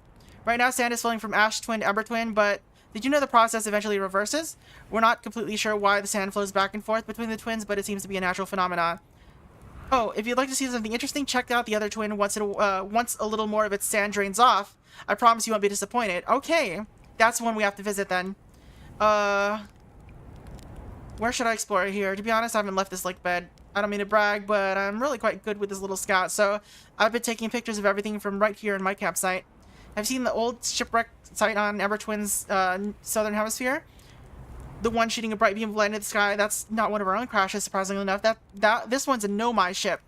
Right now, sand is flowing from ash twin to ember twin, but did you know the process eventually reverses? We're not completely sure why the sand flows back and forth between the twins, but it seems to be a natural phenomenon. Oh, if you'd like to see something interesting, check out the other twin once a little more of its sand drains off. I promise you won't be disappointed. Okay, that's one we have to visit then. Where should I explore here? To be honest, I haven't left this lake bed. I don't mean to brag, but I'm really quite good with this little scout, so I've been taking pictures of everything from right here in my campsite. Have you seen the old shipwreck site on Ember Twin's southern hemisphere? The one shooting a bright beam of light into the sky. That's not one of our own crashes, surprisingly enough. This one's a Nomai ship.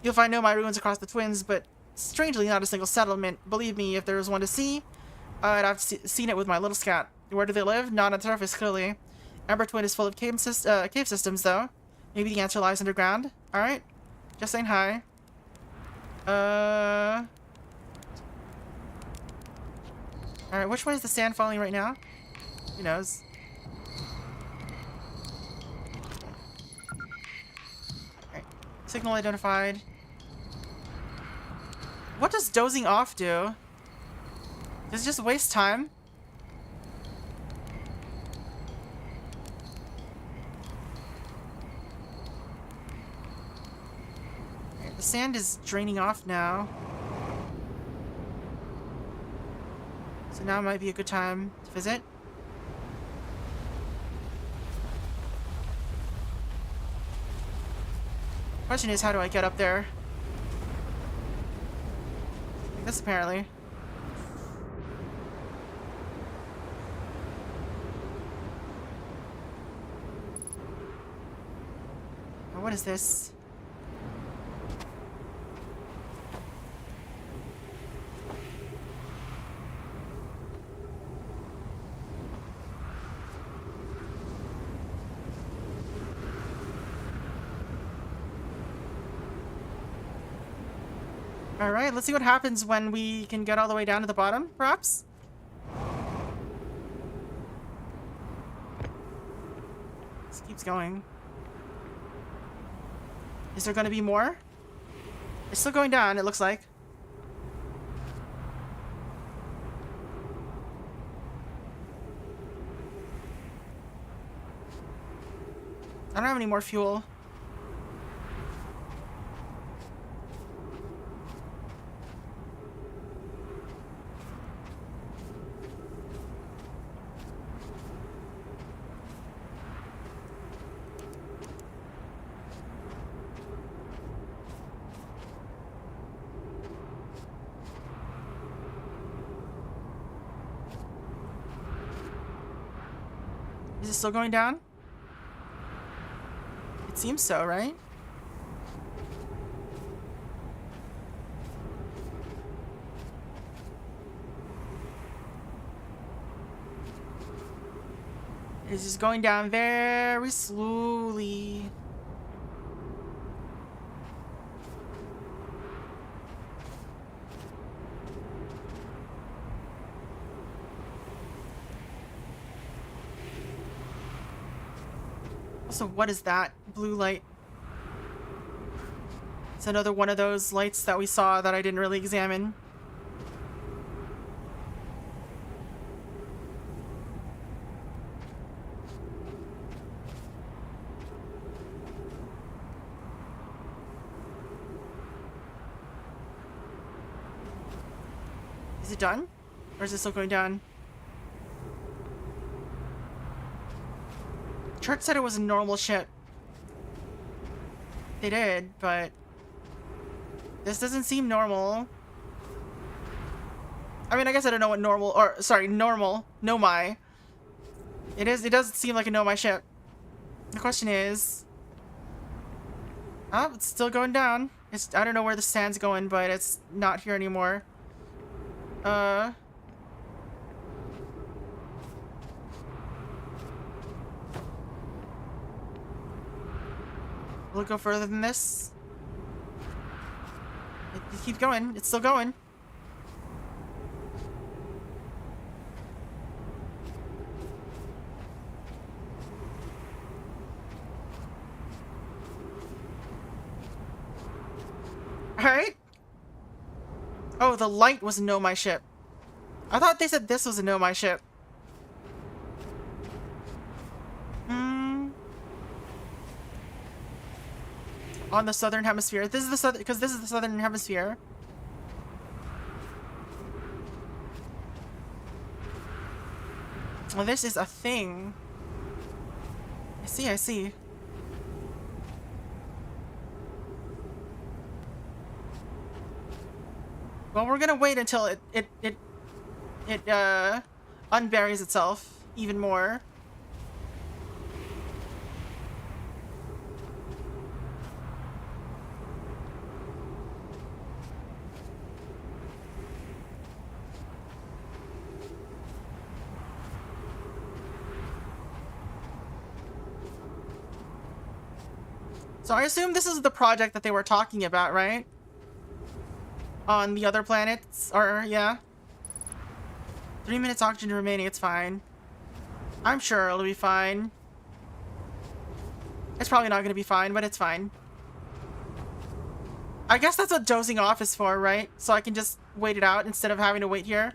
You'll find Nomai ruins across the twins, but strangely not a single settlement. Believe me, if there was one to see, I'd have seen it with my little scout. Where do they live? Not on the surface, clearly. Ember Twin is full of cave systems, though. Maybe the answer lies underground. Alright. Just saying hi. Alright, which way is the sand falling right now? Who knows? Alright. Signal identified. What does dozing off do? Does it just waste time? Alright, the sand is draining off now. So now might be a good time to visit. Question is, how do I get up there? Like this, apparently. Oh, what is this? Alright, let's see what happens when we can get all the way down to the bottom, perhaps? This keeps going. Is there gonna be more? It's still going down, it looks like. I don't have any more fuel. Is it still going down? It seems so, right? It's just going down very slowly. Also, what is that blue light? It's another one of those lights that we saw that I didn't really examine. Is it done? Or is it still going down? Church said it was a normal ship. They did, but this doesn't seem normal. I mean, I guess I don't know what normal, or sorry, normal, Nomai. It does seem like a Nomai ship. The question is, oh, it's still going down. I don't know where the sand's going, but it's not here anymore. Will it go further than this? It keeps going. It's still going. Alright. Oh, the light was a Nomai ship. I thought they said this was a Nomai ship. On the southern hemisphere. This is the southern, because this is the southern hemisphere. Well, this is a thing. I see, I see. Well, we're gonna wait until it unburies itself even more. So I assume this is the project that they were talking about, right? On the other planets, or yeah. 3 minutes oxygen remaining, it's fine. I'm sure it'll be fine. It's probably not gonna be fine, but it's fine. I guess that's what dozing off is for, right? So I can just wait it out instead of having to wait here.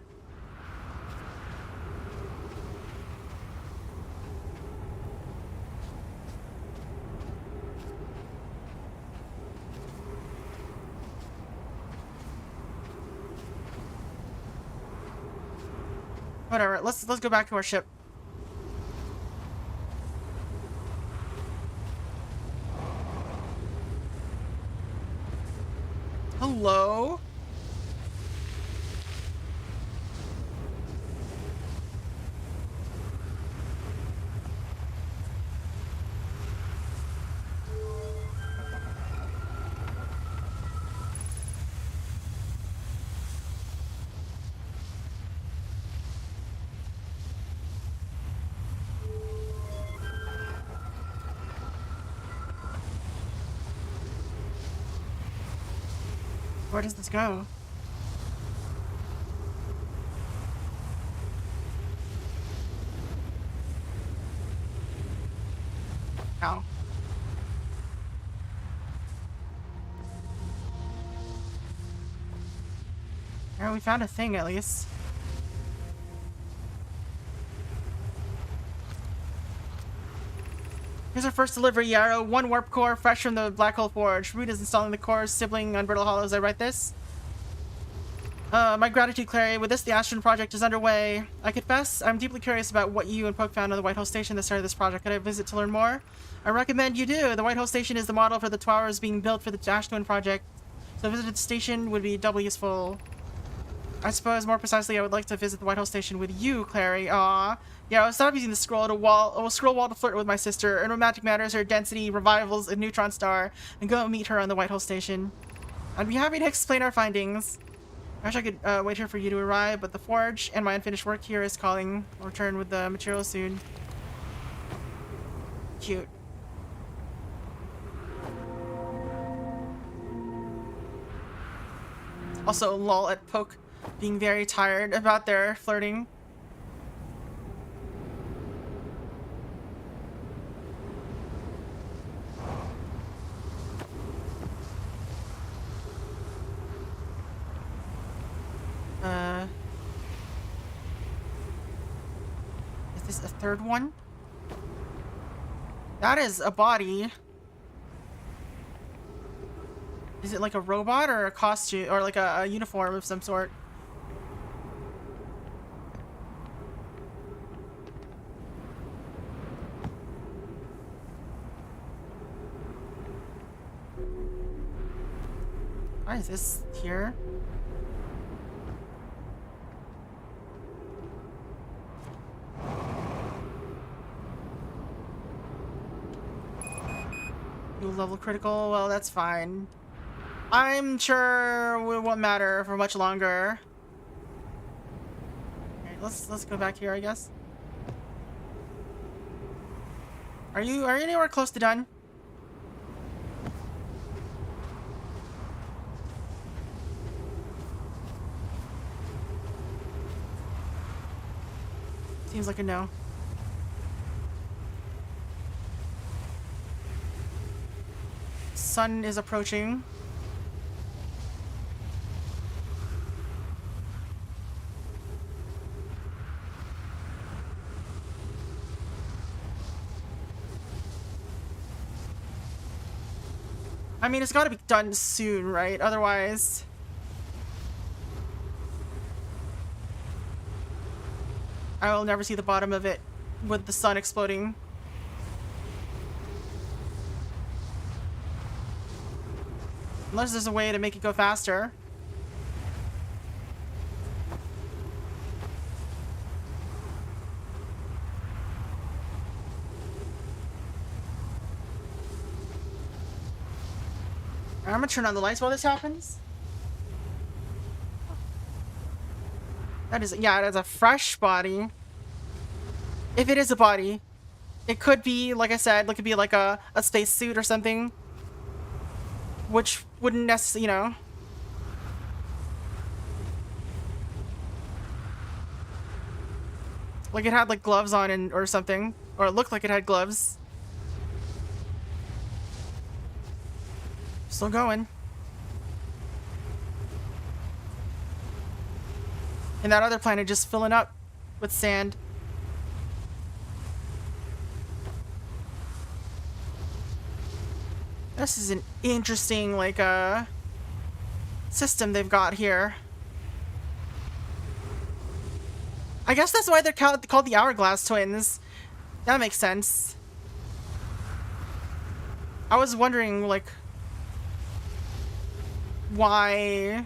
Whatever, let's go back to our ship. Hello? Where does this go? Ow. Alright, we found a thing at least. Here's our first delivery, Yarrow. 1 warp core, fresh from the Black Hole Forge. Root is installing the core, sibling on Brittle Hollow as I write this. My gratitude, Clary. With this, the Astron project is underway. I confess, I'm deeply curious about what you and Poke found on the White Hole Station at the start of this project. Could I visit to learn more? I recommend you do. The White Hole Station is the model for the towers being built for the Ash Twin project, so a visit to the station would be doubly useful. I suppose, more precisely, I would like to visit the White Hole Station with you, Clary. Aww. Yeah, I'll stop using the scroll wall to flirt with my sister. In romantic matters, her density revivals a neutron star, and go meet her on the White Hole Station. I'd be happy to explain our findings. I wish I could wait here for you to arrive, but the forge and my unfinished work here is calling. I'll return with the material soon. Cute. Also, lol at Poke being very tired about their flirting. Is this a third one? That is a body. Is it like a robot or a costume or like a uniform of some sort? Why is this here? New level critical, well that's fine. I'm sure it won't matter for much longer. Alright, let's go back here, I guess. Are you anywhere close to done? Seems like a no. Sun is approaching. I mean, it's gotta be done soon, right? Otherwise... I will never see the bottom of it with the sun exploding. Unless there's a way to make it go faster. I'm gonna turn on the lights while this happens. That is, yeah, it is a fresh body. If it is a body, it could be, like I said, it could be like a space suit or something. Which wouldn't necessarily, you know. Like it had like gloves on and or something. Or it looked like it had gloves. Still going. And that other planet just filling up with sand. This is an interesting, like, system they've got here. I guess that's why they're called the Hourglass Twins. That makes sense. I was wondering, like, why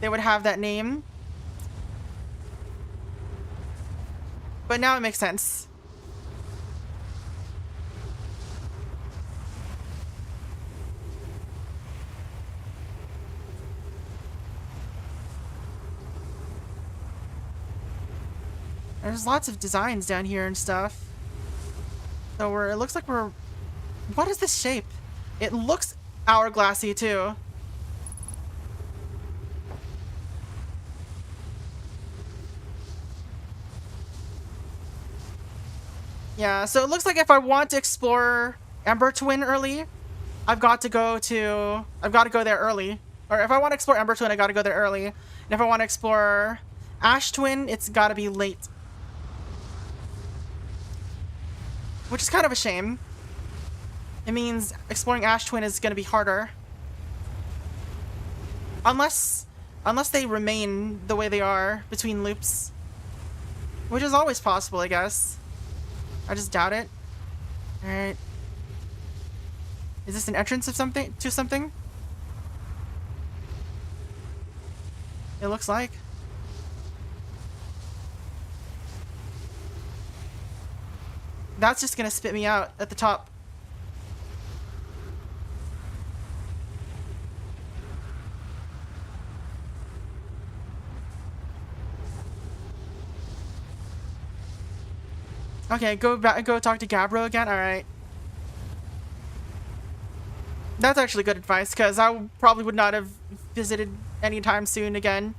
they would have that name. But now it makes sense. There's lots of designs down here and stuff. So it looks like we're... What is this shape? It looks hourglassy too. Yeah, so it looks like if I want to explore Ember Twin early, I've got to go there early. Or if I want to explore Ember Twin, I gotta go there early. And if I want to explore Ash Twin, it's gotta be late. Which is kind of a shame. It means exploring Ash Twin is gonna be harder. Unless they remain the way they are between loops. Which is always possible, I guess. I just doubt it. Alright. Is this an entrance of something to something? It looks like. That's just gonna spit me out at the top. Okay, go talk to Gabbro again. All right. That's actually good advice, because I probably would not have visited anytime soon again.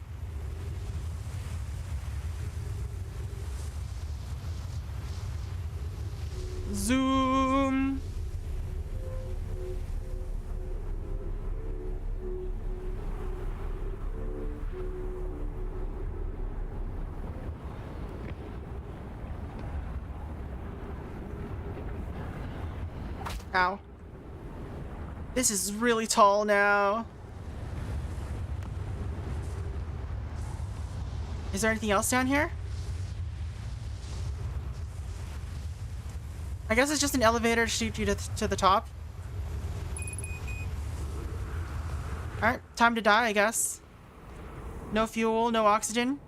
Zoom. Ow. This is really tall now. Is there anything else down here? I guess it's just an elevator to shoot you to the top. Alright, time to die, I guess. No fuel, no oxygen.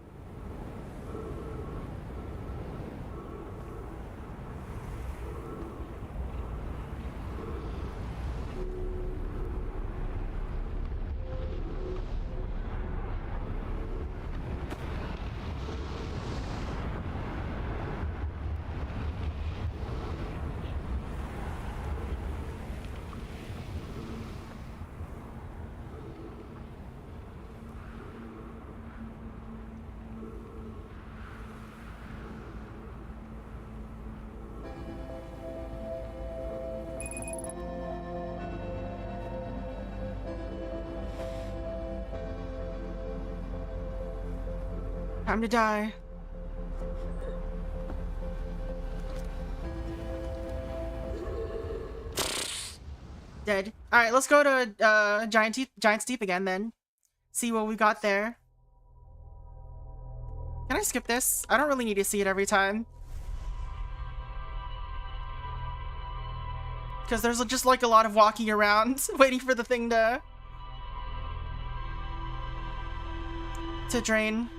Time to die. Dead. Alright, let's go to Giant Steep again then. See what we got there. Can I skip this? I don't really need to see it every time. Because there's just like a lot of walking around, waiting for the thing to drain.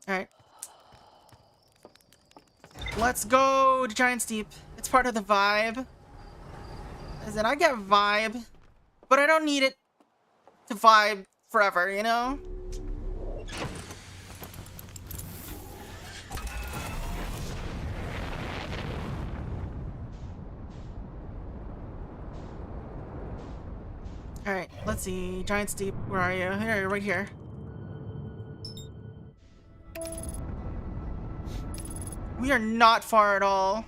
Alright. Let's go to Giant Steep. It's part of the vibe. As in, I get vibe, but I don't need it to vibe forever, you know? Alright, let's see. Giant Steep, where are you? Here, you're right here. We are not far at all.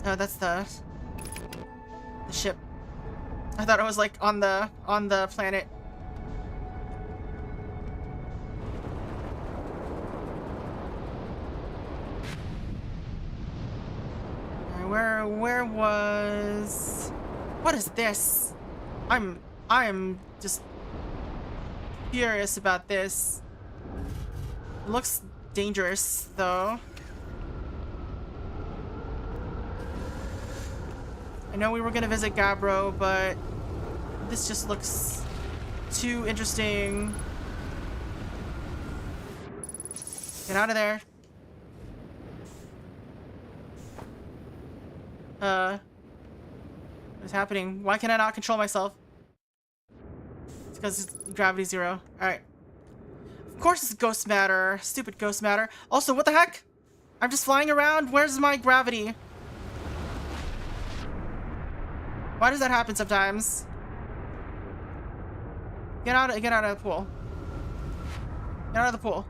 Oh, that's the ship. I thought it was like on the planet. Where was... What is this? I'm just furious about this. It looks dangerous though. I know we were gonna visit Gabbro, but this just looks too interesting. Get out of there. What's happening? Why can I not control myself? It's because it's gravity 0. Alright. Of course it's ghost matter. Stupid ghost matter. Also, what the heck? I'm just flying around. Where's my gravity? Why does that happen sometimes? Get out of the pool. Get out of the pool.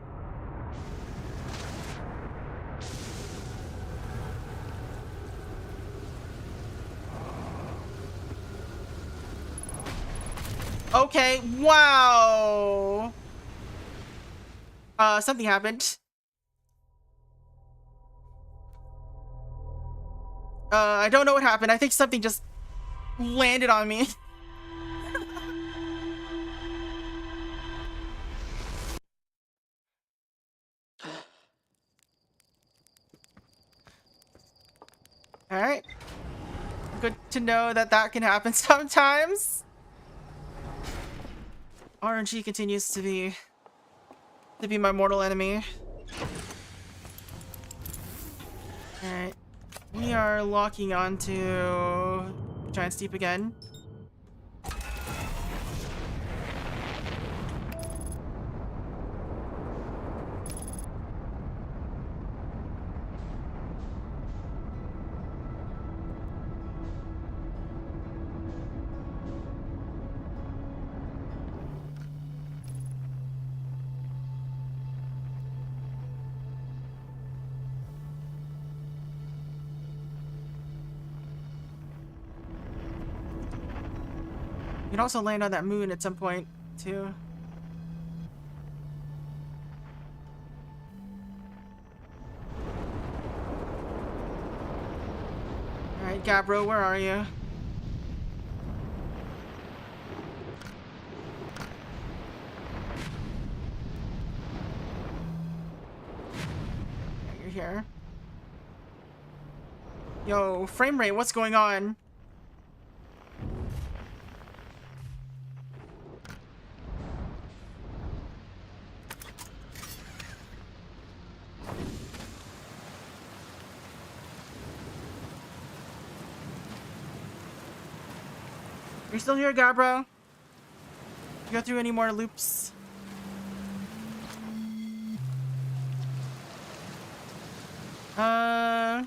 Okay, wow. Something happened. I don't know what happened. I think something just landed on me. Alright. Good to know that that can happen sometimes. RNG continues to be my mortal enemy. Alright. We are locking onto Giant Steep again. You can also land on that moon at some point, too. Alright, Gabbro, where are you? Yeah, you're here. Yo, frame rate, what's going on? You still here, Gabbro? You go through any more loops? Alright,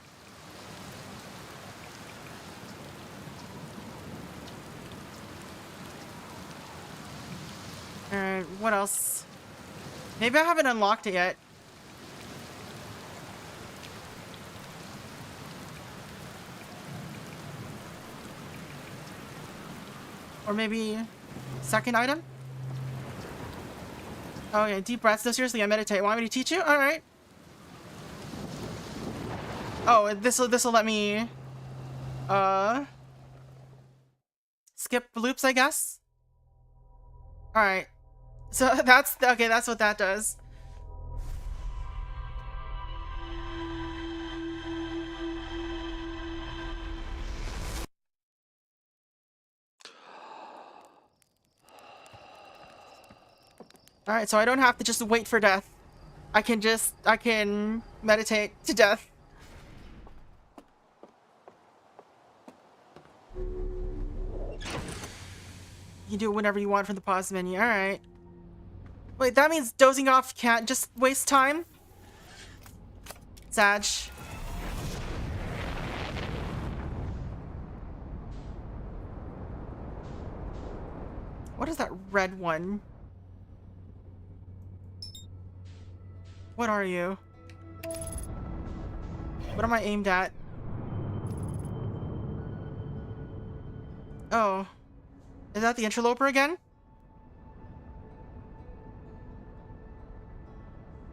what else? Maybe I haven't unlocked it yet. Or maybe second item? Oh yeah, deep breaths. No, seriously, I meditate. Want me to teach you? Alright. Oh, this'll let me skip loops, I guess. Alright. So that's okay, that's what that does. Alright, so I don't have to just wait for death. I can meditate to death. You can do it whenever you want from the pause menu. Alright. Wait, that means dozing off can't just waste time? Sag. What is that red one? What are you? What am I aimed at? Oh. Is that the interloper again?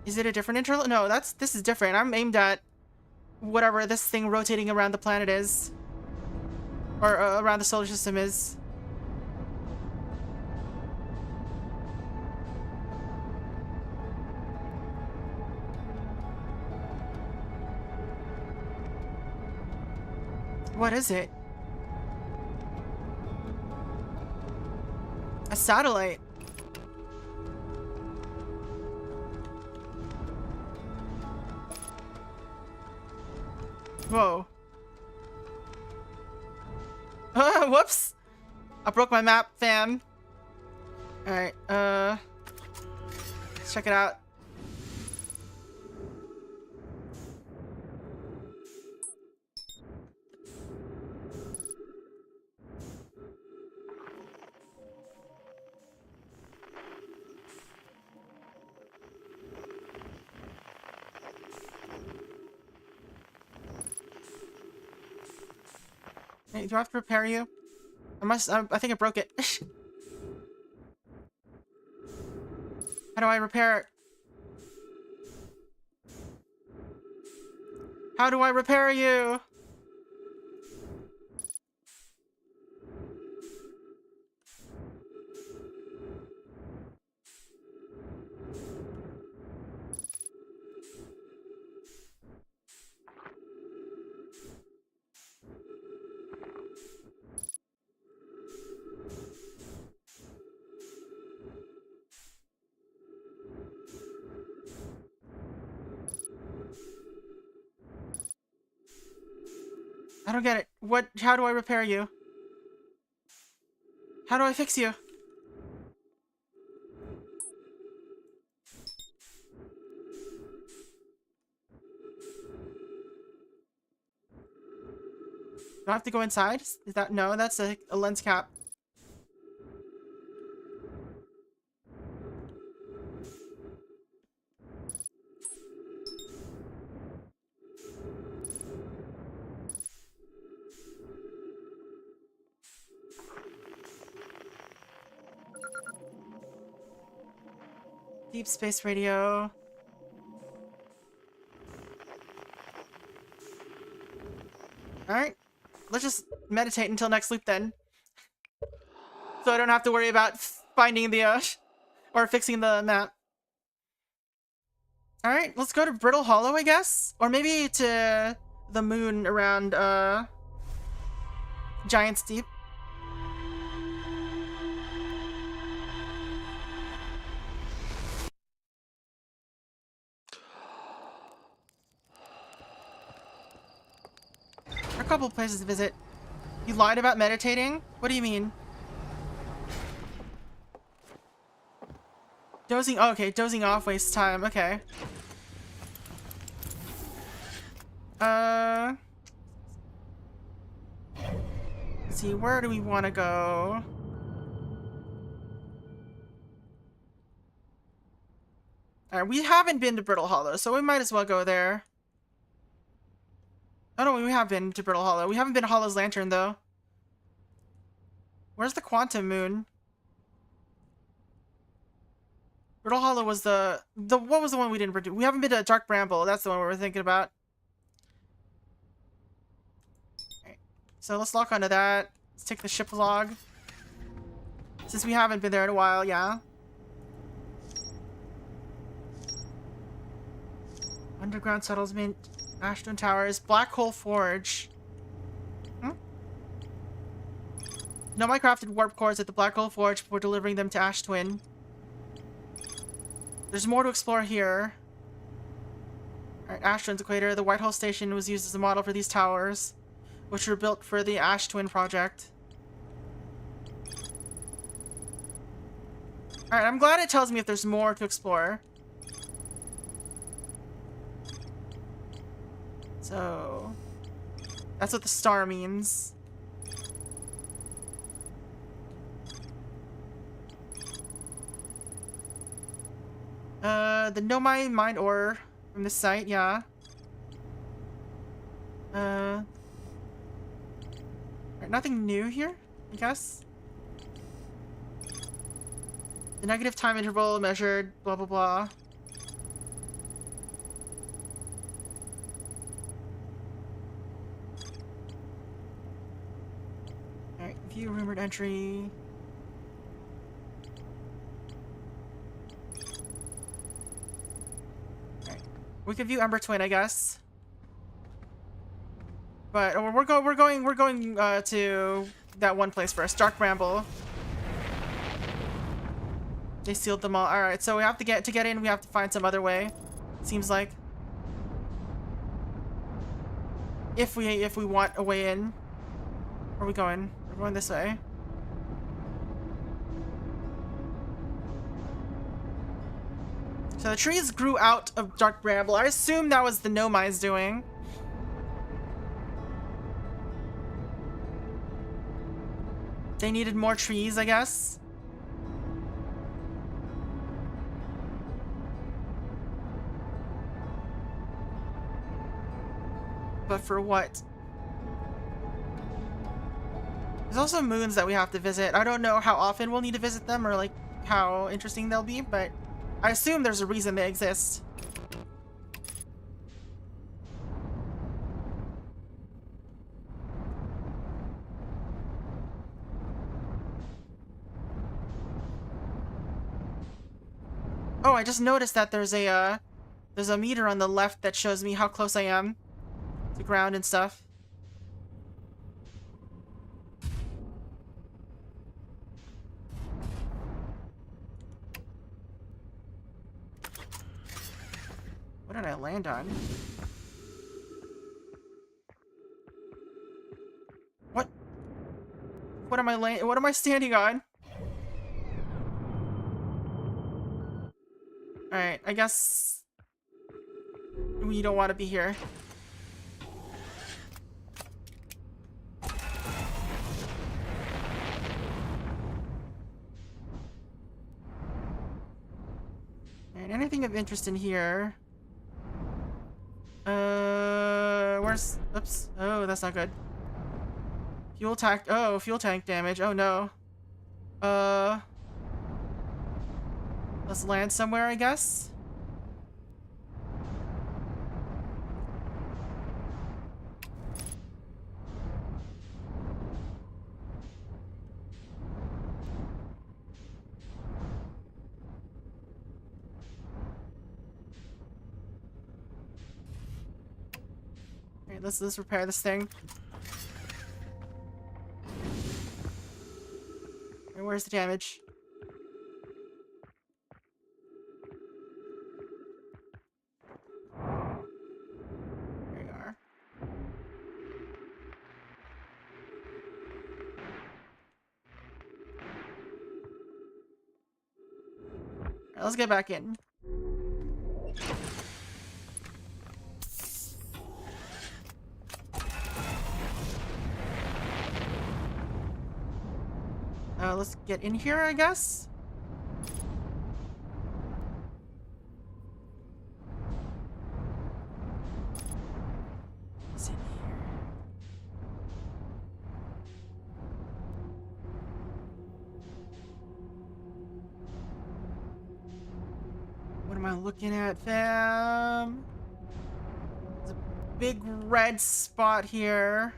Is it a different interloper? No, this is different. I'm aimed at whatever this thing rotating around the planet is. Or around the solar system is. What is it? A satellite. Whoa. Whoops! I broke my map, fam. Alright, let's check it out. Hey, do I have to repair you? I think I broke it. How do I repair it? How do I repair you? I don't get it. How do I repair you? How do I fix you? Do I have to go inside? Is that, no, that's a lens cap. Deep space radio. Alright. Let's just meditate until next loop then. So I don't have to worry about finding the, or fixing the map. Alright, let's go to Brittle Hollow, I guess? Or maybe to the moon around, Giant's Deep. A couple places to visit. You lied about meditating? What do you mean? Dozing, oh, okay, dozing off wastes time, okay. Let's see, where do we want to go? Alright, we haven't been to Brittle Hollow, so we might as well go there. Oh no, we have been to Brittle Hollow. We haven't been to Hollow's Lantern, though. Where's the Quantum Moon? Brittle Hollow was what was the one we didn't do? We haven't been to Dark Bramble. That's the one we were thinking about. Right. So let's lock onto that. Let's take the ship log. Since we haven't been there in a while, yeah. Underground Settlement, Ashton Towers, Black Hole Forge. Nomai crafted warp cores at the Black Hole Forge before delivering them to Ash Twin. There's more to explore here. Alright, Ash Twin's equator. The White Hole Station was used as a model for these towers, which were built for the Ash Twin project. Alright, I'm glad it tells me if there's more to explore. So, that's what the star means. The Nomai Mine Ore from this site, yeah. Right, nothing new here, I guess. The negative time interval measured, blah blah blah. Alright, view rumored entry. Alright. We could view Ember Twin, I guess. But we're going to that one place first, Dark Bramble. They sealed them all. All right, so we have to get in. We have to find some other way. Seems like. If we want a way in. Where are we going? We're going this way. So the trees grew out of Dark Bramble. I assume that was the Nomai's doing. They needed more trees, I guess. But for what? There's also moons that we have to visit. I don't know how often we'll need to visit them or like how interesting they'll be, but I assume there's a reason they exist. Oh, I just noticed that there's a meter on the left that shows me how close I am to ground and stuff. What did I land on? What? What am I standing on? Alright, I guess we don't want to be here. Alright, anything of interest in here? Where's... Oops. Oh, that's not good. Fuel tank... Oh, fuel tank damage. Oh, no. Let's land somewhere, I guess? Alright, let's repair this thing. Alright, where's the damage? There you are. Alright, let's get back in. Let's get in here, I guess? What's in here? What am I looking at, fam? There's a big red spot here.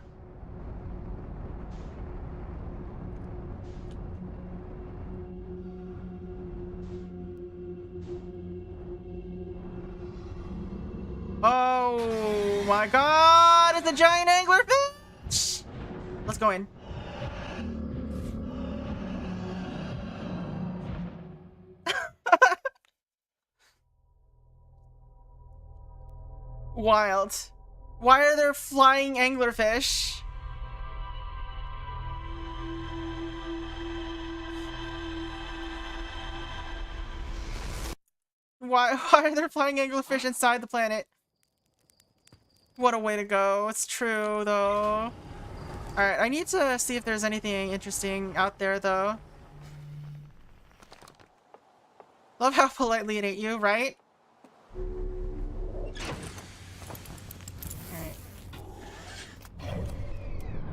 Oh my god, it's a giant anglerfish! Let's go in. Wild. Why are there flying anglerfish? Why are there flying anglerfish inside the planet? What a way to go. It's true, though. Alright, I need to see if there's anything interesting out there, though. Love how politely it ate you, right?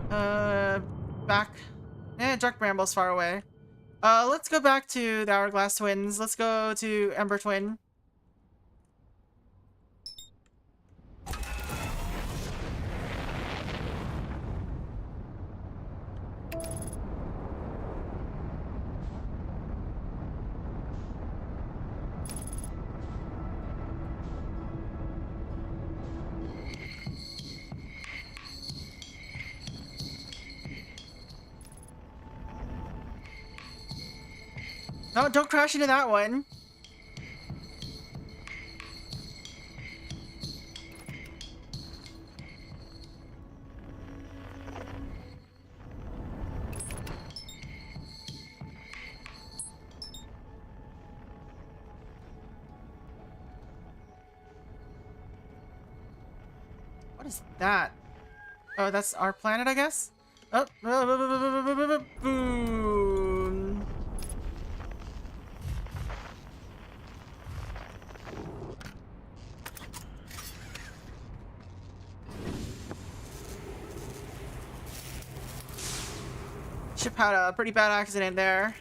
Alright. Back. Dark Bramble's far away. Let's go back to the Hourglass Twins. Let's go to Ember Twin. No, don't crash into that one. What is that? Oh, that's our planet, I guess? Oh, boom. Ship had a pretty bad accident there.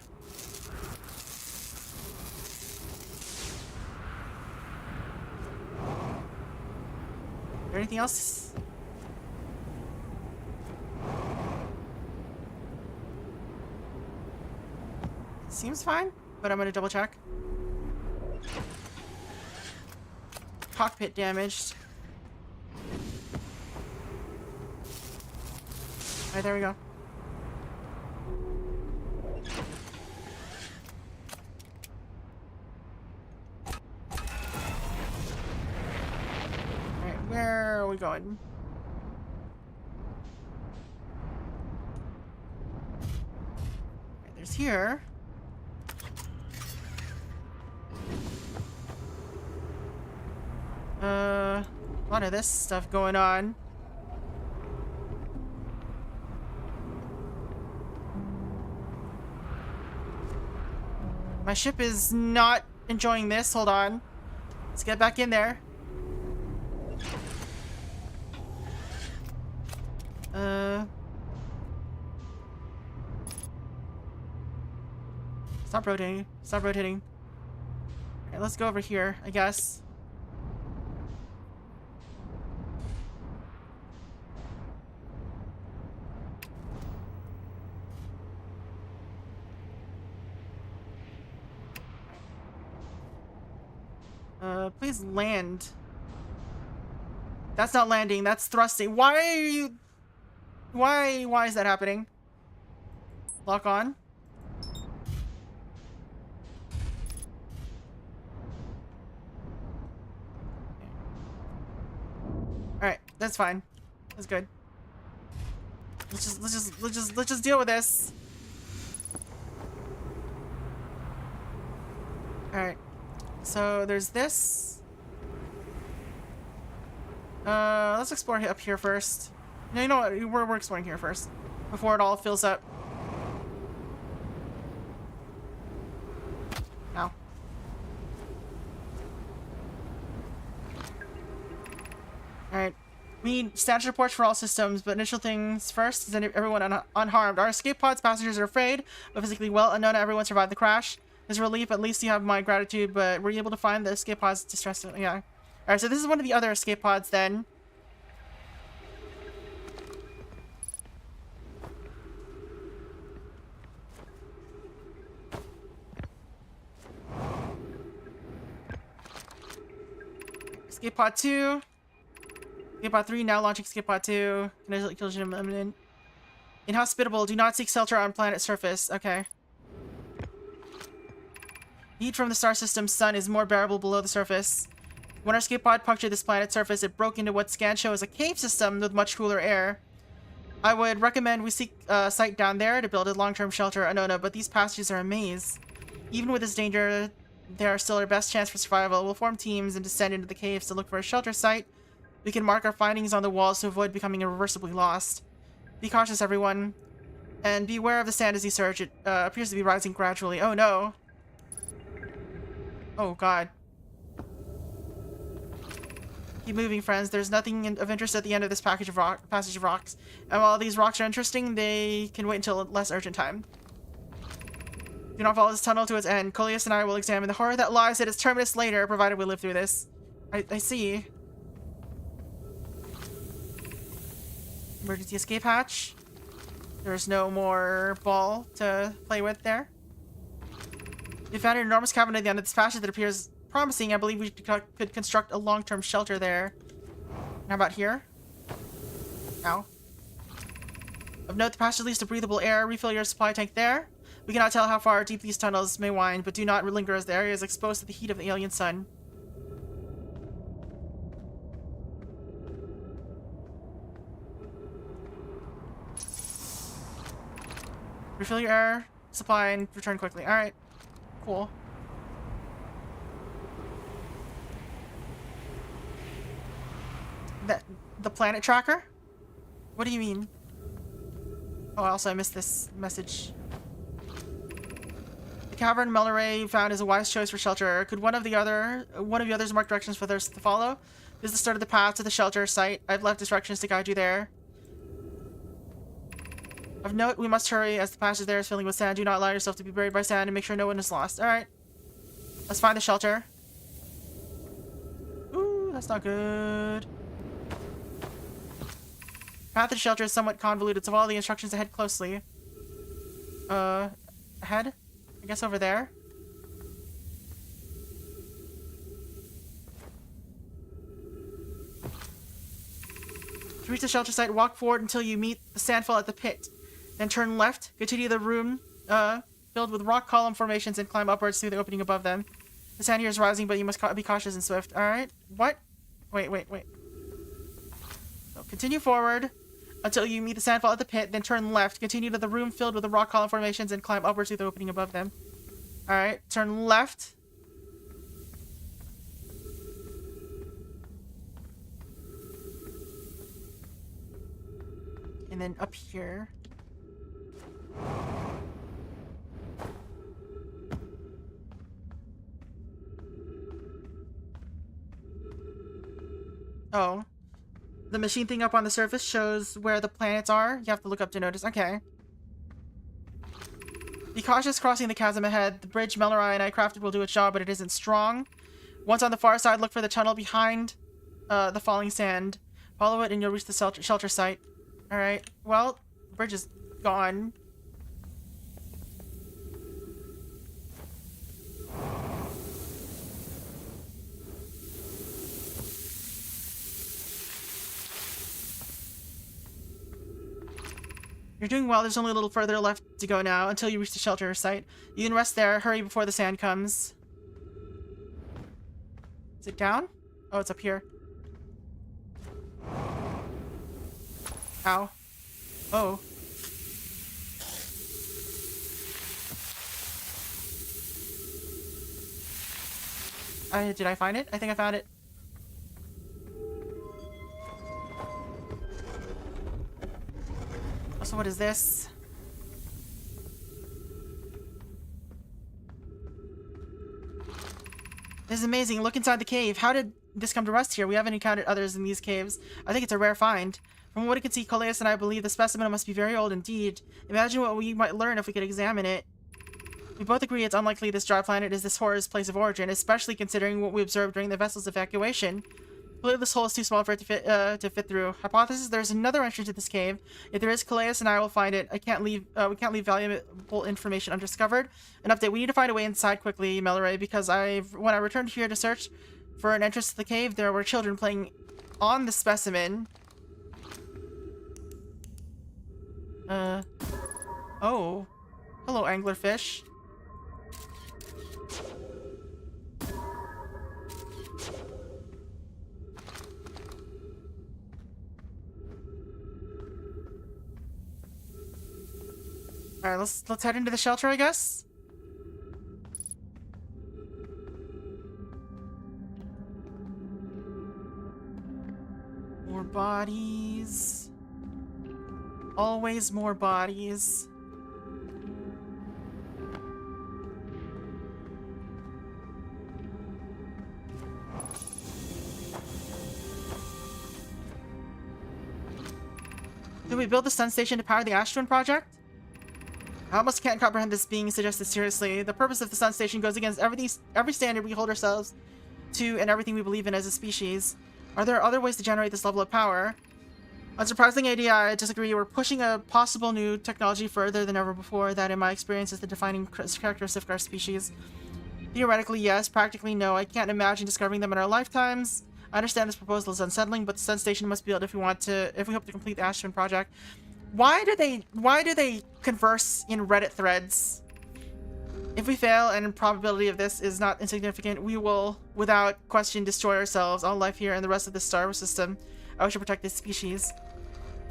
Is there anything else? Seems fine, but I'm gonna double check. Cockpit damaged. Alright, there we go. Alright, where are we going? Alright, there's here. A lot of this stuff going on. My ship is not enjoying this. Hold on. Let's get back in there. Stop rotating. Stop rotating. Alright, let's go over here, I guess. Please land. That's not landing, that's thrusting. Why are you... Why is that happening? Lock on. Alright, that's fine. That's good. Let's just deal with this. Alright. So there's this. Let's explore up here first. No, you know what? We're exploring here first before it all fills up. Ow. Alright. We need status reports for all systems, but initial things first. Is everyone unharmed? Our escape pod's passengers are afraid, but physically well. Unknown, everyone survived the crash. There's relief, at least you have my gratitude, but were you able to find the escape pods distressed? Yeah. Alright, so this is one of the other escape pods then. Escape pod 2. Escape pod 3, now launching escape pod 2. Collision imminent. Inhospitable, do not seek shelter on planet surface. Okay. Heat from the star system's sun is more bearable below the surface. When our escape pod punctured this planet's surface, it broke into what scans show as a cave system with much cooler air. I would recommend we seek a site down there to build a long-term shelter. Anona, but these passages are a maze. Even with this danger, they are still our best chance for survival. We'll form teams and descend into the caves to look for a shelter site. We can mark our findings on the walls to avoid becoming irreversibly lost. Be cautious, everyone. And beware of the sand as you search. It appears to be rising gradually. Oh no. Oh god. Keep moving, friends. There's nothing of interest at the end of this passage of rocks. And while these rocks are interesting, they can wait until a less urgent time. Do not follow this tunnel to its end. Coleus and I will examine the horror that lies at its terminus later, provided we live through this. I see. Emergency escape hatch. There's no more ball to play with there. We found an enormous cavern at the end of this passage that appears promising. I believe we could construct a long-term shelter there. How about here? Ow. Of note, the passage leads to breathable air. Refill your supply tank there. We cannot tell how far deep these tunnels may wind, but do not linger as the area is exposed to the heat of the alien sun. Refill your air supply and return quickly. Alright. Cool. The planet tracker? What do you mean? Oh, also I missed this message. The cavern Melleray found is a wise choice for shelter. Could one of you others mark directions for others to follow? This is the start of the path to the shelter site. I've left instructions to guide you there. Of note, we must hurry as the passage there is filling with sand. Do not allow yourself to be buried by sand and make sure no one is lost. Alright. Let's find the shelter. Ooh, that's not good. Path to the shelter is somewhat convoluted, so follow the instructions ahead closely. Ahead? I guess over there? To reach the shelter site, walk forward until you meet the sandfall at the pit. Then turn left, continue the room, filled with rock column formations, and climb upwards through the opening above them. The sand here is rising, but you must be cautious and swift. Alright, what? Wait. So continue forward until you meet the sandfall at the pit, then turn left, continue to the room filled with the rock column formations, and climb upwards through the opening above them. Alright, turn left. And then up here. Oh. The machine thing up on the surface shows where the planets are. You have to look up to notice. Okay. Be cautious crossing the chasm ahead. The bridge Mellorai and I crafted will do its job, but it isn't strong. Once on the far side, look for the tunnel behind the falling sand. Follow it and you'll reach the shelter site. Alright. Well, the bridge is gone. You're doing well. There's only a little further left to go now until you reach the shelter site. You can rest there. Hurry before the sand comes. Is it down? Oh, it's up here. Ow. Oh. Did I find it? I think I found it. So what is this? This is amazing. Look inside the cave. How did this come to rest here? We haven't encountered others in these caves. I think it's a rare find. From what I can see, Coleus and I believe the specimen must be very old indeed. Imagine what we might learn if we could examine it. We both agree it's unlikely this dry planet is this horror's place of origin, especially considering what we observed during the vessel's evacuation. I believe this hole is too small for it to fit through. Hypothesis: there's another entrance to this cave. If there is, Coleus and I will find it. We can't leave valuable information undiscovered. An update: we need to find a way inside quickly, Mellorai, because when I returned here to search for an entrance to the cave, there were children playing on the specimen. Oh. Hello, anglerfish. Alright, let's head into the shelter, I guess. More bodies. Always more bodies. Did we build the sun station to power the Ashton project? I almost can't comprehend this being suggested seriously. The purpose of the sun station goes against every standard we hold ourselves to and everything we believe in as a species. Are there other ways to generate this level of power? Unsurprising idea, I disagree. We're pushing a possible new technology further than ever before. That, in my experience, is the defining characteristic of our species. Theoretically, yes. Practically, no. I can't imagine discovering them in our lifetimes. I understand this proposal is unsettling, but the sun station must be built if we hope to complete the Ashton project. Why do they converse in Reddit threads? If we fail, and probability of this is not insignificant, we will, without question, destroy ourselves, all life here, and the rest of the star system. I wish to protect this species.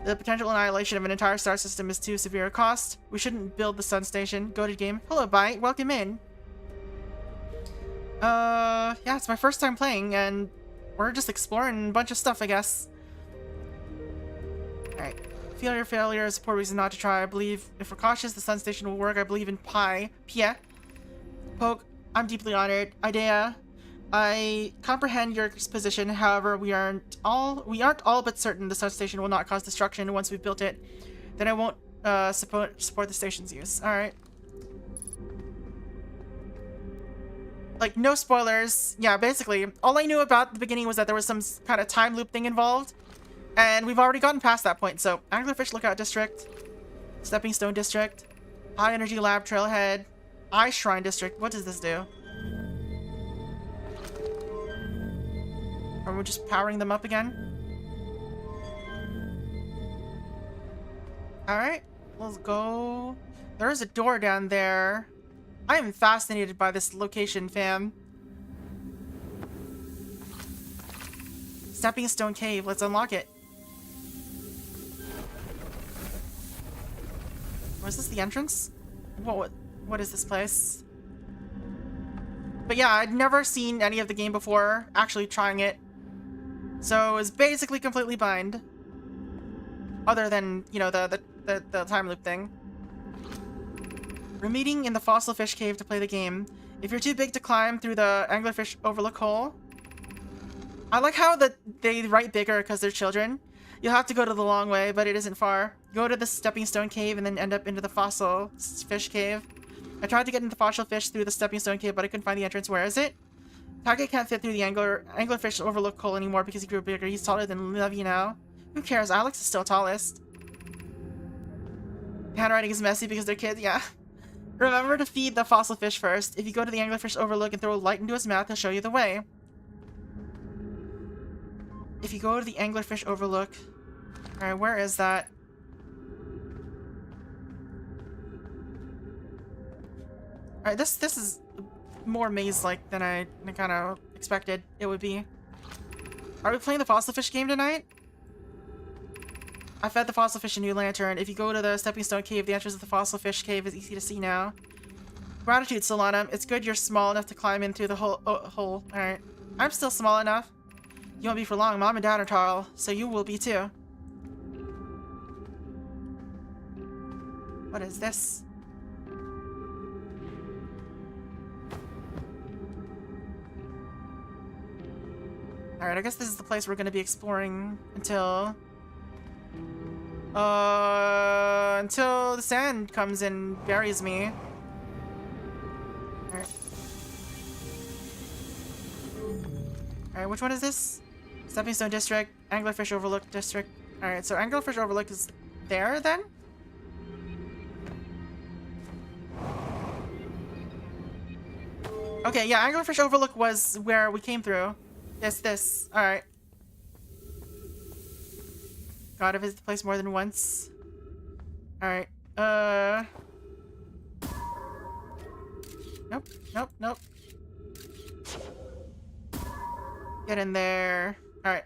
The potential annihilation of an entire star system is too severe a cost. We shouldn't build the sun station. Go to game. Hello, Bite. Welcome in. Yeah, it's my first time playing, and we're just exploring a bunch of stuff, I guess. Alright. Failure is a poor reason not to try. I believe if we're cautious, the sun station will work. I believe in Pia. Poke, I'm deeply honored. Idea, I comprehend your position. However, we aren't all but certain the sun station will not cause destruction once we've built it. Then I won't support the station's use. Alright. Like, no spoilers. Yeah, basically, all I knew about the beginning was that there was some kind of time loop thing involved. And we've already gotten past that point. So, Anglerfish Lookout District, Stepping Stone District, High Energy Lab Trailhead, Eye Shrine District. What does this do? Are we just powering them up again? Alright, let's go. There is a door down there. I am fascinated by this location, fam. Stepping Stone Cave. Let's unlock it. Was this the entrance? What is this place? But yeah, I'd never seen any of the game before, actually trying it. So it was basically completely blind. Other than, you know, the time loop thing. We're meeting in the Fossil Fish Cave to play the game. If you're too big to climb through the Anglerfish Overlook hole... I like how they write bigger because they're children. You'll have to go to the long way, but it isn't far. Go to the Stepping Stone Cave and then end up into the Fossil Fish Cave. I tried to get into the Fossil Fish through the Stepping Stone Cave, but I couldn't find the entrance. Where is it? Target can't fit through the Anglerfish Overlook hole anymore because he grew bigger. He's taller than Levy now. Who cares? Alex is still tallest. Handwriting is messy because they're kids. Yeah. Remember to feed the fossil fish first. If you go to the Anglerfish Overlook and throw light into his mouth, he'll show you the way. If you go to the Anglerfish Overlook... Alright, where is that? Alright, this is more maze-like than I kind of expected it would be. Are we playing the fossil fish game tonight? I fed the fossil fish a new lantern. If you go to the Stepping Stone Cave, the entrance of the fossil fish cave is easy to see now. Gratitude, Solana. It's good you're small enough to climb in through the hole. Alright. I'm still small enough. You won't be for long. Mom and Dad are tall, so you will be too. What is this? Alright, I guess this is the place we're going to be exploring until the sand comes and buries me. Alright. Alright, which one is this? Stepping Stone District, Anglerfish Overlook District. Alright, so Anglerfish Overlook is there then? Okay, yeah, Anglerfish Overlook was where we came through. This. Alright. God, I've visited the place more than once. Alright. Nope. Get in there. Alright.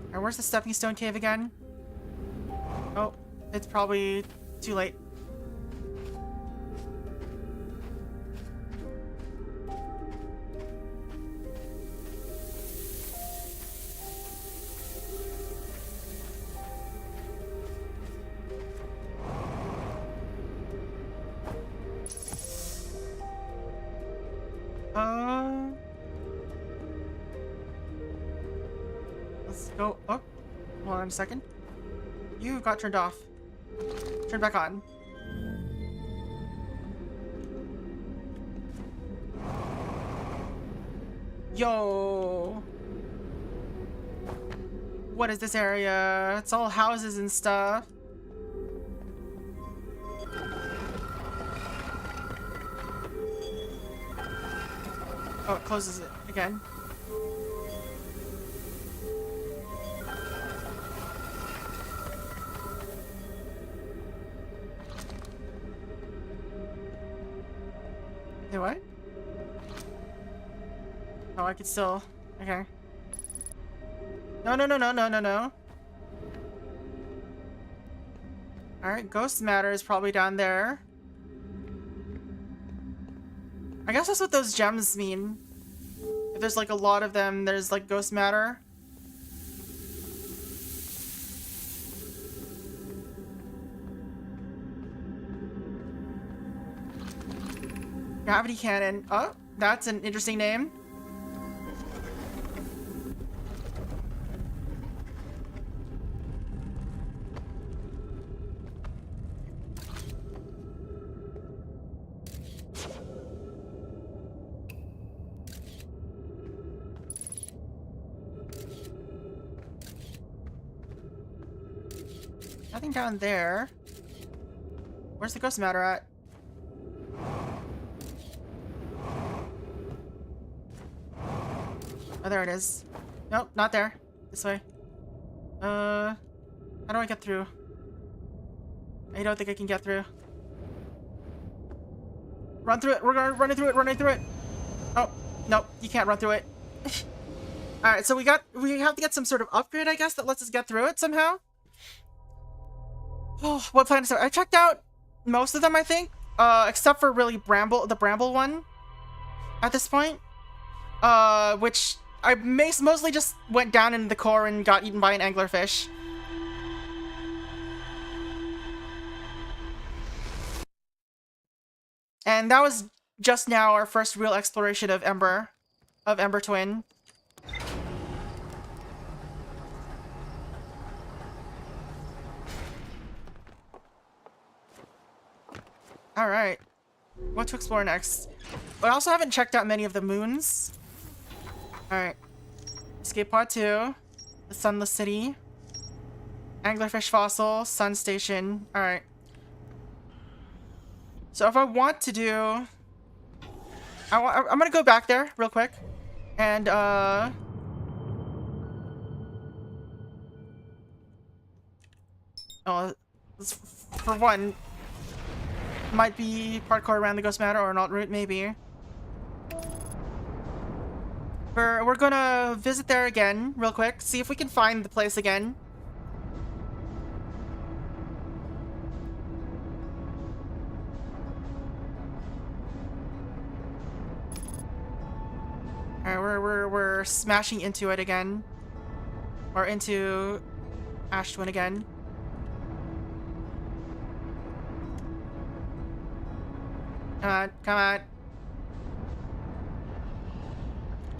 Alright, where's the Stepping Stone Cave again? Oh, it's probably too late. Let's go up. Hold on a second. You got turned off. Turn back on. Yo! What is this area? It's all houses and stuff. Oh, it closes it again. Hey, what? Oh, I could still... Okay. No. Alright, ghost matter is probably down there. I guess that's what those gems mean. If there's like a lot of them, there's like ghost matter. Gravity cannon. Oh, that's an interesting name. Nothing down there. Where's the ghost matter at? Oh, there it is. Nope, not there. This way. How do I get through? I don't think I can get through. Run through it. We're gonna running through it. Running through it. Oh, nope, you can't run through it. All right, so we have to get some sort of upgrade, I guess, that lets us get through it somehow. Oh, what planet is there? I checked out most of them, I think, except for really the Bramble one. At this point, which I mostly just went down into the core and got eaten by an anglerfish. And that was just now our first real exploration of Ember Twin. All right, what to explore next? I also haven't checked out many of the moons. All right, escape pod 2, the Sunless City, anglerfish fossil, sun station. All right. So if I want to do, I'm gonna go back there real quick, and for one, might be parkour around the ghost matter or an alt route, maybe. We're gonna visit there again real quick, see if we can find the place again. Alright, we're smashing into it again. Or into Ash Twin again. Come on, come on.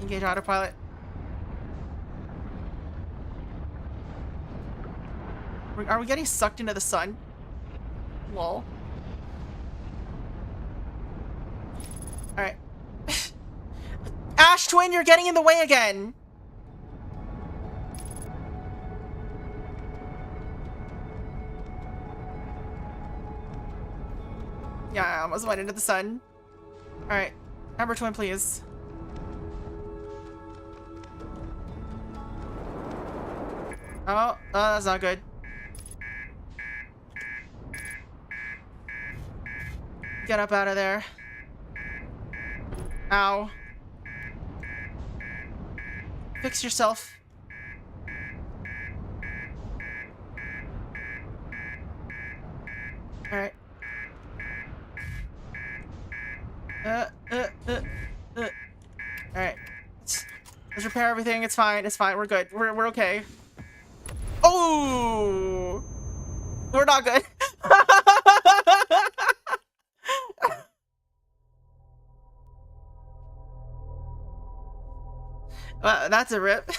Engage autopilot. Are we getting sucked into the sun? Lol. Alright. Ash Twin, you're getting in the way again! Yeah, I almost went into the sun. Alright. Ember Twin, please. Oh, that's not good. Get up out of there. Ow. Fix yourself. Alright. Alright. Let's repair everything. It's fine. It's fine. We're good. We're okay. Oh! We're not good. That's a rip.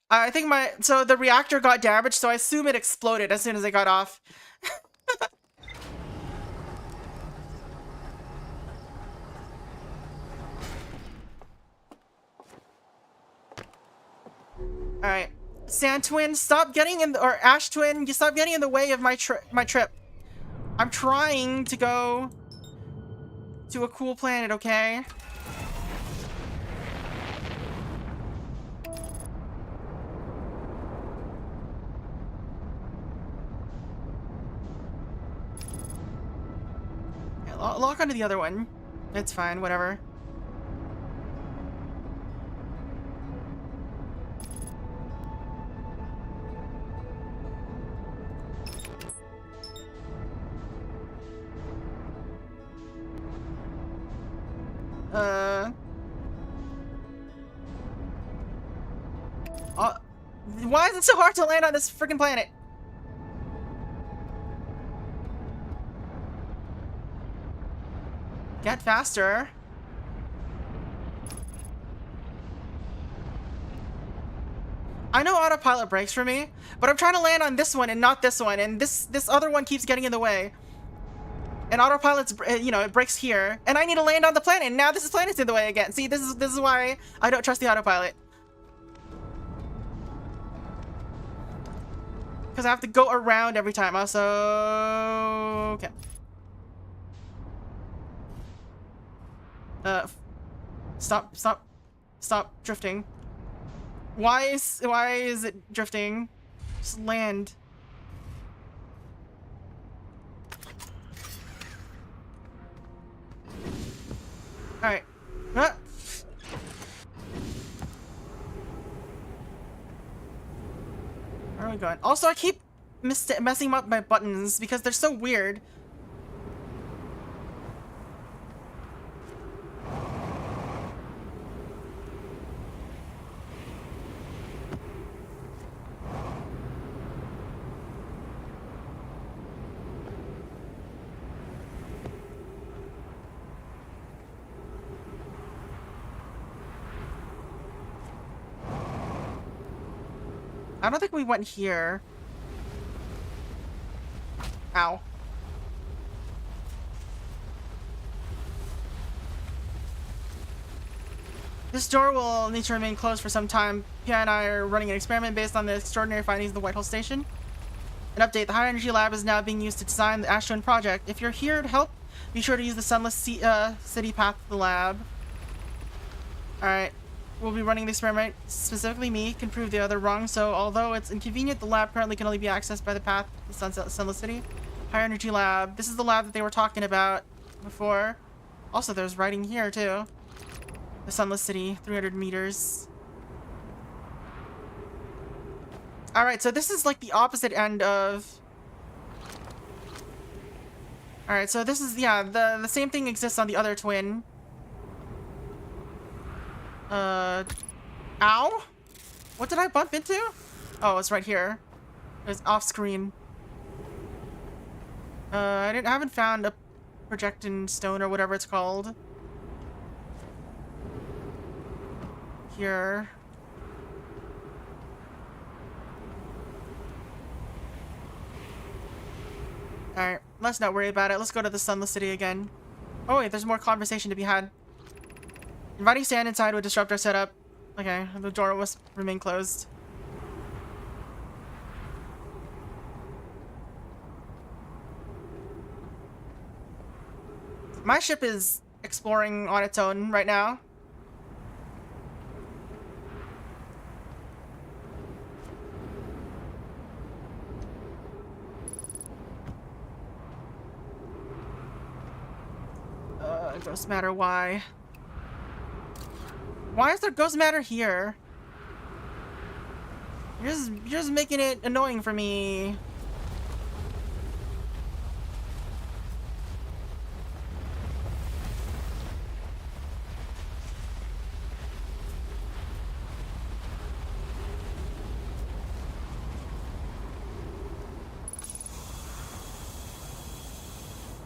I think so the reactor got damaged, so I assume it exploded as soon as it got off. Alright. Sand Twin, stop getting in or Ash Twin, you stop getting in the way of my trip. I'm trying to go to a cool planet, okay? Yeah, lock onto the other one. It's fine, whatever. Why is it so hard to land on this freaking planet? Get faster. I know autopilot breaks for me, but I'm trying to land on this one and not this one, and this other one keeps getting in the way. And autopilot's, you know, it breaks here, and I need to land on the planet, and now this planet's in the way again. See, this is why I don't trust the autopilot. Because I have to go around every time. Also, okay. Stop drifting. Why is it drifting? Just land. All right. Ah. Where are we going? Also, I keep messing up my buttons because they're so weird. I don't think we went here. Ow. This door will need to remain closed for some time. Pia and I are running an experiment based on the extraordinary findings of the Whitehall Station. An update, the high energy lab is now being used to design the Ashton project. If you're here to help, be sure to use the sunless city path to the lab. Alright. We'll be running the experiment. Specifically me can prove the other wrong, so although it's inconvenient, the lab currently can only be accessed by the path to the Sunless City. Higher energy lab. This is the lab that they were talking about before. Also, there's writing here, too. The Sunless City, 300 meters. Alright, so this is like the opposite end of... Alright, so this is, yeah, the same thing exists on the other twin. Ow? What did I bump into? Oh, it's right here. It's off screen. I haven't found a projecting stone or whatever it's called. Here. Alright, let's not worry about it. Let's go to the Sunless City again. Oh wait, there's more conversation to be had. Inviting Stan inside would disrupt our setup. Okay, the door must remain closed. My ship is exploring on its own right now. Ghost matter, why? Why is there ghost matter here? You're just making it annoying for me.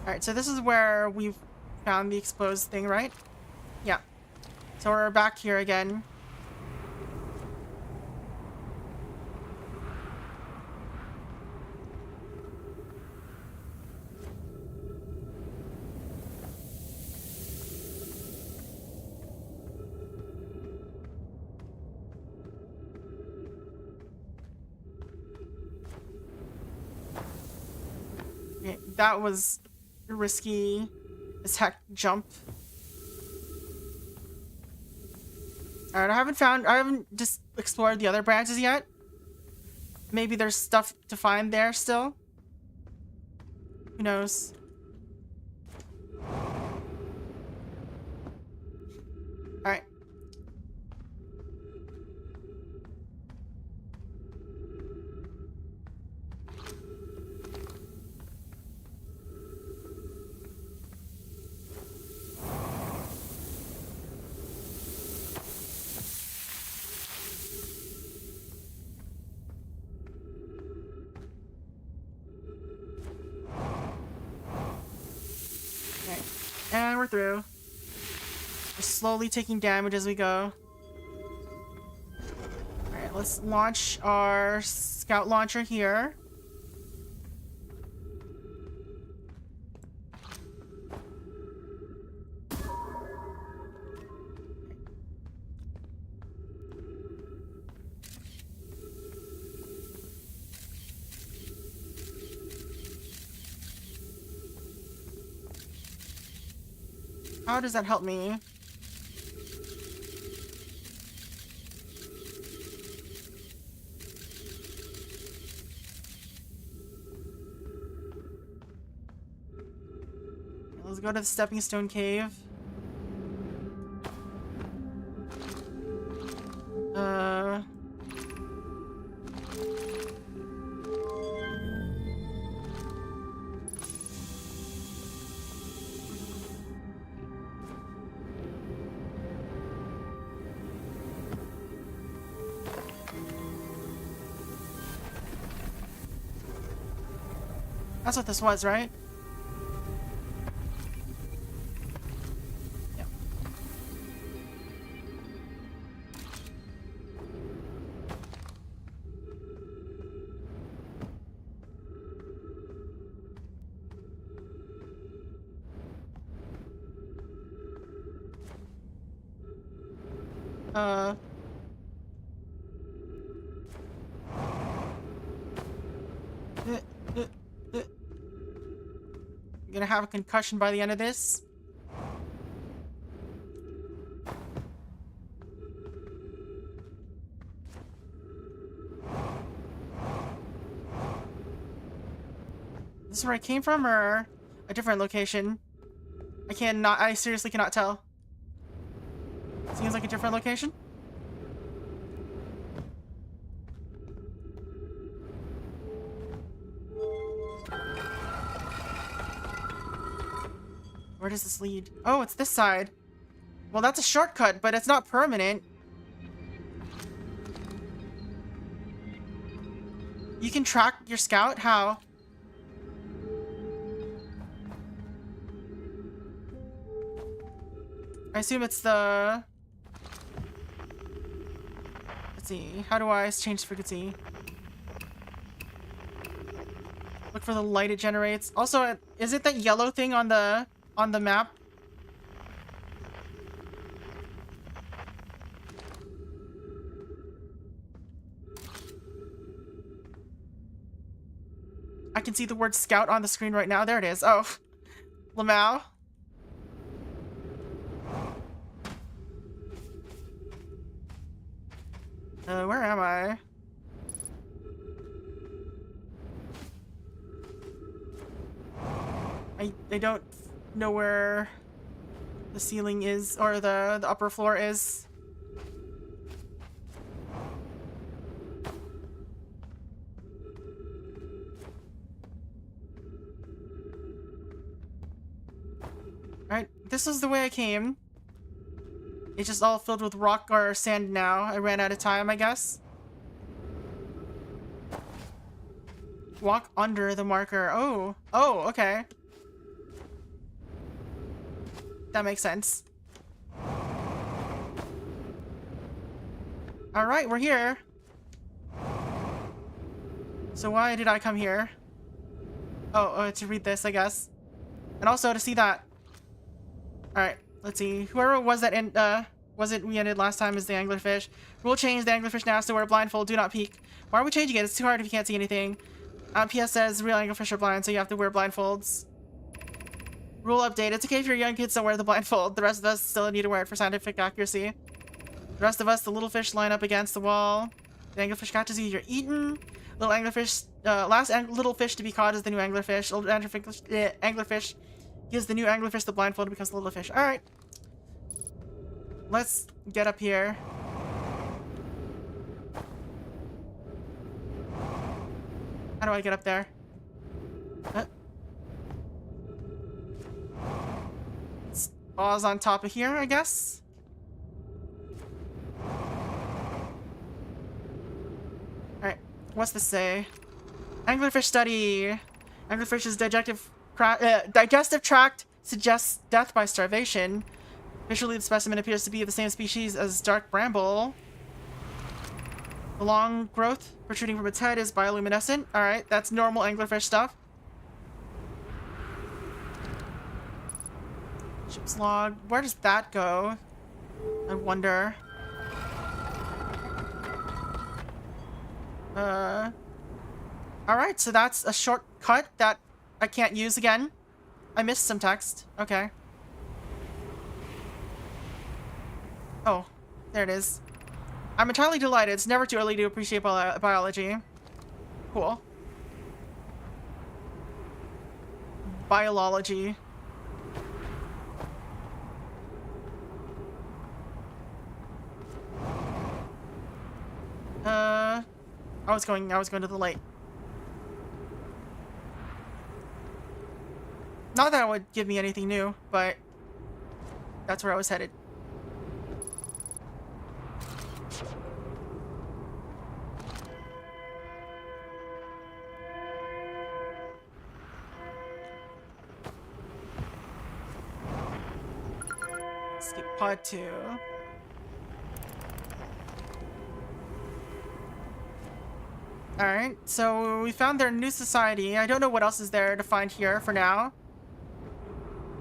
Alright, so this is where we've found the exposed thing, right? Yeah. So we're back here again. Okay, that was risky as heck jump. Alright, I haven't just explored the other branches yet. Maybe there's stuff to find there still. Who knows? Alright. through. We're slowly taking damage as we go. Alright, let's launch our scout launcher here. How does that help me? Let's go to the stepping stone cave. That's what this was, right? Yeah. I'm gonna have a concussion by the end of this. This is where I came from, or a different location? I seriously cannot tell. Seems like a different location. Where does this lead? Oh, it's this side. Well, that's a shortcut, but it's not permanent. You can track your scout? How? I assume it's the... Let's see. How do I change frequency? Look for the light it generates. Also, is it that yellow thing on the map? I can see the word scout on the screen right now. There it is. Oh. Lamau. Where am I? I don't know where the ceiling is, or the upper floor is. Alright, this is the way I came. It's just all filled with rock or sand now. I ran out of time, I guess. Walk under the marker. Oh. Oh, okay. That makes sense. Alright, we're here. So why did I come here? Oh, to read this, I guess. And also to see that. Alright, let's see. Whoever it was that we ended last time is the anglerfish. Rule change, the anglerfish now has to wear a blindfold, do not peek. Why are we changing it? It's too hard if you can't see anything. PS says real anglerfish are blind, so you have to wear blindfolds. Rule update. It's okay if your young kids don't wear the blindfold. The rest of us still need to wear it for scientific accuracy. The rest of us, the little fish, line up against the wall. The anglerfish catches you, you're eaten. Little anglerfish, little fish to be caught is the new anglerfish. Old anglerfish gives the new anglerfish the blindfold and becomes the little fish. Alright. Let's get up here. How do I get up there? Pause on top of here, I guess. Alright, what's this say? Anglerfish study. Anglerfish's digestive tract suggests death by starvation. Visually, the specimen appears to be of the same species as dark bramble. The long growth protruding from its head is bioluminescent. Alright, that's normal anglerfish stuff. Ship's log. Where does that go? I wonder. Alright, so that's a shortcut that I can't use again. I missed some text. Okay. Oh, there it is. I'm entirely delighted. It's never too early to appreciate biology. Cool. Biology. I was going to the light. Not that it would give me anything new, but that's where I was headed. Skip pod 2. Alright, so we found their new society. I don't know what else is there to find here for now.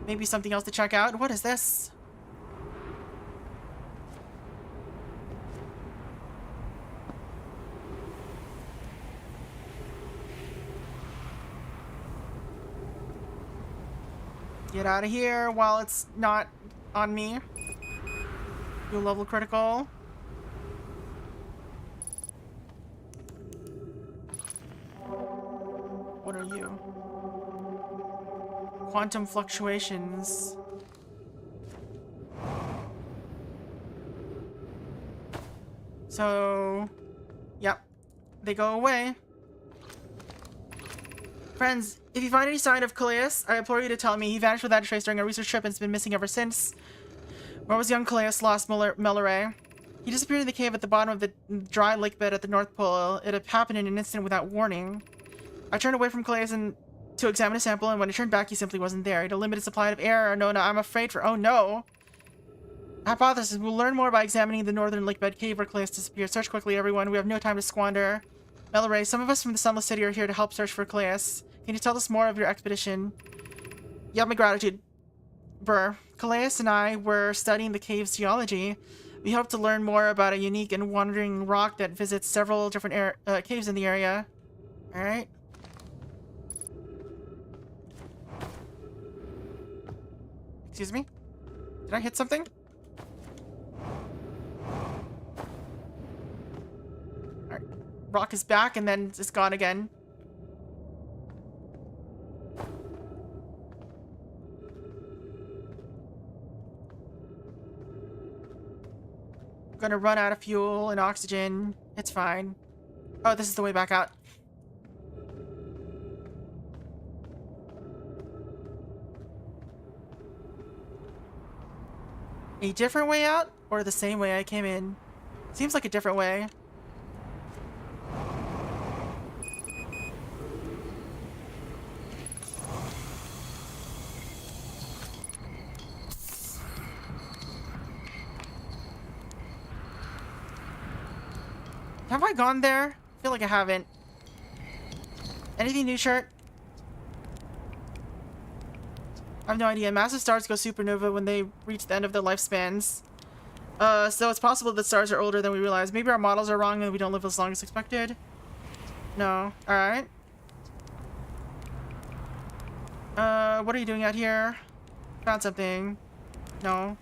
Maybe something else to check out. What is this? Get out of here while it's not on me. Dual level critical. What are you? Quantum fluctuations. So, yep, they go away. Friends, if you find any sign of Calais, I implore you to tell me. He vanished without a trace during a research trip and has been missing ever since. Where was young Calais lost Melloray? He disappeared in the cave at the bottom of the dry lake bed at the North Pole. It had happened in an instant without warning. I turned away from Calais to examine a sample, and when I turned back, he simply wasn't there. He had a limited supply of air. No, I'm afraid for... Oh, no. Hypothesis. We'll learn more by examining the northern lake bed cave where Calais disappeared. Search quickly, everyone. We have no time to squander. Melloray, some of us from the Sunless City are here to help search for Calais. Can you tell us more of your expedition? You have my gratitude. Brr. Calais and I were studying the cave's geology. We hope to learn more about a unique and wandering rock that visits several different caves in the area. Alright. Excuse me? Did I hit something? Alright. Rock is back and then it's gone again. I'm gonna run out of fuel and oxygen. It's fine. Oh, this is the way back out. A different way out? Or the same way I came in? Seems like a different way. Have I gone there? I feel like I haven't. Anything new, shirt? I have no idea. Massive stars go supernova when they reach the end of their lifespans. So it's possible that stars are older than we realize. Maybe our models are wrong and we don't live as long as expected. No. Alright. What are you doing out here? Found something. No.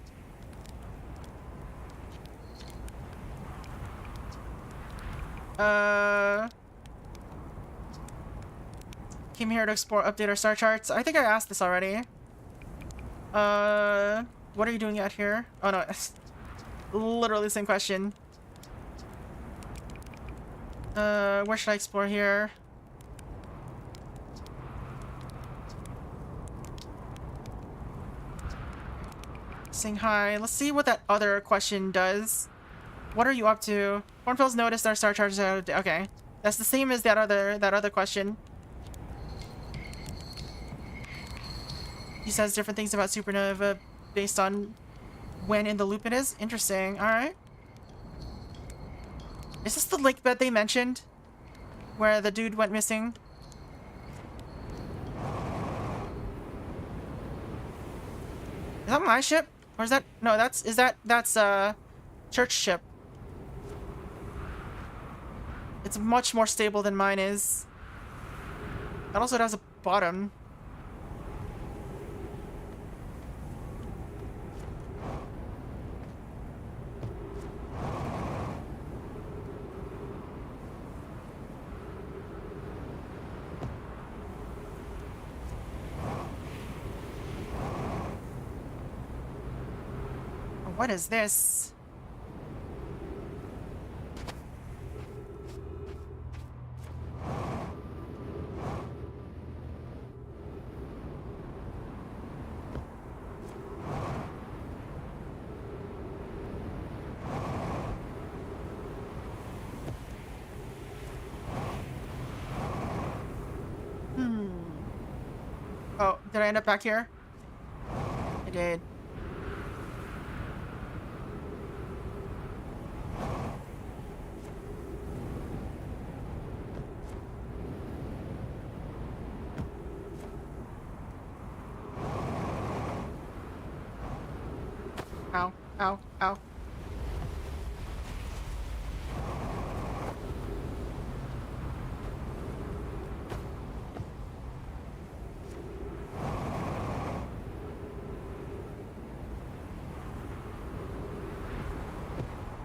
Came here to explore, update our star charts. I think I asked this already. What are you doing out here? Oh no, literally the same question. Where should I explore here? Saying hi. Let's see what that other question does. What are you up to? Hornfield's noticed our star charts are... Okay. That's the same as that other question. He says different things about supernova based on when in the loop it is. Interesting. All right. Is this the lake bed they mentioned? Where the dude went missing? Is that my ship? Or is that... No, that's... Is that... That's, church ship. It's much more stable than mine is. It also has a bottom. What is this? Oh, did I end up back here? I did. Ow, ow, ow.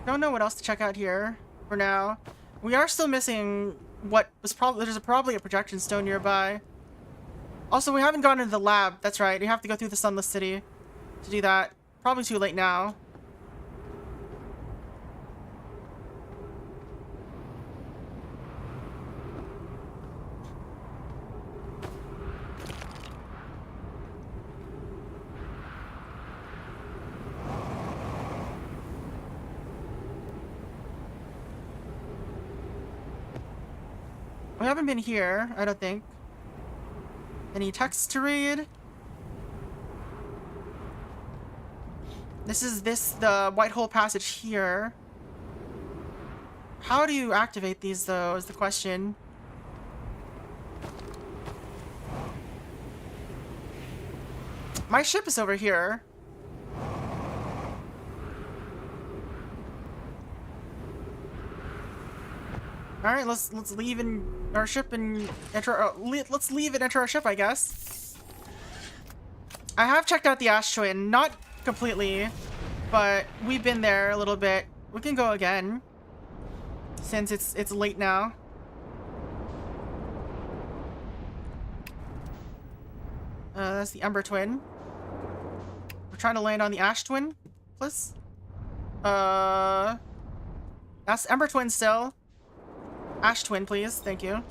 Don't know what else to check out here for now. We are still missing what was probably... There's probably a projection stone nearby. Also, we haven't gone into the lab. That's right. We have to go through the Sunless City to do that. Probably too late now. We haven't been here, I don't think. Any texts to read? This is the white hole passage here. How do you activate these, though, is the question. My ship is over here. All right, let's leave in our ship and enter. Let's leave and enter our ship, I guess. I have checked out the Ash Twin, not completely, but we've been there a little bit. We can go again since it's late now. That's the Ember Twin. We're trying to land on the Ash Twin, please. That's Ember Twin still. Ash Twin, please. Thank you.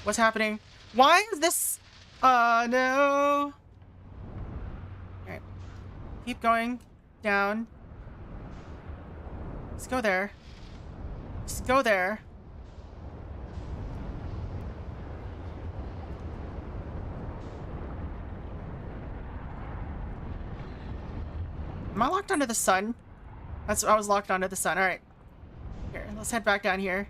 What's happening? Why is this? No. Alright. Keep going. Down. Let's go there. Just go there. Am I locked onto the sun? I was locked onto the sun. Alright. Here, let's head back down here.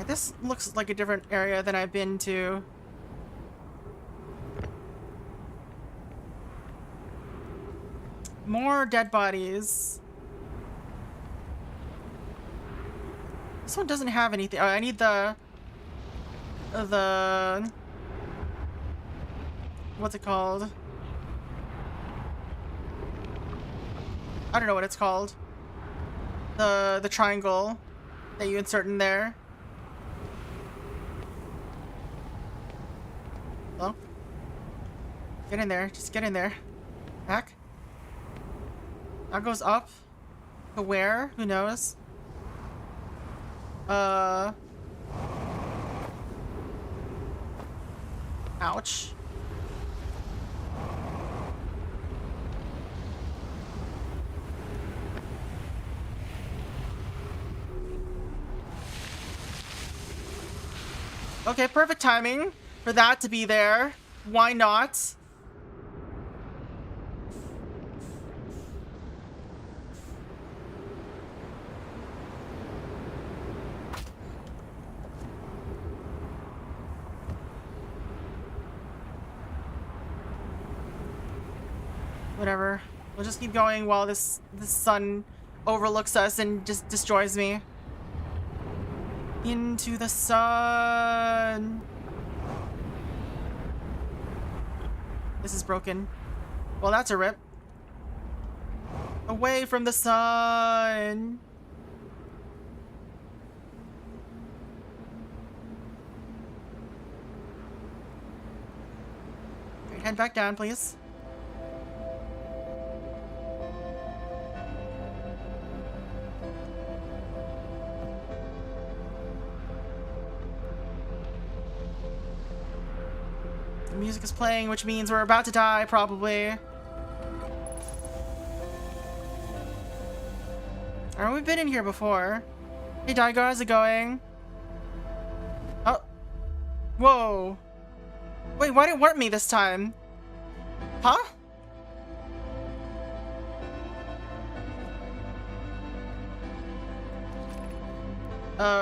This looks like a different area than I've been to. More dead bodies. This one doesn't have anything. Oh, I need the what's it called? I don't know what it's called. The triangle that you insert in there. Hello? Get in there. Just get in there. Back. That goes up. To where? Who knows? Ouch. Okay, perfect timing for that to be there. Why not? Whatever. We'll just keep going while this sun overlooks us and just destroys me. Into the sun. This is broken. Well, that's a rip. Away from the sun. Right, head back down, please. The music is playing, which means we're about to die, probably. Alright, we've been in here before. Hey, Daigo, how's it going? Oh. Whoa. Wait, why didn't it warp me this time? Huh?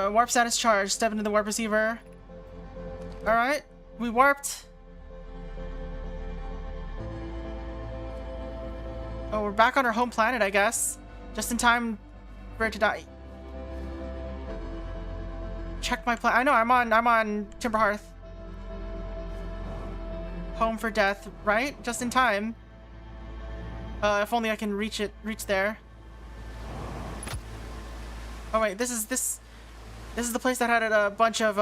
Warp status charged. Step into the warp receiver. Alright, we warped. Oh, we're back on our home planet, I guess. Just in time for it to die. Check my plan. I know, I'm on Timber Hearth. Home for death, right? Just in time. If only I can reach there. Oh wait, this is the place that had a bunch of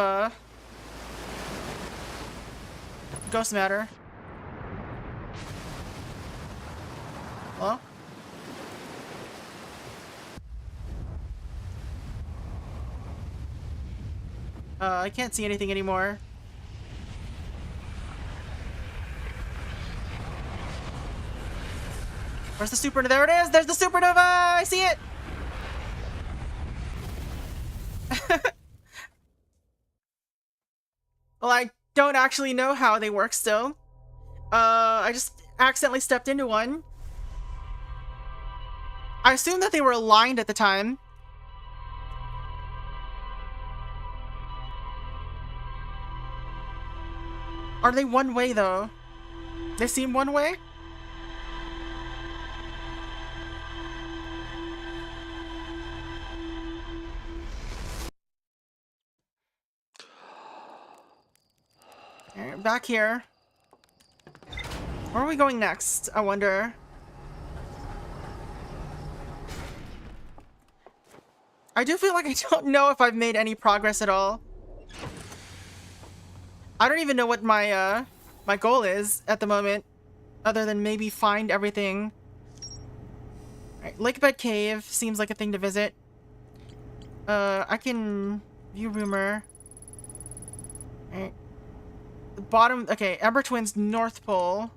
ghost matter. Hello? I can't see anything anymore. Where's the supernova? There it is! There's the supernova! I see it! Well, I don't actually know how they work still. I just accidentally stepped into one. I assumed that they were aligned at the time. Are they one way, though? They seem one way? Alright, back here. Where are we going next, I wonder? I do feel like I don't know if I've made any progress at all. I don't even know what my my goal is at the moment, other than maybe find everything. Alright, Lakebed Cave seems like a thing to visit. I can view rumor. Alright. The bottom, okay, Ember Twins North Pole.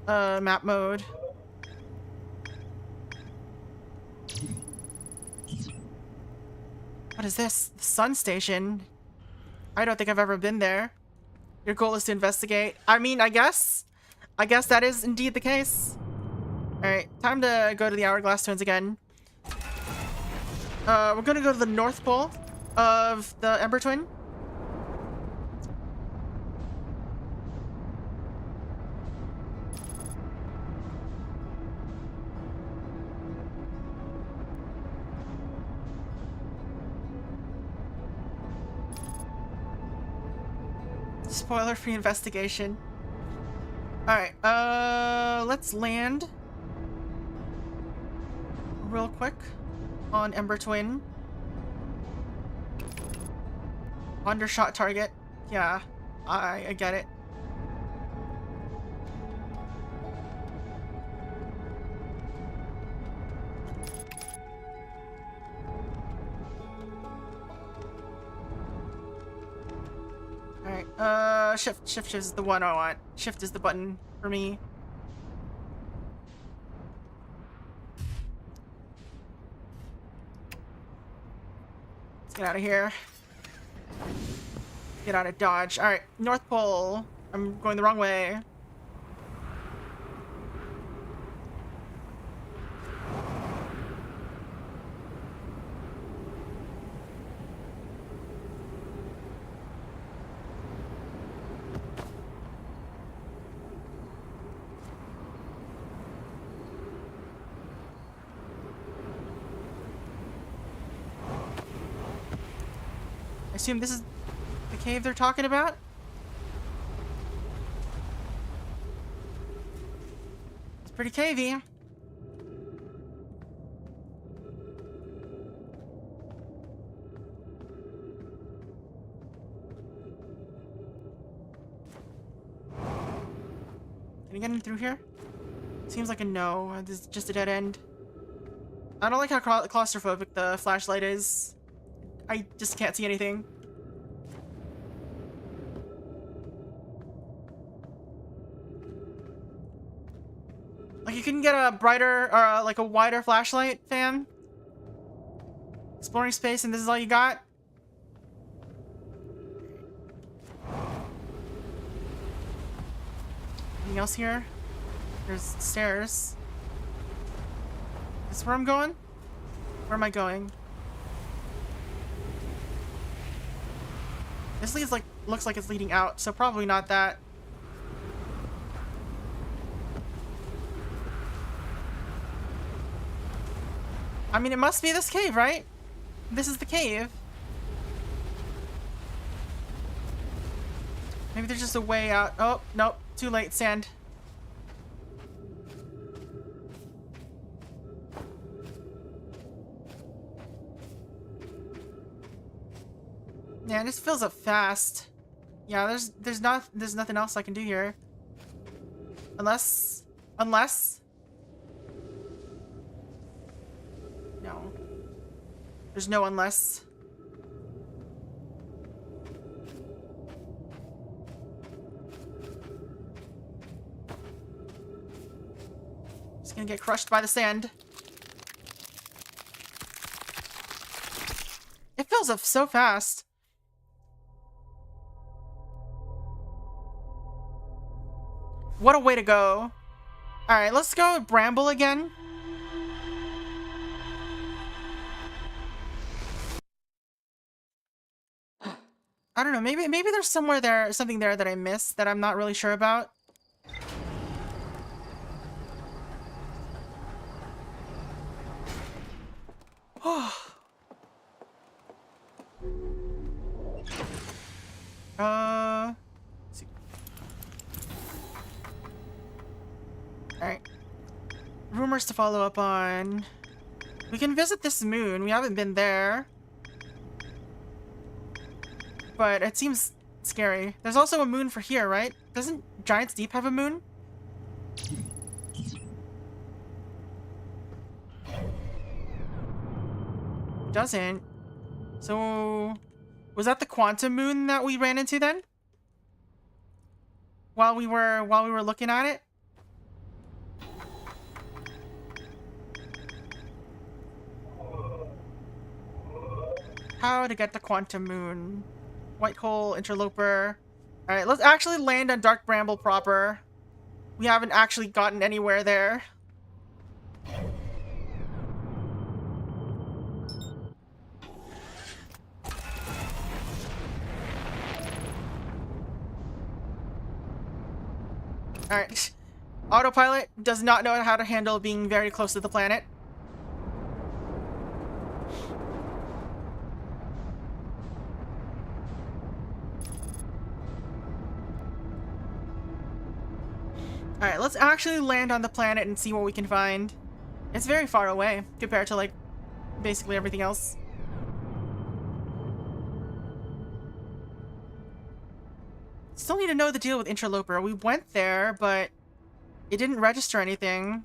Map mode. What is this? The Sun Station? I don't think I've ever been there. Your goal is to investigate. I mean, I guess that is indeed the case. Alright, time to go to the Hourglass Twins again. We're gonna go to the North Pole of the Ember Twin. Spoiler-free investigation. Alright, let's land real quick on Ember Twin. Undershot target. Yeah, I get it. Shift is the one I want. Shift is the button for me. Let's get out of here. Get out of Dodge. Alright, North Pole. I'm going the wrong way. I assume this is the cave they're talking about? It's pretty cavey. Can I get in through here? Seems like a no. This is just a dead end. I don't like how claustrophobic the flashlight is. I just can't see anything. Like, you couldn't get a brighter, or like a wider flashlight, fam? Exploring space and this is all you got? Anything else here? There's stairs. Is this where I'm going? Where am I going? This leads like looks like it's leading out, so probably not that. I mean, it must be this cave, right? This is the cave. Maybe there's just a way out. Oh, nope. Too late, sand. Yeah, it just fills up fast. Yeah, there's nothing else I can do here. Unless no. There's no unless. Just gonna get crushed by the sand. It fills up so fast. What a way to go. Alright, let's go Bramble again. I don't know, maybe there's somewhere there, something there that I missed that I'm not really sure about. Let's see. Alright. Rumors to follow up on. We can visit this moon. We haven't been there. But it seems scary. There's also a moon for here, right? Doesn't Giant's Deep have a moon? Doesn't. So was that the quantum moon that we ran into then? While we were looking at it? How to get the quantum moon. White hole, interloper. Alright, let's actually land on Dark Bramble proper. We haven't actually gotten anywhere there. Alright. Autopilot does not know how to handle being very close to the planet. Alright, let's actually land on the planet and see what we can find. It's very far away compared to, like, basically everything else. Still need to know the deal with Interloper. We went there, but it didn't register anything.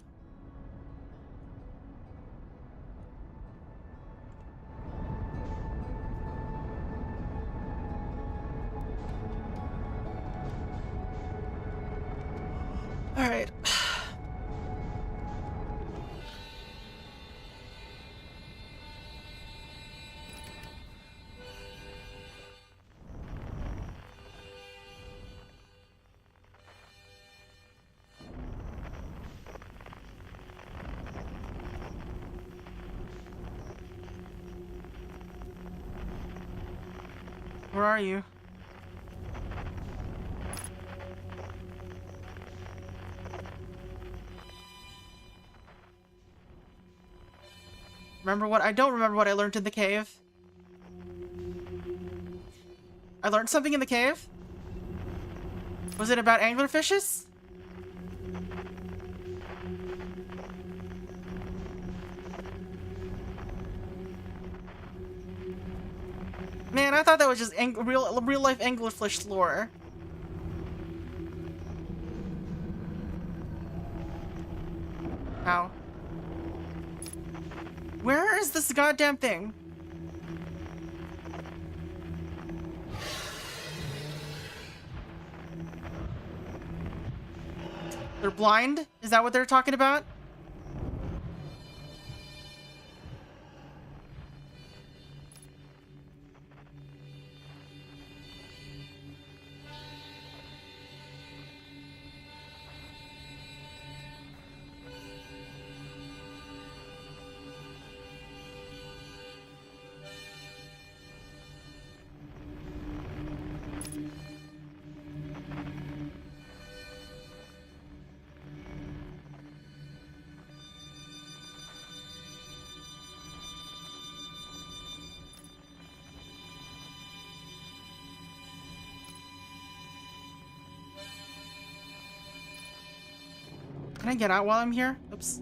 Where are you? Remember what? I don't remember what I learned in the cave. I learned something in the cave? Was it about anglerfishes? Man, I thought that was just real life anglerfish lore. Ow. Where is this goddamn thing? They're blind? Is that what they're talking about? Can I get out while I'm here? Oops.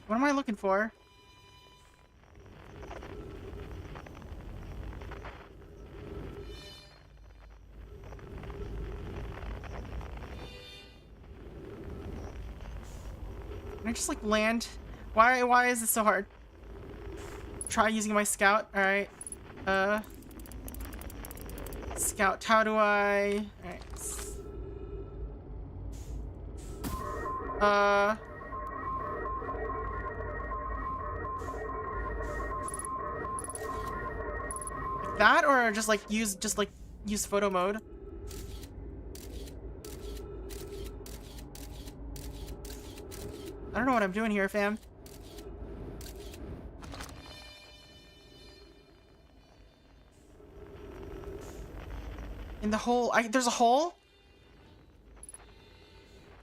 What am I looking for? Can I just like land? Why is this so hard? Try using my scout. Alright. Scout, how do I... Alright. Like that, or just like use photo mode? I don't know what I'm doing here, fam. In the hole, there's a hole?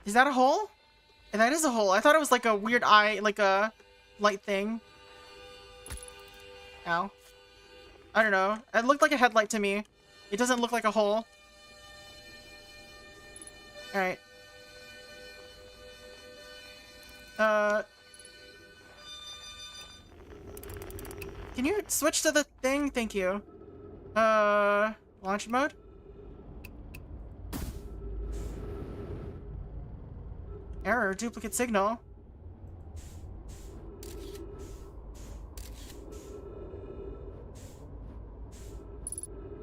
Is that a hole? And that is a hole. I thought it was like a weird eye, like a light thing. Ow. I don't know. It looked like a headlight to me. It doesn't look like a hole. Alright. Can you switch to the thing? Thank you. Launch mode? Error, duplicate signal.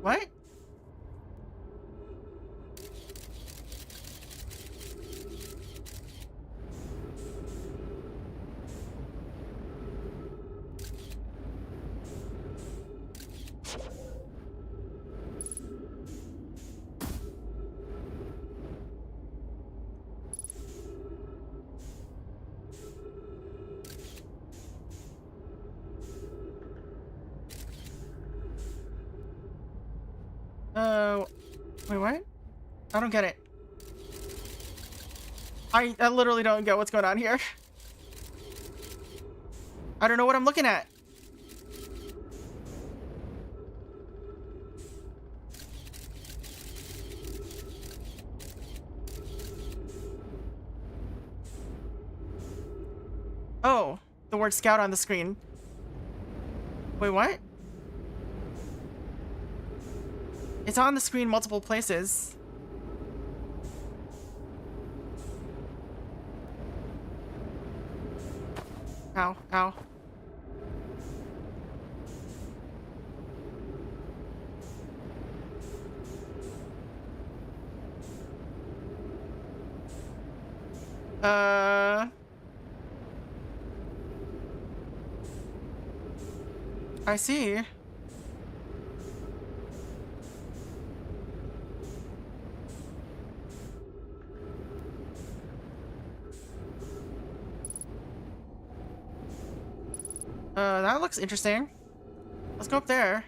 What? Wait, what? I don't get it. I literally don't get what's going on here. I don't know what I'm looking at. Oh, the word scout on the screen. Wait, what? It's on the screen multiple places. Ow, ow. I see. That looks interesting. Let's go up there.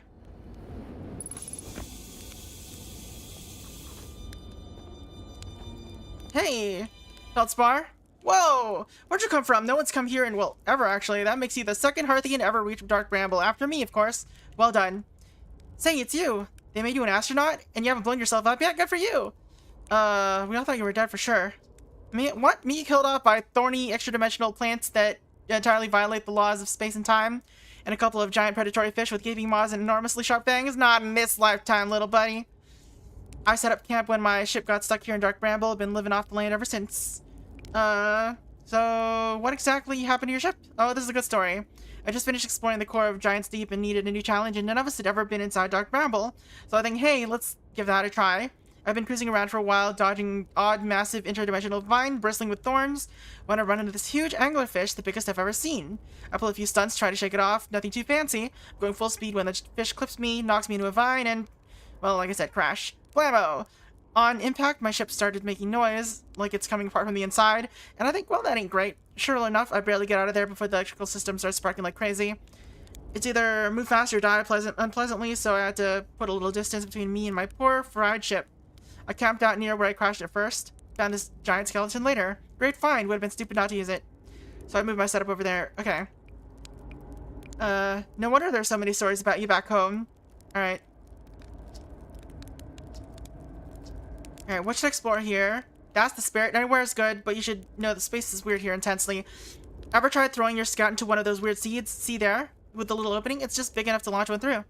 Hey, Feldspar. Whoa! Where'd you come from? No one's come here in, well, ever actually. That makes you the second Hearthian ever reach Dark Bramble, after me, of course. Well done. Say, it's you. They made you an astronaut, and you haven't blown yourself up yet? Good for you! We all thought you were dead for sure. What? Me killed off by thorny, extra-dimensional plants that entirely violate the laws of space and time? And a couple of giant predatory fish with gaping maws and enormously sharp fangs? Not in this lifetime, little buddy. I set up camp when my ship got stuck here in Dark Bramble. I've been living off the land ever since. So what exactly happened to your ship? Oh, this is a good story. I just finished exploring the core of Giant's Deep and needed a new challenge, and none of us had ever been inside Dark Bramble. So I think, hey, let's give that a try. I've been cruising around for a while, dodging odd, massive, interdimensional vine bristling with thorns, when I run into this huge anglerfish, the biggest I've ever seen. I pull a few stunts, try to shake it off, nothing too fancy. I'm going full speed when the fish clips me, knocks me into a vine, and, well, like I said, crash. Blammo! On impact, my ship started making noise, like it's coming apart from the inside, and I think, well, that ain't great. Sure enough, I barely get out of there before the electrical system starts sparking like crazy. It's either move fast or die unpleasantly, so I had to put a little distance between me and my poor, fried ship. I camped out near where I crashed at first, found this giant skeleton later. Great find, would have been stupid not to use it. So I moved my setup over there. Okay. No wonder there's so many stories about you back home. Alright. Alright, what should I explore here? That's the spirit. Anywhere is good, but you should know the space is weird here intensely. Ever tried throwing your scout into one of those weird seeds? See there? With the little opening? It's just big enough to launch one through.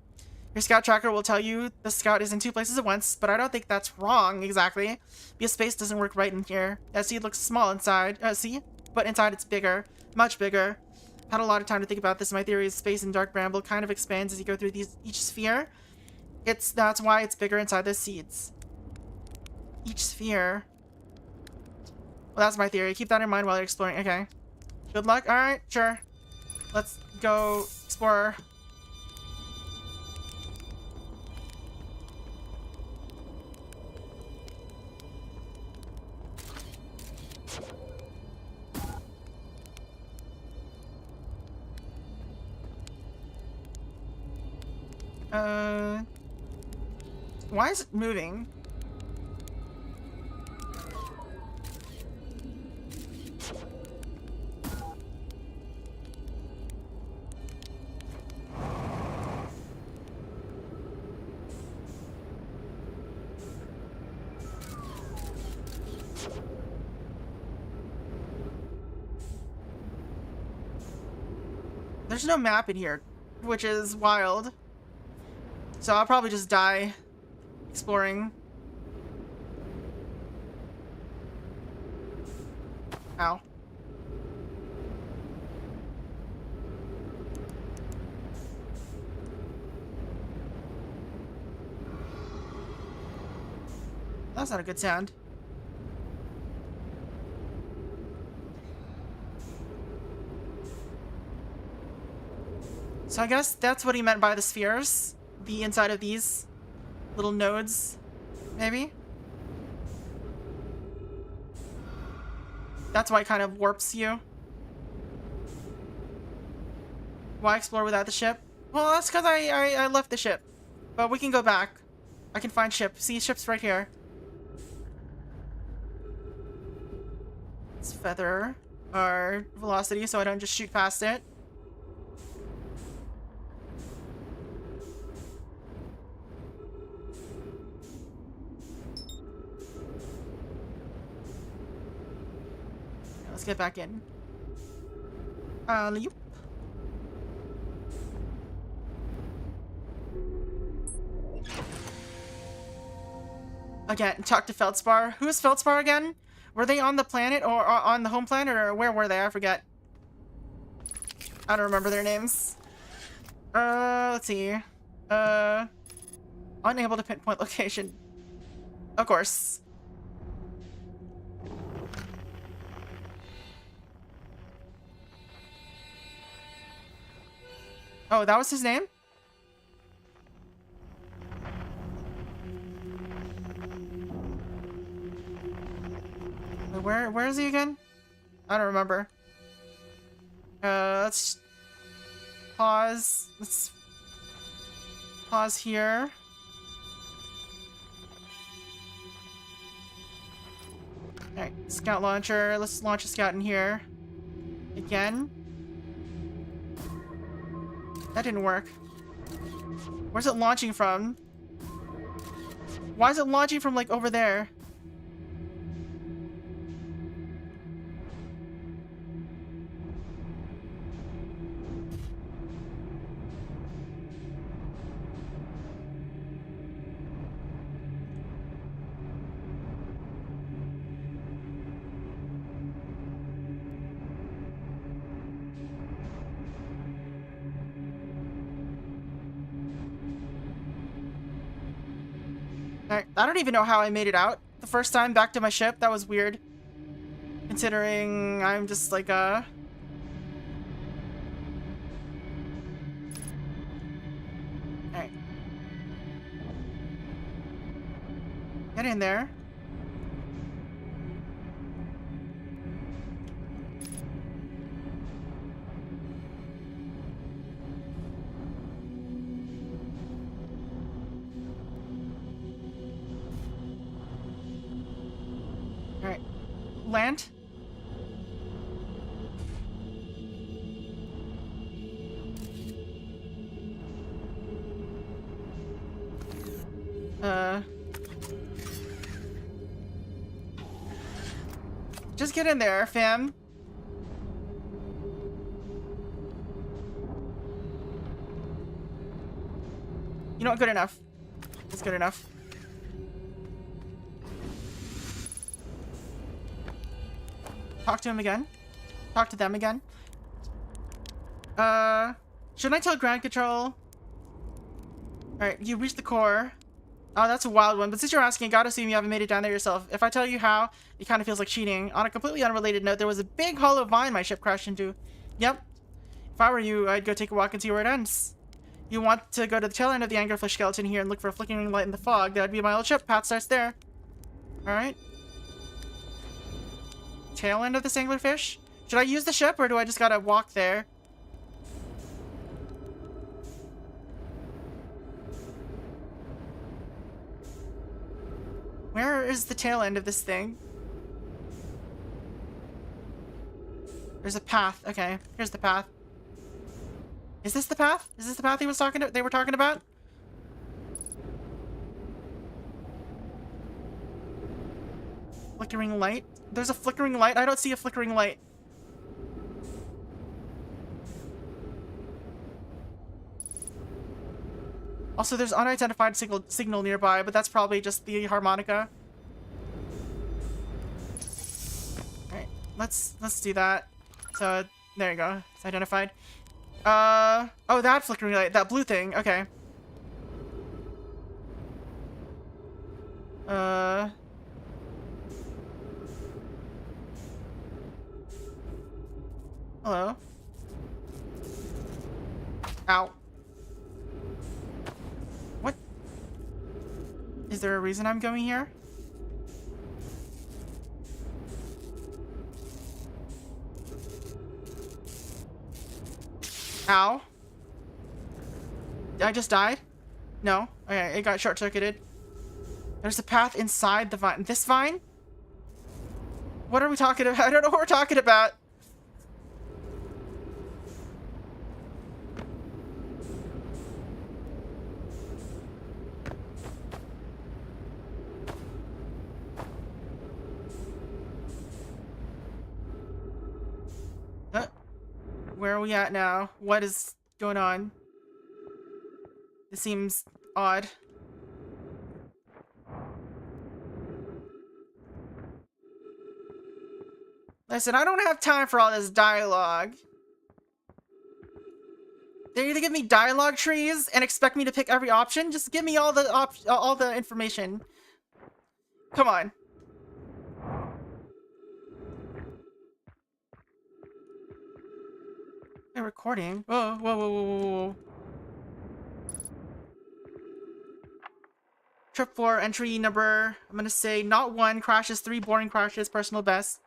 Your scout tracker will tell you the scout is in two places at once, but I don't think that's wrong, exactly. Because space doesn't work right in here. That seed looks small inside. See? But inside it's bigger. Much bigger. Had a lot of time to think about this. My theory is space in Dark Bramble kind of expands as you go through each sphere. That's why it's bigger inside the seeds. Each sphere. Well, that's my theory. Keep that in mind while you're exploring. Okay. Good luck. Alright, sure. Let's go explore. Why is it moving? There's no map in here, which is wild. So I'll probably just die exploring. Ow. That's not a good sound. So I guess that's what he meant by the spheres. The inside of these little nodes, maybe? That's why it kind of warps you. Why explore without the ship? Well, that's because I left the ship. But we can go back. I can find ship. See, ship's right here. Let's feather our velocity so I don't just shoot past it. Let's get back in. Alley-oop. Again, talk to Feldspar. Who is Feldspar again? Were they on the planet or on the home planet, or where were they? I forget. I don't remember their names. Let's see. Unable to pinpoint location. Of course. Oh, that was his name? Where is he again? I don't remember. Let's pause. Let's pause here. Alright, scout launcher. Let's launch a scout in here. Again. That didn't work. Where's it launching from? Why is it launching from, like, over there? Alright, I don't even know how I made it out the first time back to my ship. That was weird. Considering I'm just like Alright. Get in there. Alright. Land. Just get in there, fam. You know what? Good enough. It's good enough. Talk to him again. Talk to them again. Shouldn't I tell ground control? Alright, you reached the core. Oh, that's a wild one. But since you're asking, I gotta assume you haven't made it down there yourself. If I tell you how, it kind of feels like cheating. On a completely unrelated note, there was a big hollow vine my ship crashed into. Yep. If I were you, I'd go take a walk and see where it ends. You want to go to the tail end of the anglerfish skeleton here and look for a flickering light in the fog. That'd be my old ship. Path starts there. Alright. Tail end of this anglerfish? Should I use the ship, or do I just gotta walk there? Where is the tail end of this thing? There's a path. Okay, here's the path. Is this the path? Is this the path they were talking about? Flickering light? There's a flickering light? I don't see a flickering light. Also, there's unidentified signal nearby, but that's probably just the harmonica. Alright, let's do that. So, there you go. It's identified. Oh, that flickering light. That blue thing. Okay. Hello? Ow. What? Is there a reason I'm going here? Ow. I just died? No. Okay, it got short-circuited. There's a path inside the vine. This vine? What are we talking about? I don't know what we're talking about. Where are we at now? What is going on? This seems odd. Listen, I don't have time for all this dialogue. They either give me dialogue trees and expect me to pick every option. Just give me all the information. Come on. Hey, recording. Whoa, whoa, whoa, whoa, whoa, whoa. Trip 4, entry number, I'm gonna say not 1, crashes, 3 boring crashes, personal best.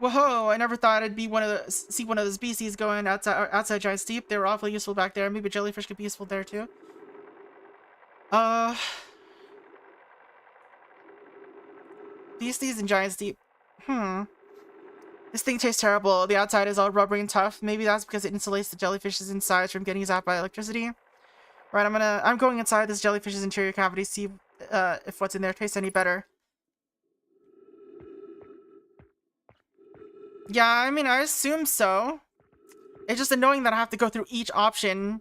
Whoa, I never thought I'd be see one of those beasties going outside Giant Steep. They were awfully useful back there. Maybe jellyfish could be useful there too. Beasties and Giant Steep. This thing tastes terrible. The outside is all rubbery and tough. Maybe that's because it insulates the jellyfish's insides from getting zapped by electricity. Right, I'm going inside this jellyfish's interior cavity to see if what's in there tastes any better. Yeah, I mean, I assume so. It's just annoying that I have to go through each option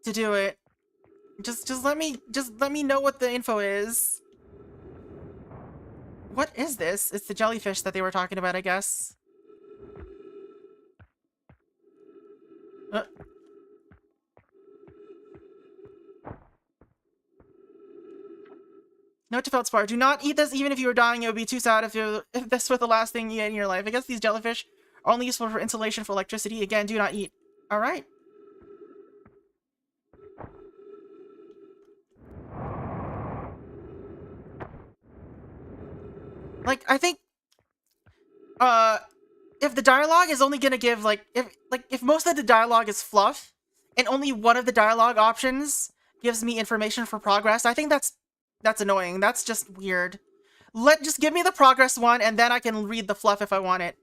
to do it. Just let me know what the info is. What is this? It's the jellyfish that they were talking about, I guess. Note to Feldspar, do not eat this even if you were dying. It would be too sad if this were the last thing you ate in your life. I guess these jellyfish are only useful for insulation for electricity. Again, do not eat. Alright. Like, I think, if the dialogue is only gonna give, if most of the dialogue is fluff, and only one of the dialogue options gives me information for progress, I think that's annoying. That's just weird. Just give me the progress one, and then I can read the fluff if I want it.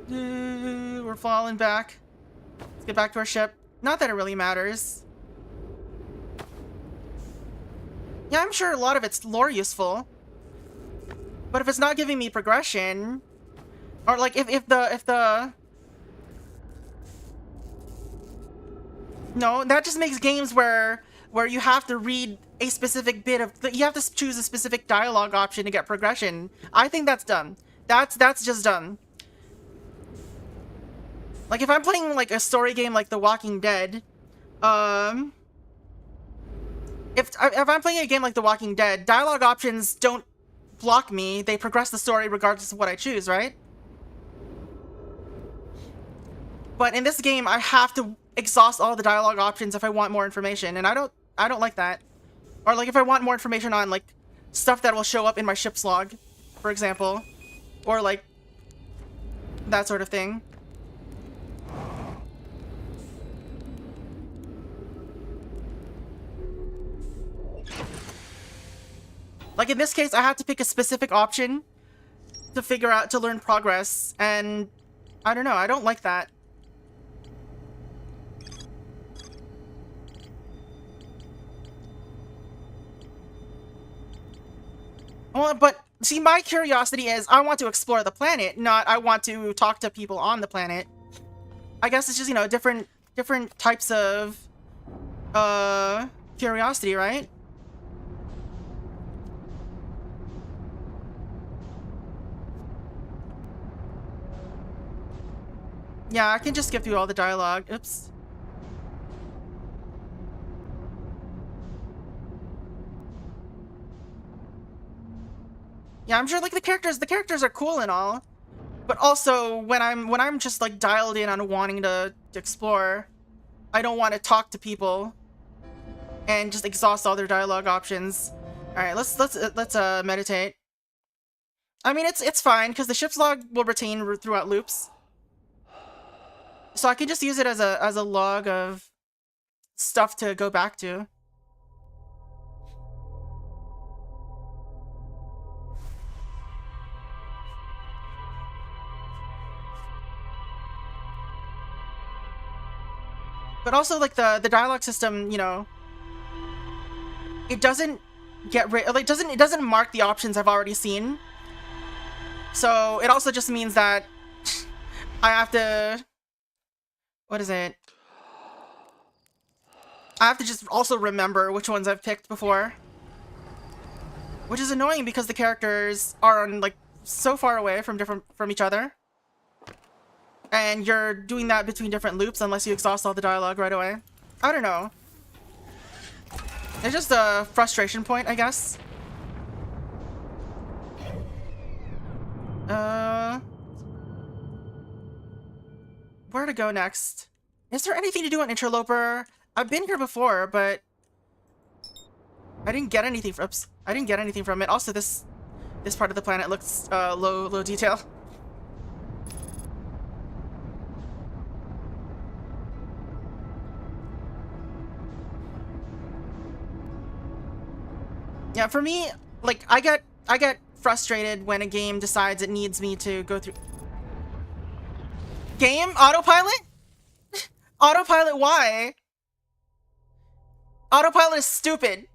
We're falling back. Let's get back to our ship. Not that it really matters. Yeah, I'm sure a lot of it's lore useful. But if it's not giving me progression, or like if the no, that just makes games where you have to read a specific bit of, you have to choose a specific dialogue option to get progression. I think that's dumb. That's just dumb. Like if I'm playing like a story game like The Walking Dead, if I'm playing a game like The Walking Dead, dialogue options don't block me. They progress the story regardless of what I choose, right? But in this game, I have to exhaust all the dialogue options if I want more information, and I don't like that. Or like if I want more information on like stuff that will show up in my ship's log, for example, or like that sort of thing. Like in this case, I have to pick a specific option to learn progress, and I don't know, I don't like that. Well, but see, my curiosity is I want to explore the planet, not I want to talk to people on the planet. I guess it's just, you know, different types of curiosity, right? Yeah, I can just skip through all the dialogue. Oops. Yeah, I'm sure like the characters are cool and all, but also when I'm just like dialed in on wanting to explore, I don't want to talk to people and just exhaust all their dialogue options. All right, let's meditate. I mean, it's fine because the ship's log will retain throughout loops, so I can just use it as a log of stuff to go back to. But also, like, the dialogue system, you know, it doesn't get rid, like, it doesn't mark the options I've already seen. So it also just means that I have to, what is it? I have to just also remember which ones I've picked before. Which is annoying because the characters are, like, so far away from each other. And you're doing that between different loops unless you exhaust all the dialogue right away. I don't know. It's just a frustration point, I guess. Where to go next? Is there anything to do on Interloper? I've been here before, but I didn't get anything from. Oops, I didn't get anything from it. Also, this part of the planet looks low detail. Yeah, for me, like I get frustrated when a game decides it needs me to go through. Game autopilot? Autopilot? Why? Autopilot is stupid.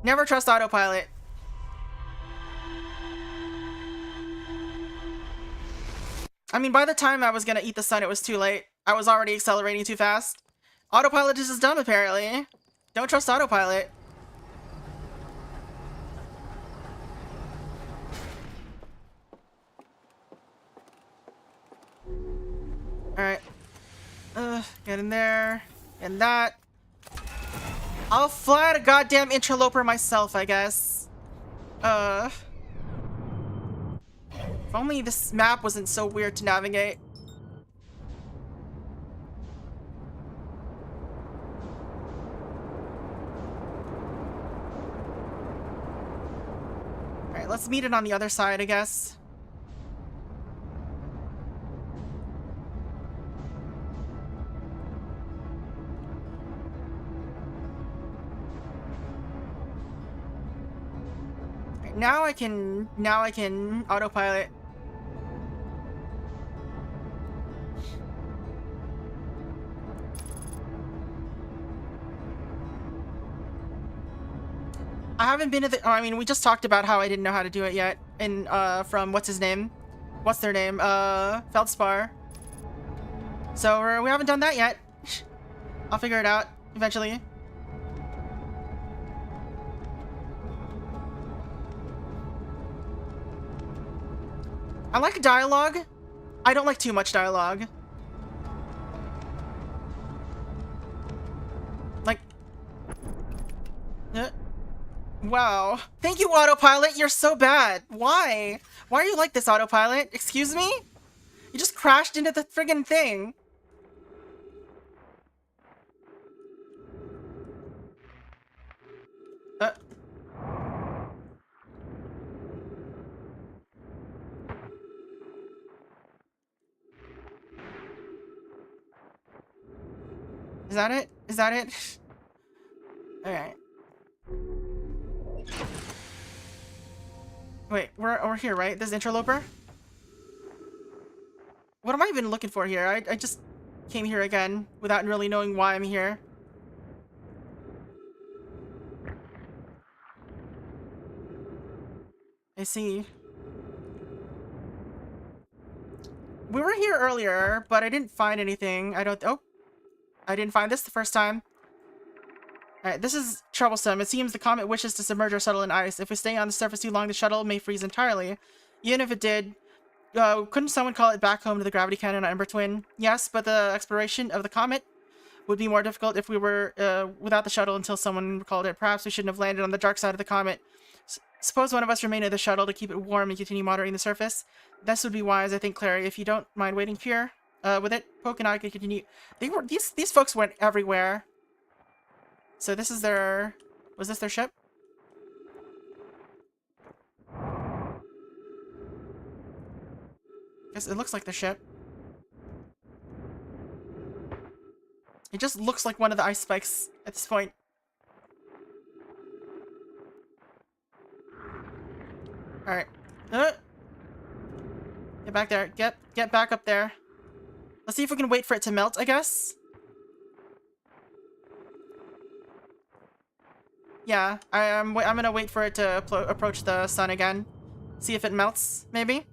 Never trust autopilot. I mean, by the time I was gonna eat the sun, it was too late. I was already accelerating too fast. Autopilot is just dumb, apparently. Don't trust autopilot. Alright. Get in there. And that. I'll fly a goddamn interloper myself, I guess. If only this map wasn't so weird to navigate. Alright, let's meet it on the other side, I guess. Now I can autopilot. I haven't been to the, I mean, we just talked about how I didn't know how to do it yet in from what's his name? What's their name? Feldspar. So we haven't done that yet. I'll figure it out eventually. I like dialogue. I don't like too much dialogue. Like... wow. Thank you, autopilot. You're so bad. Why? Why are you like this, autopilot? Excuse me? You just crashed into the friggin' thing. Is that it? Is that it? Alright. Wait, we're here, right? This interloper? What am I even looking for here? I just came here again without really knowing why I'm here. I see. We were here earlier, but I didn't find anything. Oh. I didn't find this the first time. Alright, this is troublesome. It seems the comet wishes to submerge our shuttle in ice. If we stay on the surface too long, the shuttle may freeze entirely. Even if it did, couldn't someone call it back home to the gravity cannon on Ember Twin? Yes, but the exploration of the comet would be more difficult if we were without the shuttle until someone called it. Perhaps we shouldn't have landed on the dark side of the comet. Suppose one of us remain in the shuttle to keep it warm and continue monitoring the surface. This would be wise, I think, Clary. If you don't mind waiting here, with it, Poke and I could continue. These folks went everywhere. So this is their... was this their ship? Guess it looks like the ship. It just looks like one of the ice spikes at this point. Alright. Get back there. Get back up there. Let's see if we can wait for it to melt, I guess. Yeah, I'm gonna wait for it to approach the sun again. See if it melts, maybe?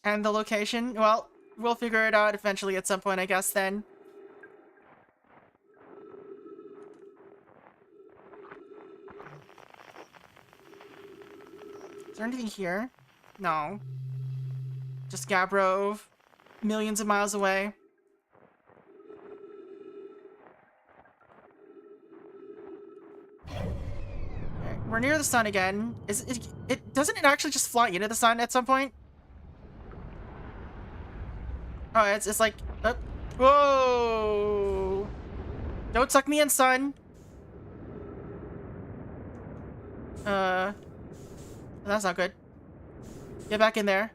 And the location? Well, we'll figure it out eventually at some point, I guess, then. Is there anything here? No. Just Gabrove. Millions of miles away. Okay, we're near the sun again. Doesn't it actually just fly into the sun at some point? Oh, it's like... whoa! Don't suck me in, sun! That's not good. Get back in there.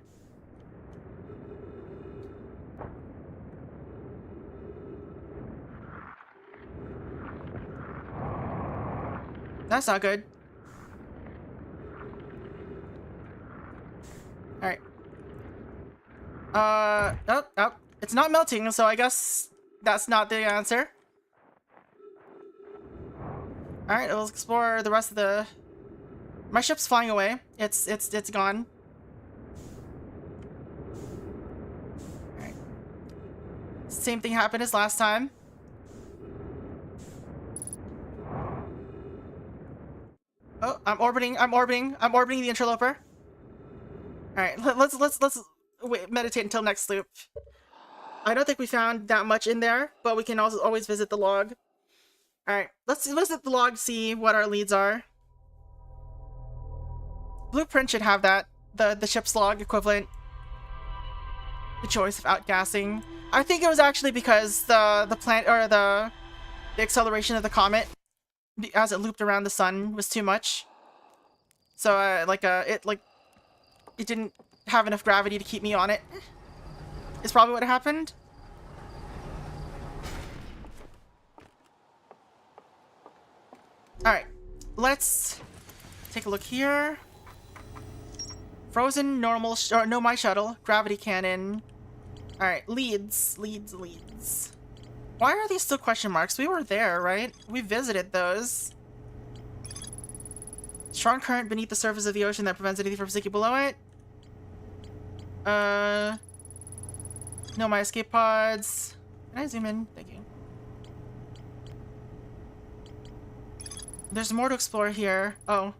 That's not good. Alright. Oh, it's not melting, so I guess that's not the answer. Alright, let's explore the rest of the... My ship's flying away. It's gone. Alright. Same thing happened as last time. Oh, I'm orbiting the interloper. Alright, let's wait, meditate until next loop. I don't think we found that much in there, but we can also always visit the log. Alright, let's visit the log, see what our leads are. Blueprint should have that. The ship's log equivalent. The choice of outgassing. I think it was actually because the plant or the acceleration of the comet as it looped around the sun was too much. So it didn't have enough gravity to keep me on it. Is probably what happened. Alright, let's take a look here. Frozen, normal, or no, my shuttle, gravity cannon. Alright, leads. Why are these still question marks? We were there, right? We visited those. Strong current beneath the surface of the ocean that prevents anything from sinking below it. No, my escape pods. Can I zoom in? Thank you. There's more to explore here. Oh.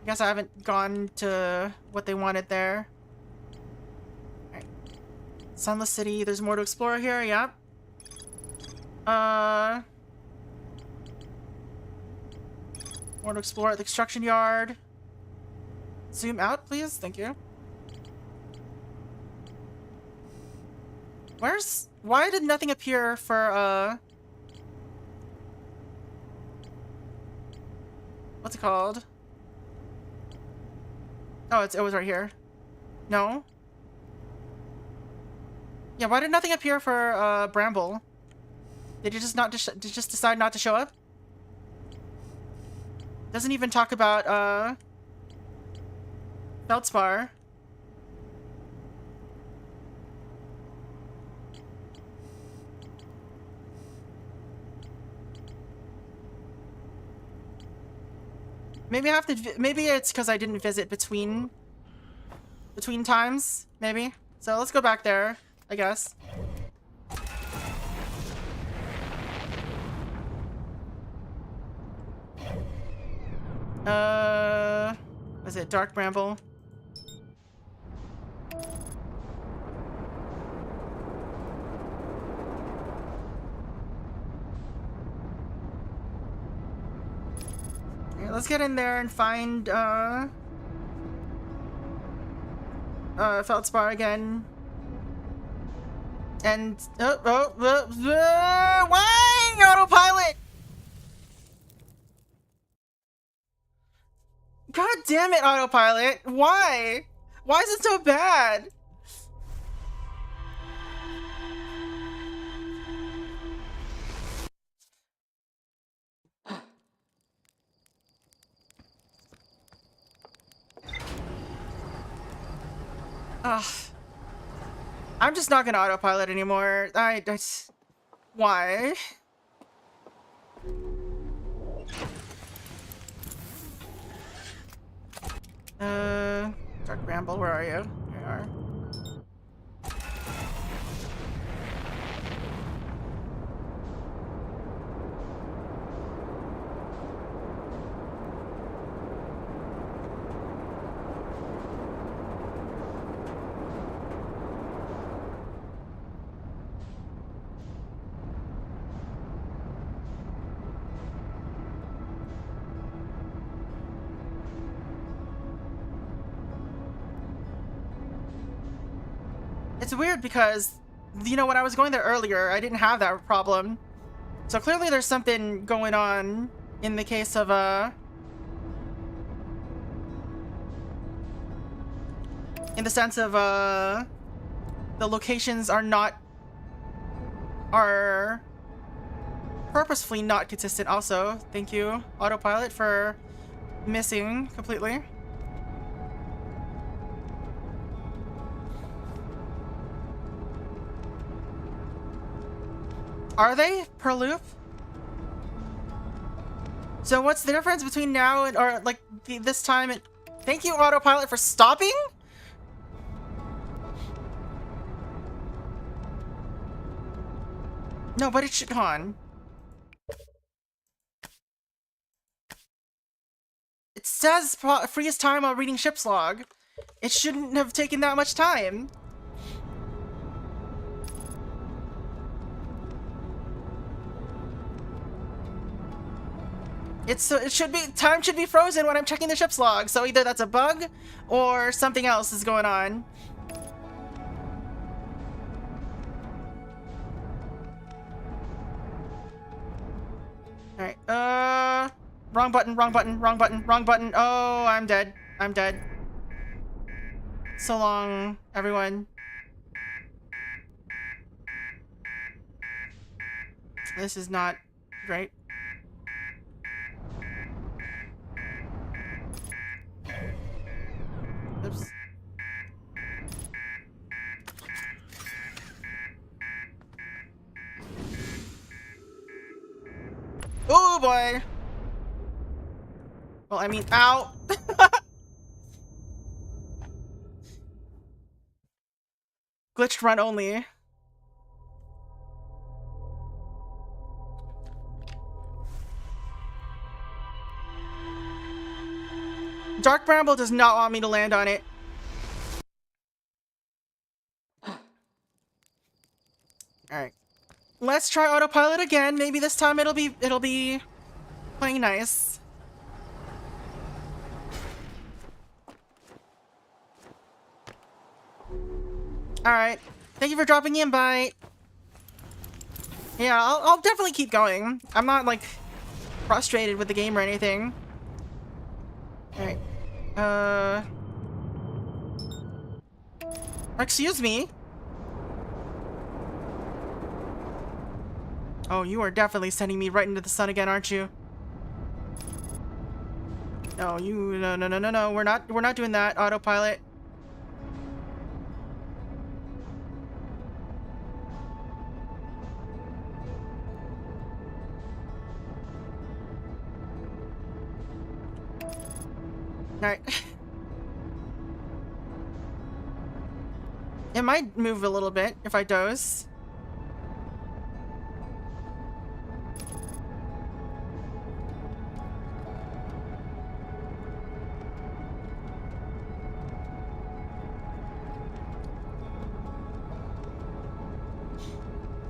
I guess I haven't gone to what they wanted there. Alright. Sunless City. There's more to explore here. Yeah. More to explore at the construction yard. Zoom out, please. Thank you. Why did nothing appear for, what's it called? Oh, it was right here. No? Yeah, why did nothing appear for, Bramble? Did you just just decide not to show up? Doesn't even talk about, Feldspar. Maybe I have to. Maybe it's because I didn't visit between times. Maybe. So let's go back there, I guess. Was it Dark Bramble? Let's get in there and find, Feldspar again. And, why? Autopilot! God damn it, autopilot! Why? Why is it so bad? Ugh. I'm just not gonna autopilot anymore. Why? Dark Bramble, where are you? Here you are. It's weird because, you know, when I was going there earlier, I didn't have that problem. So clearly there's something going on in the case of, in the sense of, the locations are purposefully not consistent also. Thank you, Autopilot, for missing completely. Are they per loop? So what's the difference between now and, or like this time and... Thank you, Autopilot, for stopping? No, but it should... Hold on. It says freeze time while reading ship's log. It shouldn't have taken that much time. It should be... Time should be frozen when I'm checking the ship's log. So either that's a bug or something else is going on. Alright, wrong button, wrong button, wrong button, wrong button. Oh, I'm dead. I'm dead. So long, everyone. This is not great. Oops. Oh boy! Well, I mean, ow! Glitched run only. Dark Bramble does not want me to land on it. Alright. Let's try autopilot again. Maybe this time it'll be playing nice. Alright. Thank you for dropping the invite. Yeah, I'll definitely keep going. I'm not, like, frustrated with the game or anything. Alright. Excuse me? Oh, you are definitely sending me right into the sun again, aren't you? No, no. We're not doing that, autopilot. Alright. It might move a little bit if I doze.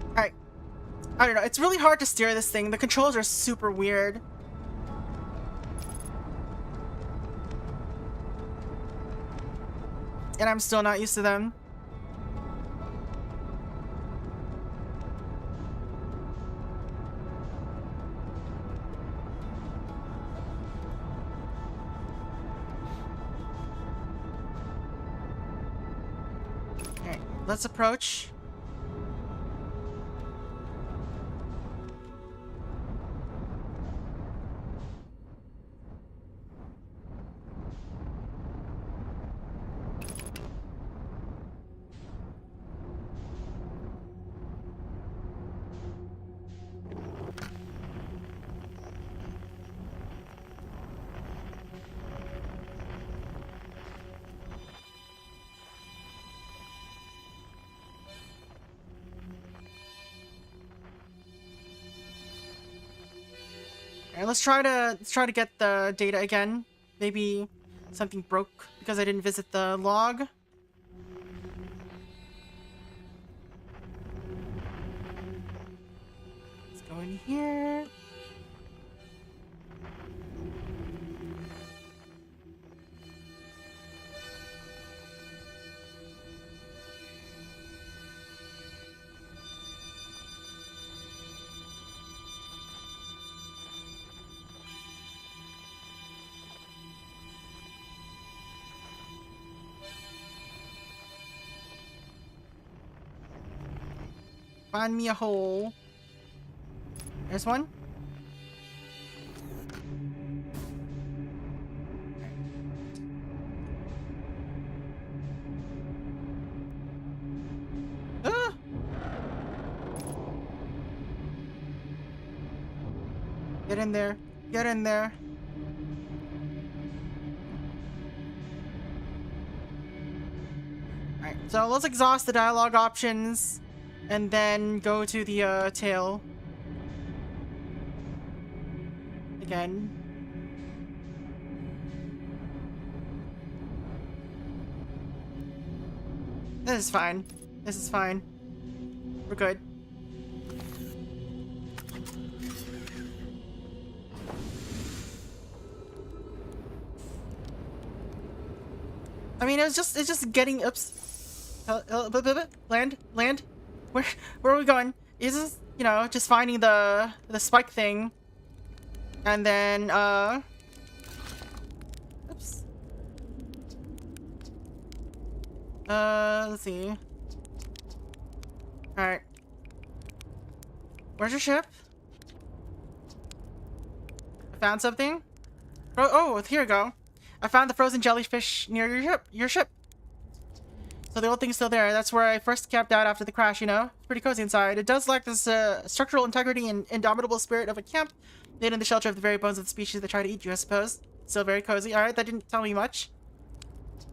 Alright. I don't know. It's really hard to steer this thing. The controls are super weird. And I'm still not used to them. Alright, let's approach. Alright, let's try to get the data again. Maybe something broke because I didn't visit the log. Let's go in here. Find me a hole. There's one. Ah! Get in there. Get in there. Alright, so let's exhaust the dialogue options and then go to the tail. Again. This is fine. This is fine. We're good. I mean, it's just getting oops. Land. Where are we going? Is this, you know, just finding the spike thing, and then oops. Let's see. All right. Where's your ship? I found something. Oh, here we go. I found the frozen jellyfish near your ship. So the old thing's still there. That's where I first camped out after the crash, you know? It's pretty cozy inside. It does lack this structural integrity and indomitable spirit of a camp made in the shelter of the very bones of the species that try to eat you, I suppose. Still very cozy. Alright, that didn't tell me much.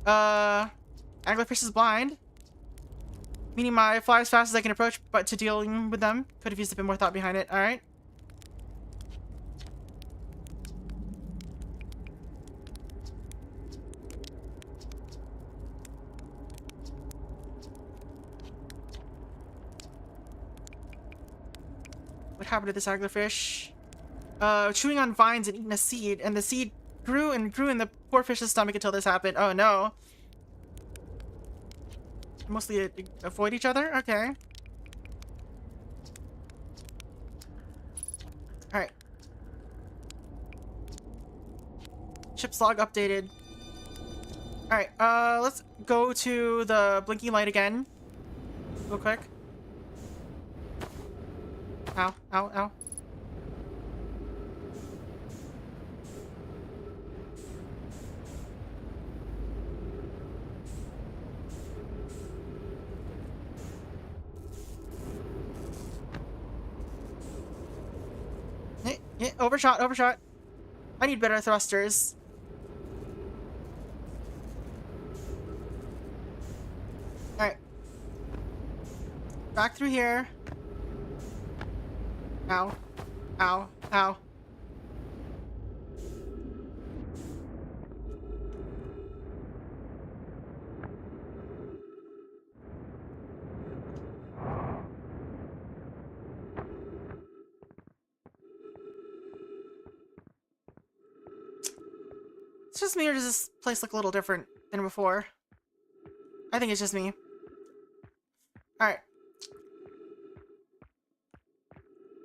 Anglerfish is blind. Meaning I fly as fast as I can approach, but to dealing with them, could have used a bit more thought behind it. Alright. What happened to this anglerfish? Chewing on vines and eating a seed, and the seed grew and grew in the poor fish's stomach until this happened. Oh no. Mostly avoid each other? Okay. Alright. Ship's log updated. Alright, let's go to the blinking light again. Real quick. Ow, ow, ow. Overshot. I need better thrusters. Alright. Back through here. Ow. Ow. Ow. It's just me, or does this place look a little different than before? I think it's just me. Alright.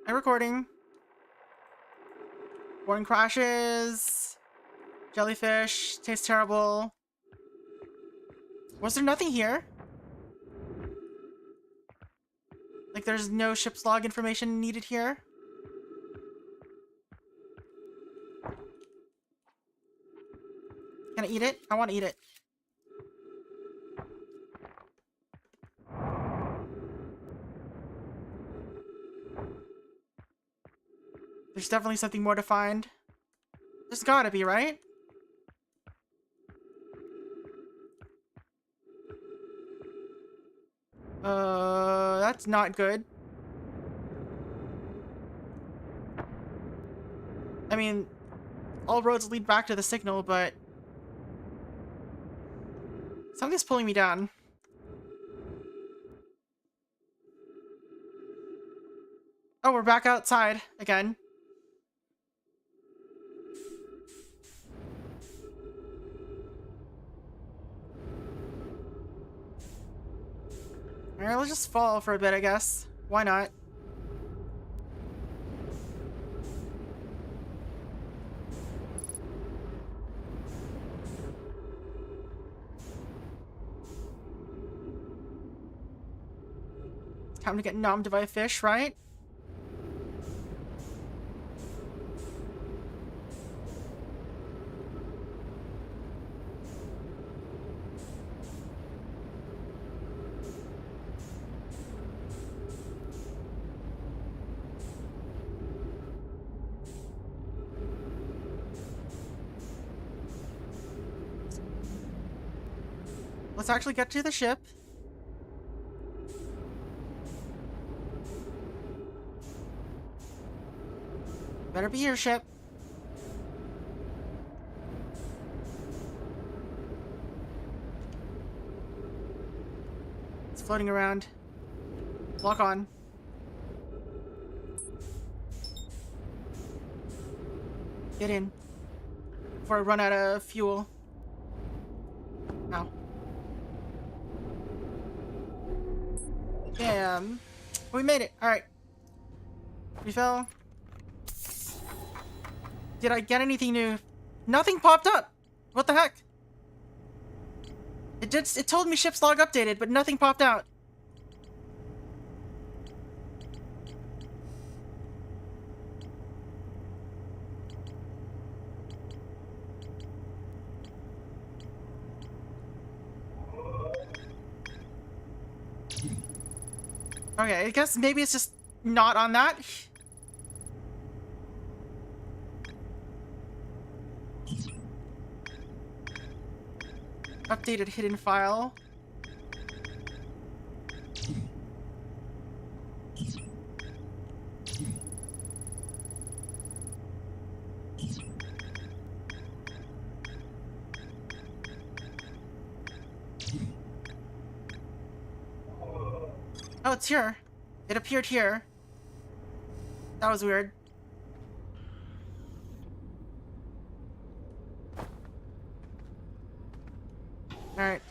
I'm recording. Warning crashes. Jellyfish. Tastes terrible. Was there nothing here? Like there's no ship's log information needed here? Can I eat it? I want to eat it. There's definitely something more to find. There's gotta be, right? That's not good. I mean, all roads lead back to the signal, but something's pulling me down. Oh, we're back outside again. Alright, let's just fall for a bit, I guess. Why not? Time to get numbed by a fish, right? Let's actually get to the ship. Better be your ship. It's floating around. Lock on. Get in. Before I run out of fuel. Ow. Damn. We made it. Alright. Refill. Did I get anything new? Nothing popped up. What the heck? It told me ship's log updated, but nothing popped out. Okay, I guess maybe it's just not on that. Updated hidden file. Oh, it's here. It appeared here. That was weird. Alright.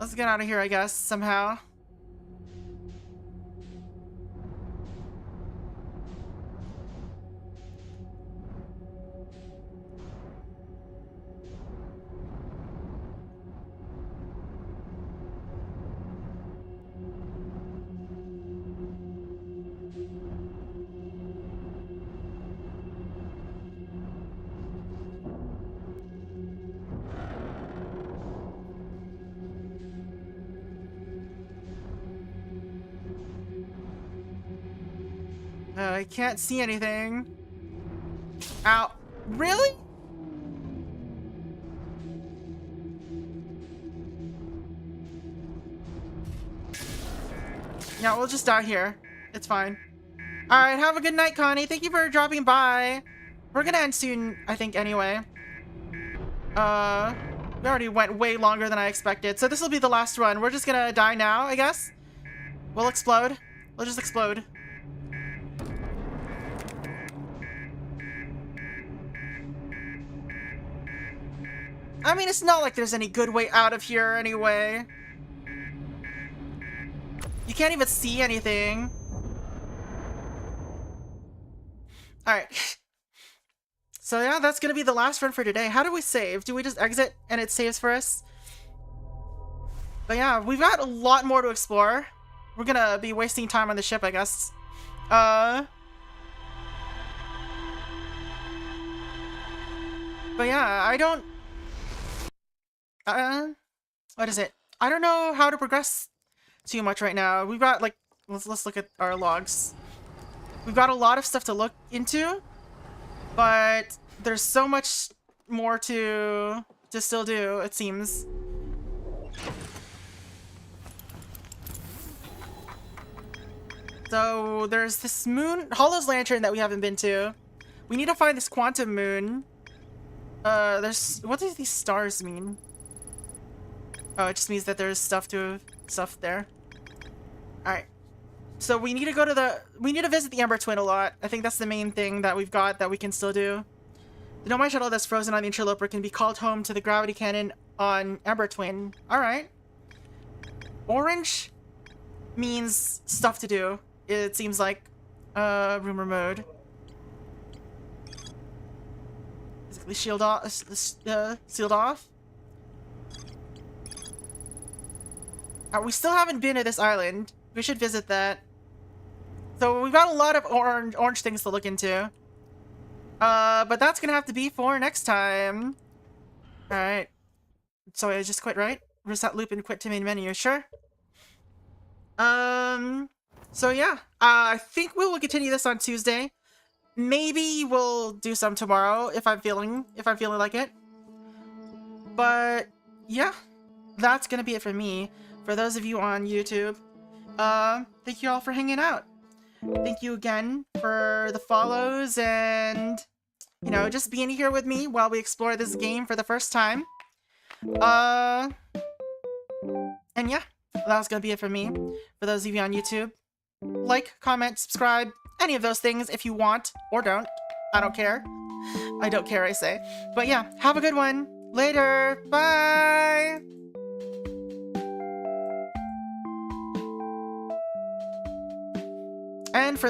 Let's get out of here, I guess, somehow. I can't see anything. Ow. Really? Yeah, we'll just die here. It's fine. Alright, have a good night, Connie. Thank you for dropping by. We're gonna end soon, I think, anyway. We already went way longer than I expected, so this will be the last one. We're just gonna die now, I guess. We'll explode. We'll just explode. I mean, it's not like there's any good way out of here anyway. You can't even see anything. Alright. So yeah, that's gonna be the last run for today. How do we save? Do we just exit and it saves for us? But yeah, we've got a lot more to explore. We're gonna be wasting time on the ship, I guess. But yeah, I don't... what is it? I don't know how to progress too much right now. We've got, like... Let's look at our logs. We've got a lot of stuff to look into, but there's so much more to still do, it seems. So there's this moon, Hollow's Lantern that we haven't been to. We need to find this quantum moon. What do these stars mean? Oh, it just means that there's stuff there. Alright. So we need to go to we need to visit the Ember Twin a lot. I think that's the main thing that we've got that we can still do. The Nomai shuttle that's frozen on the Interloper can be called home to the gravity cannon on Ember Twin. Alright. Orange means stuff to do. It seems like rumor mode. Physically sealed off. We still haven't been to this island. We should visit that. So we've got a lot of orange things to look into. But that's gonna have to be for next time. Alright. So I just quit, right? Reset loop and quit to main menu, sure? So yeah. I think we will continue this on Tuesday. Maybe we'll do some tomorrow if I'm feeling like it. But yeah, that's gonna be it for me. For those of you on YouTube, thank you all for hanging out. Thank you again for the follows and, you know, just being here with me while we explore this game for the first time. And yeah, that was gonna be it for me. For those of you on YouTube, like, comment, subscribe, any of those things if you want or don't. I don't care. I don't care, I say. But yeah, have a good one. Later. Bye. And for